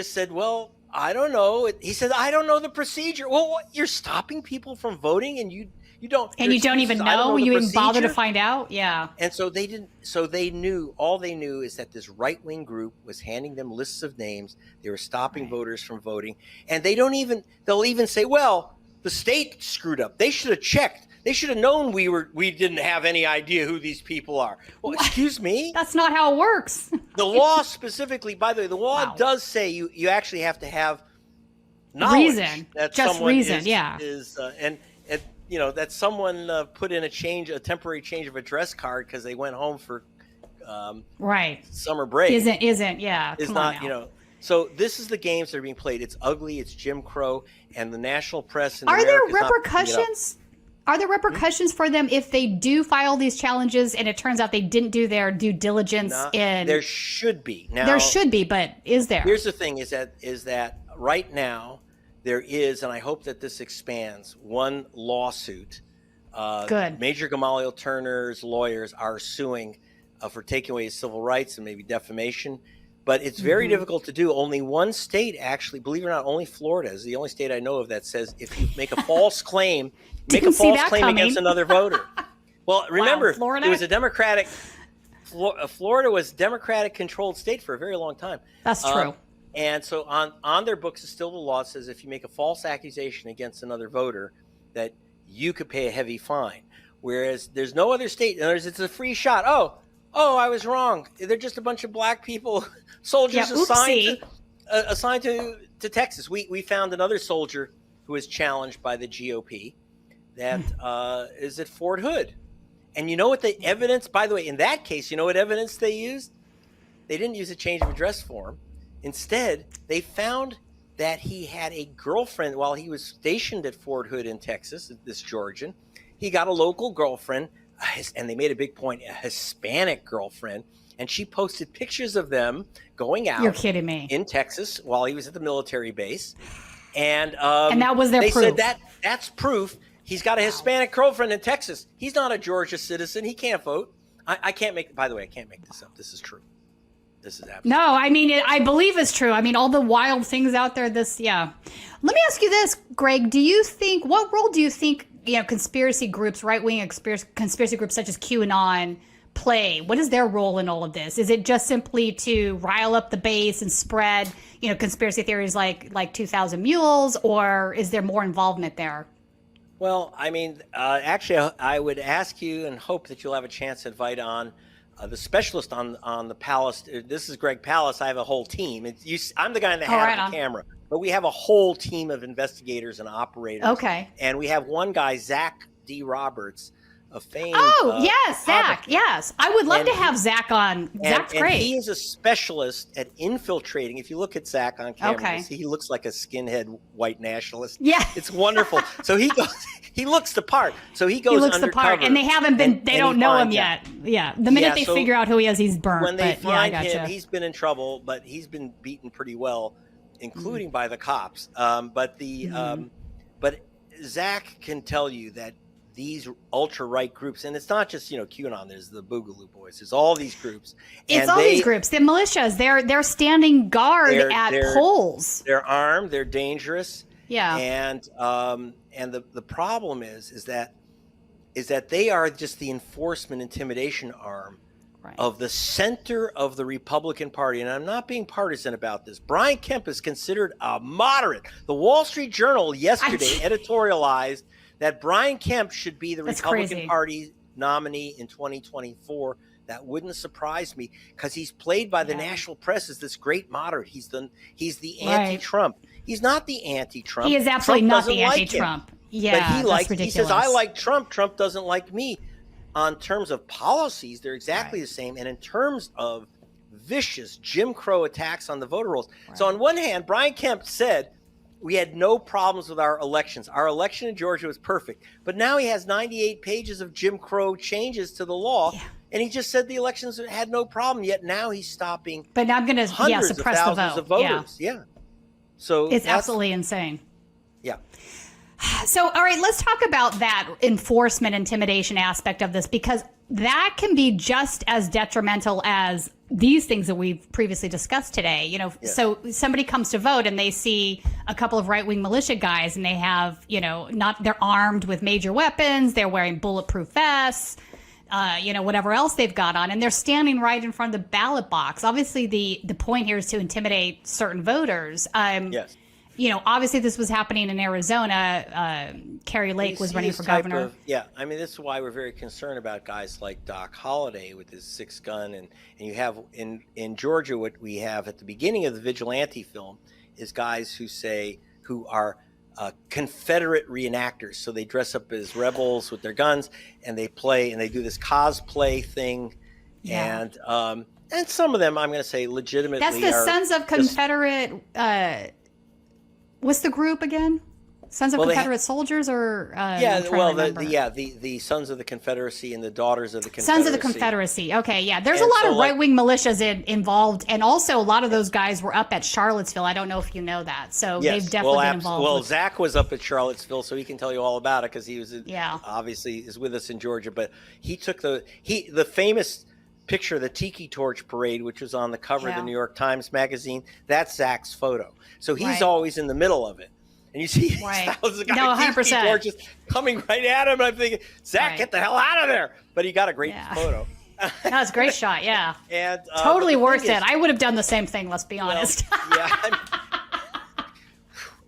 said, well, I don't know. He said, I don't know the procedure. Well, what, you're stopping people from voting and you don't. And you don't even know? You didn't bother to find out? Yeah. And so they didn't. So they knew. All they knew is that this right-wing group was handing them lists of names. They were stopping voters from voting, and they'll even say, "Well, the state screwed up. They should have checked. They should have known we didn't have any idea who these people are." Well, excuse me. That's not how it works. The law specifically, by the way, the law does say you actually have to have knowledge. Reason. That Just someone reason. that someone put in a temporary change of address card because they went home for summer break. Is not. So this is the games that are being played. It's ugly. It's Jim Crow, and the national press. Are there repercussions? Are there repercussions for them if they do file these challenges and it turns out they didn't do their due diligence? There should be. Now, there should be, but is there? Here's the thing: is that right now there is, and I hope that this expands, one lawsuit. Good. Major Gamaliel Turner's lawyers are suing for taking away his civil rights and maybe defamation. But it's very difficult to do. Only one state, actually, believe it or not, only Florida is the only state I know of that says if you make a false claim, against another voter. Well, remember, it was a Democratic. Florida was Democratic-controlled state for a very long time. That's true. And so on their books is still the law that says if you make a false accusation against another voter, that you could pay a heavy fine. Whereas there's no other state. It's a free shot. Oh, I was wrong. They're just a bunch of black people, soldiers assigned to Texas. We found another soldier who was challenged by the GOP that is at Fort Hood. And you know what the evidence, by the way, in that case, you know what evidence they used? They didn't use a change of address form. Instead, they found that he had a girlfriend while he was stationed at Fort Hood in Texas, this Georgian. He got a local girlfriend, and they made a big point, a Hispanic girlfriend, and she posted pictures of them going out. You're kidding me. In Texas while he was at the military base. And that was their proof. They said that's proof. He's got a Hispanic girlfriend in Texas. He's not a Georgia citizen. He can't vote. I can't make, by the way, I can't make this up. This is true. This is absolutely No, I mean, I believe it's true. I mean, all the wild things out there, Let me ask you this, Greg. What role do you think, conspiracy groups, right-wing conspiracy groups such as QAnon play? What is their role in all of this? Is it just simply to rile up the base and spread, conspiracy theories like 2,000 Mules, or is there more involvement there? Well, I mean, actually, I would ask you and hope that you'll have a chance to invite on the specialist on the Palast. This is Greg Palast. I have a whole team. I'm the guy in the hat of the camera, but we have a whole team of investigators and operators. Okay. And we have one guy, Zach D. Roberts, a famed. Oh, yes, Zach. photographer. Yes. I would love to have Zach on. Zach's And great. he is a specialist at infiltrating. If you look at Zach on camera, Okay. you see he looks like a skinhead white nationalist. Yeah. It's wonderful. So he goes, he looks the part. So he goes He looks the undercover. part, and they haven't been. They don't know him yet. Yeah. The minute they so figure out who he is, he's burnt. When they but, yeah, I find gotcha. him, he's been in trouble, but he's been beaten pretty well, including by the cops. But Zach can tell you that these ultra-right groups, and it's not just, QAnon, there's the Boogaloo Boys, there's all these groups. It's all these groups. The militias, they're standing guard at polls. They're armed, they're dangerous. Yeah. And the problem is that they are just the enforcement intimidation arm of the center of the Republican Party. And I'm not being partisan about this. Brian Kemp is considered a moderate. The Wall Street Journal yesterday editorialized that Brian Kemp should be the Republican Party nominee in 2024. That wouldn't surprise me, because he's played by the national press as this great moderate. He's the anti-Trump. He's not the anti-Trump. He is absolutely Trump not the like anti-Trump. him. Yeah, but that's ridiculous. he says, I like Trump. Trump doesn't like me. On terms of policies, they're exactly the same. And in terms of vicious Jim Crow attacks on the voter rolls. So on one hand, Brian Kemp said, we had no problems with our elections. Our election in Georgia was perfect. But now he has 98 pages of Jim Crow changes to the law. Yeah. And he just said the elections had no problem. Yet now he's stopping. But now I'm going to suppress the vote. Of voters. Yeah. So it's absolutely insane. Yeah. So, all right, let's talk about that enforcement intimidation aspect of this, because that can be just as detrimental as these things that we've previously discussed today. So somebody comes to vote and they see a couple of right-wing militia guys, and they have, they're armed with major weapons, they're wearing bulletproof vests, whatever else they've got on, and they're standing right in front of the ballot box. Obviously, the point here is to intimidate certain voters. Yes. Obviously this was happening in Arizona. Carrie Lake was running for governor. This is why we're very concerned about guys like Doc Holliday with his 6-gun. And you have in Georgia, what we have at the beginning of the Vigilante film is guys who are Confederate reenactors. So they dress up as rebels with their guns, and they play, and they do this cosplay thing. Yeah. And some of them, I'm going to say legitimately. That's the Sons of Confederate. What's the group again? Sons of Confederate Soldiers, or the Sons of the Confederacy and the Daughters of the Confederacy. Sons of the Confederacy. Okay, yeah. There's a lot of right-wing militias involved, and also a lot of those guys were up at Charlottesville. I don't know if you know that. So they've definitely been involved. Well, Zach was up at Charlottesville, so he can tell you all about it, because he was obviously is with us in Georgia. But he took the famous picture of the Tiki Torch Parade, which was on the cover of the New York Times Magazine. That's Zach's photo. So he's always in the middle of it. And you see thousands of guys with Tiki torches coming right at him. And I'm thinking, Zach, get the hell out of there. But he got a great photo. That was a great shot, yeah. And totally worth it. I would have done the same thing, let's be honest.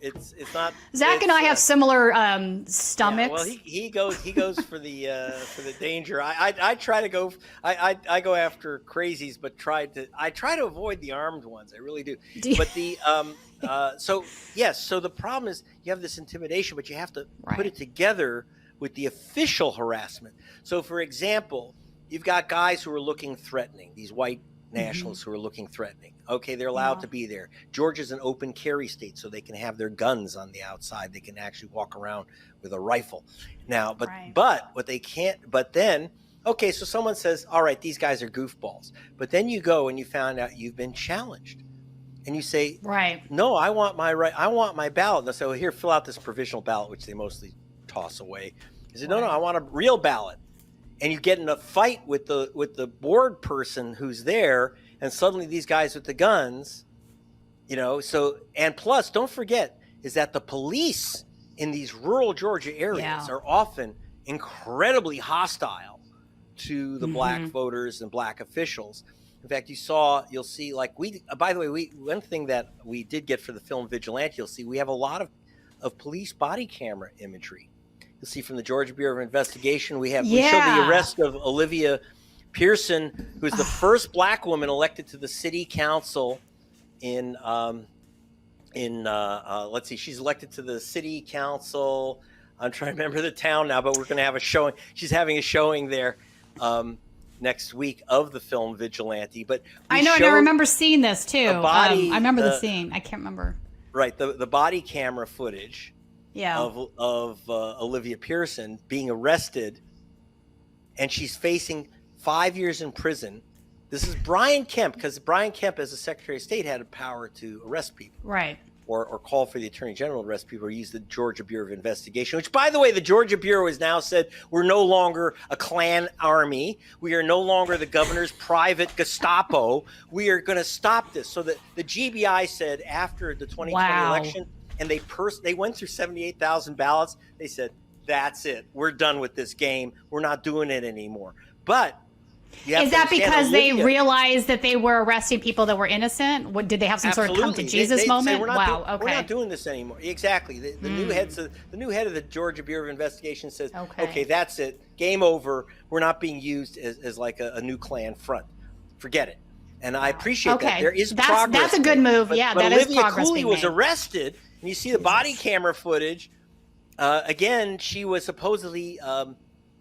It's not. Zach and I have similar stomachs. Well, he goes for the danger. I try to go. I go after crazies, but I try to avoid the armed ones. I really do. But the so the problem is you have this intimidation, but you have to put it together with the official harassment. So, for example, you've got guys who are looking threatening. These white nationalists who are looking threatening. Okay, they're allowed to be there. Georgia's an open carry state, so they can have their guns on the outside. They can actually walk around with a rifle. Now, but what they can't, but then, okay, so someone says, all right, these guys are goofballs. But then you go and you found out you've been challenged. And you say, no, I want my ballot. And they say, well, here, fill out this provisional ballot, which they mostly toss away. He said, no, I want a real ballot. And you get in a fight with the board person who's there, and suddenly these guys with the guns, and plus, don't forget, is that the police in these rural Georgia areas are often incredibly hostile to the black voters and black officials. In fact, you'll see, by the way, one thing that we did get for the film Vigilante, you'll see we have a lot of police body camera imagery. You'll see from the Georgia Bureau of Investigation, we show the arrest of Olivia Pearson, who's the first black woman elected to the city council let's see, she's elected to the city council I'm trying to remember the town now, but we're going to have a showing. She's having a showing there next week of the film Vigilante. But I know, and I remember seeing this too. Body, I remember the scene. I can't remember. Right, the body camera footage of Olivia Pearson being arrested, and she's facing 5 years in prison. This is Brian Kemp, because Brian Kemp, as a Secretary of State, had a power to arrest people. Right. Or call for the Attorney General to arrest people, or use the Georgia Bureau of Investigation, which, by the way, the Georgia Bureau has now said we're no longer a Klan army. We are no longer the governor's private Gestapo. We are going to stop this. So the GBI said after the 2020 election, and they went through 78,000 ballots. They said, that's it. We're done with this game. We're not doing it anymore. But is that because they realized that they were arresting people that were innocent? Did they have some sort of come to Jesus moment? Wow. Okay. We're not doing this anymore. Exactly. The new head of the Georgia Bureau of Investigation says, okay, that's it. Game over. We're not being used as like a new Klan front. Forget it. And I appreciate that. There is progress. That's a good move. But that is progress. Olivia Cooley was arrested, and you see the body camera footage. Again, she was supposedly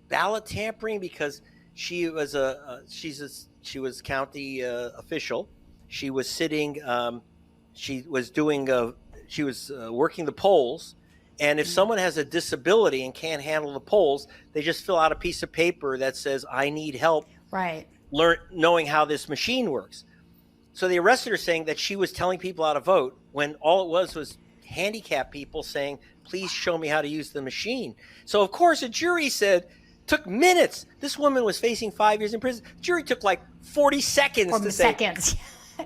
ballot tampering because she was she was county official. She was sitting. She was working the polls, and if someone has a disability and can't handle the polls, they just fill out a piece of paper that says, "I need help." Right. Knowing how this machine works. So they arrested her saying that she was telling people how to vote when all it was handicapped people saying, "Please show me how to use the machine." So of course a jury took minutes. This woman was facing 5 years in prison. The jury took like 40 seconds to say,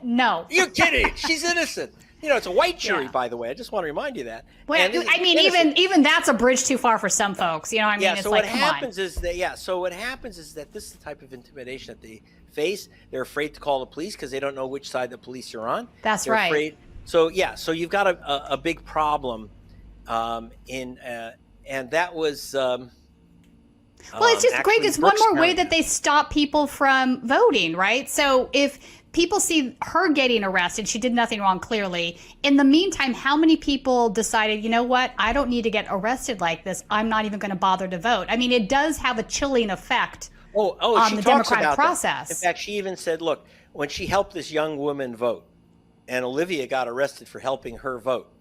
no. You're kidding. She's innocent. It's a white jury, by the way. I just want to remind you that. Well, I mean, even that's a bridge too far for some folks. It's so like, what happens is that this is the type of intimidation that they face. They're afraid to call the police because they don't know which side the police are on. That's right. Afraid. So you've got a big problem, and that was. Well, it's just, Greg, it's one more way that they stop people from voting, right? So if people see her getting arrested, she did nothing wrong, clearly. In the meantime, how many people decided, you know what, I don't need to get arrested like this. I'm not even going to bother to vote. I mean, it does have a chilling effect on the democratic process. In fact, she even said, look, when she helped this young woman vote, and Olivia got arrested for helping her vote,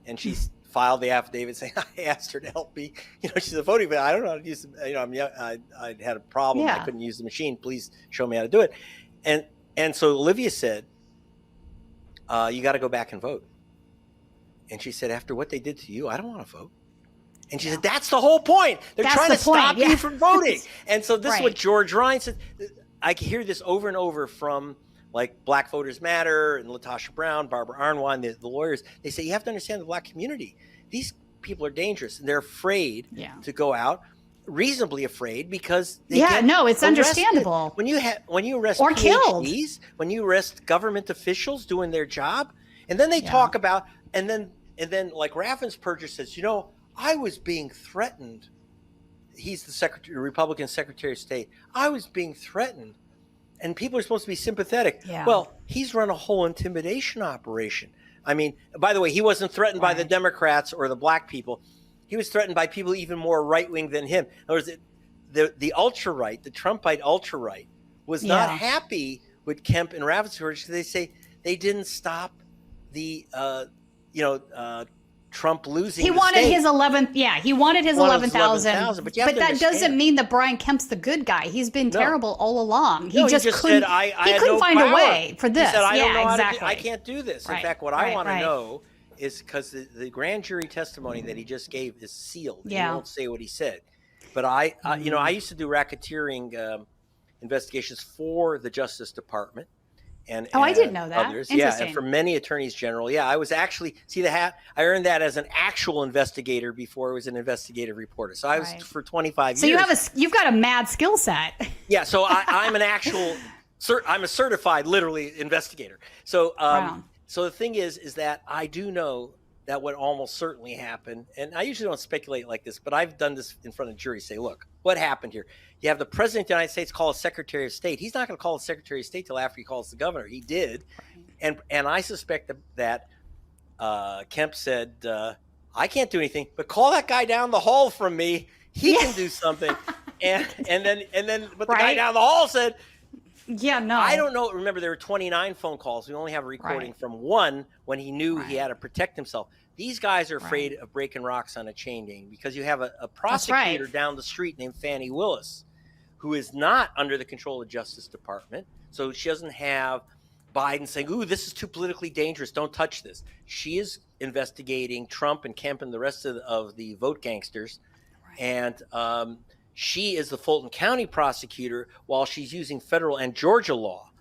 and she's filed the affidavit saying, I asked her to help me. She's a voting, but I don't know how to use I had a problem. I couldn't use the machine. Please show me how to do it. And so Olivia said, you got to go back and vote. And she said, after what they did to you, I don't want to vote. And she said, that's the whole point. They're trying to stop you from voting. And so this is what George Ryan said. I hear this over and over from like Black Voters Matter and Latasha Brown, Barbara Arnwine, the lawyers. They say, you have to understand the Black community. These people are dangerous, and they're afraid to go out, reasonably afraid, because they get it's arrested. Understandable. When you arrest or PhDs, killed, when you arrest government officials doing their job, and then they talk about, and then like Raffensperger says, I was being threatened. He's the Republican Secretary of State. I was being threatened. And people are supposed to be sympathetic. Yeah. Well, he's run a whole intimidation operation. I mean, by the way, he wasn't threatened by the Democrats or the Black people. He was threatened by people even more right-wing than him. In other words, the ultra-right, the Trumpite ultra-right, was not happy with Kemp and Raffensperger because they say they didn't stop the, Trump losing. He wanted his 11th. Yeah, he wanted his 11,000. But that doesn't mean that Brian Kemp's the good guy. He's been terrible all along. He just couldn't. He couldn't find a way for this. He said, I don't know exactly. I can't do this. In fact, what I want to know is because the grand jury testimony that he just gave is sealed. He won't say what he said. But I used to do racketeering investigations for the Justice Department. And I didn't know that. Others. And for many attorneys general. I was actually, see the hat? I earned that as an actual investigator before I was an investigative reporter. So I was for 25 years. So you've got a mad skill set. Yeah. So I'm an actual, I'm a certified, literally, investigator. So, so the thing is that I do know that would almost certainly happen. And I usually don't speculate like this, but I've done this in front of juries. Say, look, what happened here? You have the president of the United States call a Secretary of State. He's not going to call a Secretary of State till after he calls the governor. He did. And I suspect that Kemp said, I can't do anything, but call that guy down the hall from me. He can do something. And then, but the guy down the hall said, yeah, no. I don't know. Remember, there were 29 phone calls. We only have a recording from one when he knew he had to protect himself. These guys are afraid of breaking rocks on a chain gang because you have a prosecutor down the street named Fani Willis, who is not under the control of the Justice Department. So she doesn't have Biden saying, ooh, this is too politically dangerous. Don't touch this. She is investigating Trump and Kemp and the rest of the vote gangsters. And she is the Fulton County prosecutor while she's using federal and Georgia law,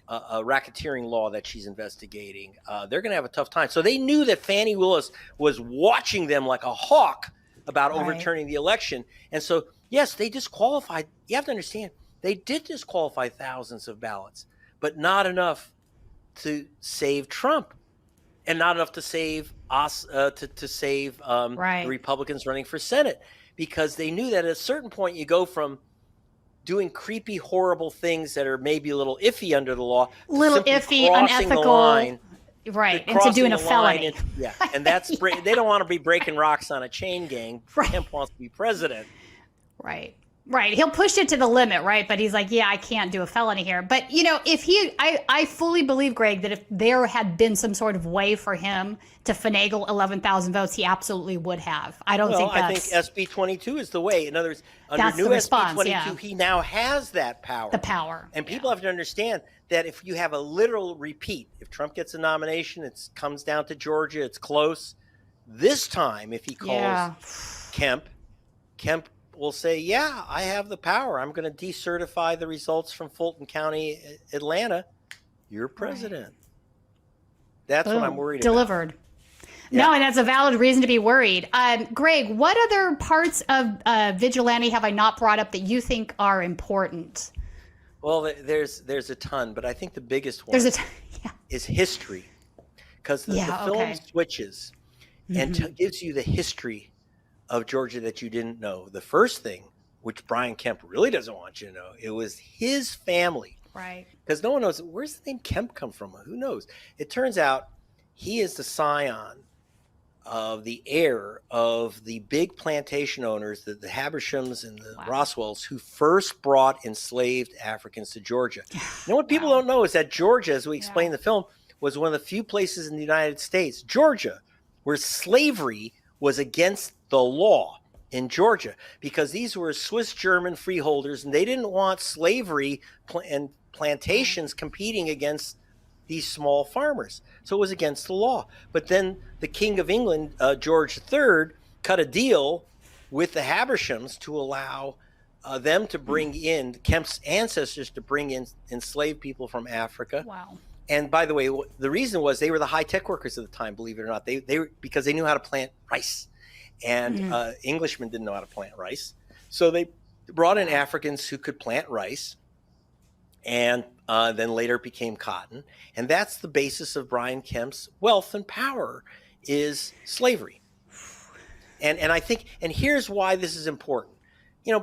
a racketeering law that she's investigating. They're going to have a tough time. So they knew that Fani Willis was watching them like a hawk about overturning the election. And so, yes, they disqualified. You have to understand, they did disqualify thousands of ballots, but not enough to save Trump and not enough to save us, to save the Republicans running for Senate. Because they knew that at a certain point you go from doing creepy, horrible things that are maybe a little iffy under the law, little iffy, unethical, into doing a felony. And that's they don't want to be breaking rocks on a chain gang. Kemp wants to be president. Right. He'll push it to the limit, right? But he's like, yeah, I can't do a felony here. But, if I fully believe, Greg, that if there had been some sort of way for him to finagle 11,000 votes, he absolutely would have. I think SB 22 is the way. In other words, under new SB 22, he now has that power. The power. And people have to understand that if you have a literal repeat, if Trump gets a nomination, it comes down to Georgia, it's close. This time, if he calls Kemp will say, yeah, I have the power. I'm going to decertify the results from Fulton County, Atlanta. You're president. That's what I'm worried about. No, and that's a valid reason to be worried. Greg, what other parts of Vigilante have I not brought up that you think are important? Well, there's a ton, but I think the biggest one is history. Because the film switches and gives you the history of Georgia that you didn't know. The first thing, which Brian Kemp really doesn't want you to know, it was his family. Right. Because no one knows, where's the name Kemp come from? Who knows? It turns out he is the scion of the heir of the big plantation owners, the Habershams and the Roswells, who first brought enslaved Africans to Georgia. You know what people don't know is that Georgia, as we explained in the film, was one of the few places in the United States, Georgia, where slavery was against the law in Georgia, because these were Swiss German freeholders and they didn't want slavery and plantations competing against these small farmers. So it was against the law. But then the King of England, George III, cut a deal with the Habershams to allow them to bring in Kemp's ancestors to bring in enslaved people from Africa. Wow. And by the way, the reason was they were the high-tech workers at the time, believe it or not. They were, because they knew how to plant rice. And Englishmen didn't know how to plant rice. So they brought in Africans who could plant rice and then later became cotton. And that's the basis of Brian Kemp's wealth and power is slavery. And I think, and here's why this is important.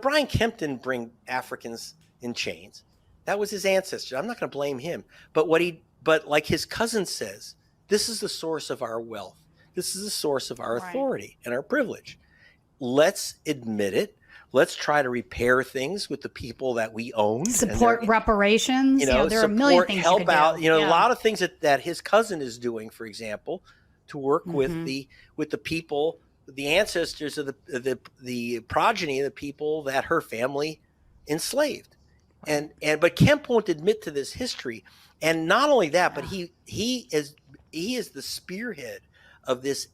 Brian Kemp didn't bring Africans in chains. That was his ancestors. I'm not going to blame him. But like his cousin says, this is the source of our wealth. This is the source of our authority and our privilege. Let's admit it. Let's try to repair things with the people that we own. Support reparations. There are a million things help you could out. do. A lot of things that his cousin is doing, for example, to work with the people, the ancestors of the progeny of the people that her family enslaved. But Kemp won't admit to this history. And not only that, but he is the spearhead of this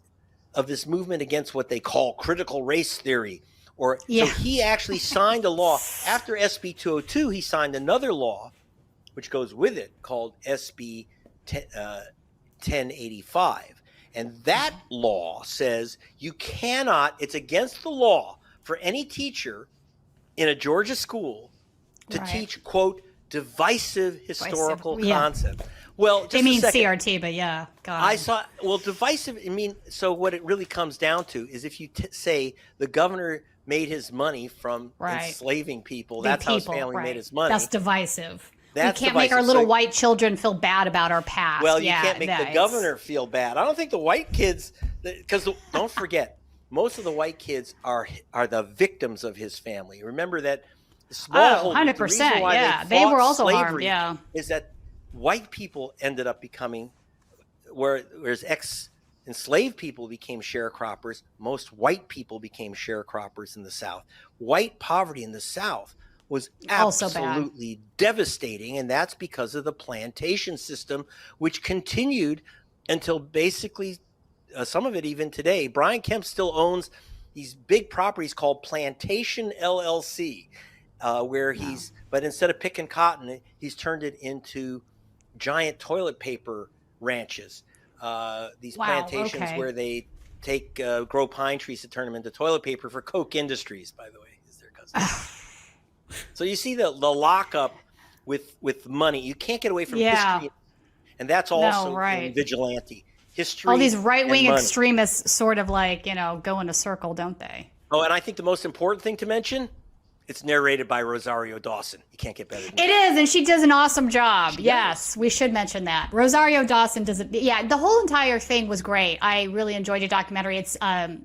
movement against what they call critical race theory. So he actually signed a law after SB 202. He signed another law, which goes with it, called SB 1085, and that law says you cannot. It's against the law for any teacher in a Georgia school to teach, quote, divisive historical concept. Well, they mean CRT, but divisive. So what it really comes down to is if you say the governor made his money from enslaving people, that's how his family made his money. That's divisive. We can't make our little white children feel bad about our past. Well, you can't make the governor feel bad. I don't think the white kids because don't forget, most of the white kids are the victims of his family. Remember that the smallholders, 100%. The why Yeah, they were also slavery harmed. Yeah, is that white people ended up becoming, whereas enslaved people became sharecroppers. Most white people became sharecroppers in the South. White poverty in the South was Also bad. absolutely devastating, and that's because of the plantation system, which continued until basically some of it even today. Brian Kemp still owns these big properties called Plantation LLC, where but instead of picking cotton, he's turned it into giant toilet paper ranches. These plantations where they grow pine trees to turn them into toilet paper for Koch Industries, by the way, is their cousin. So you see the lockup with money. You can't get away from history, and that's also in Vigilante. History. All these right-wing extremists sort of like, go in a circle, don't they? Oh, and I think the most important thing to mention, it's narrated by Rosario Dawson. You can't get better than that. It is, and she does an awesome job. Yes, we should mention that. Rosario Dawson does it. Yeah, the whole entire thing was great. I really enjoyed your documentary. It's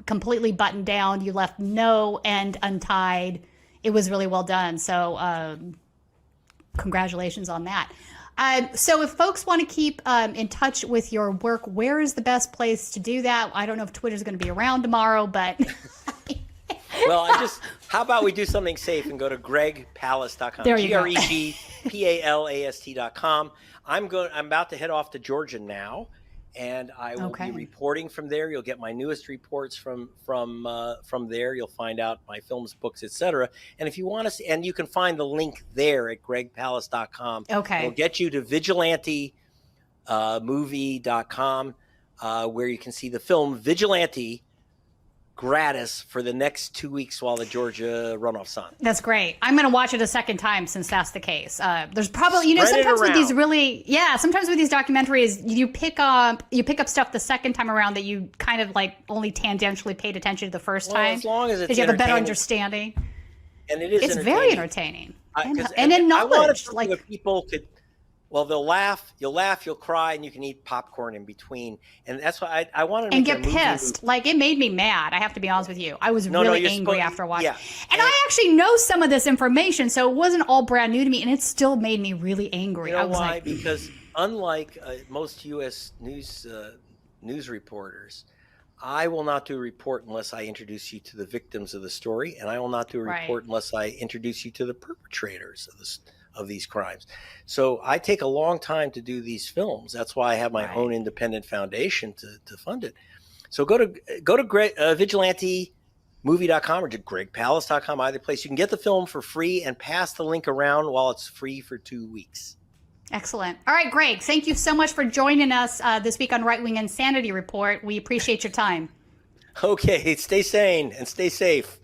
completely buttoned down. You left no end untied. It was really well done. So congratulations on that. So if folks want to keep in touch with your work, where is the best place to do that? I don't know if Twitter's going to be around tomorrow, but... Well, how about we do something safe and go to gregpalast.com. There you go. GregPalast.com. I'm about to head off to Georgia now, and I will be reporting from there. You'll get my newest reports from there. You'll find out my films, books, etc. And if you want to see, and you can find the link there at gregpalast.com. Okay. It'll get you to vigilantemovie.com, where you can see the film Vigilante gratis for the next 2 weeks while the Georgia runoff's on. That's great. I'm going to watch it a second time since that's the case. There's probably, sometimes with these sometimes with these documentaries, you pick up stuff the second time around that you kind of like only tangentially paid attention to the first time. As long as you have a better understanding. And it is It's very entertaining. And then knowledge. Like people could, they'll laugh, you'll cry, and you can eat popcorn in between. And that's why I wanted to and get pissed. Like, it made me mad. I have to be honest with you. I was really angry after watching. Yeah. And I actually know some of this information, so it wasn't all brand new to me, and it still made me really angry. You know why? Because unlike most U.S. news reporters, I will not do a report unless I introduce you to the victims of the story, and I will not do a report unless I introduce you to the perpetrators of these crimes. So I take a long time to do these films. That's why I have my own independent foundation to fund it. So go to vigilantemovie.com or to gregpalast.com, either place. You can get the film for free and pass the link around while it's free for 2 weeks. Excellent. All right, Greg, thank you so much for joining us this week on Right Wing Insanity Report. We appreciate your time. Okay, stay sane and stay safe.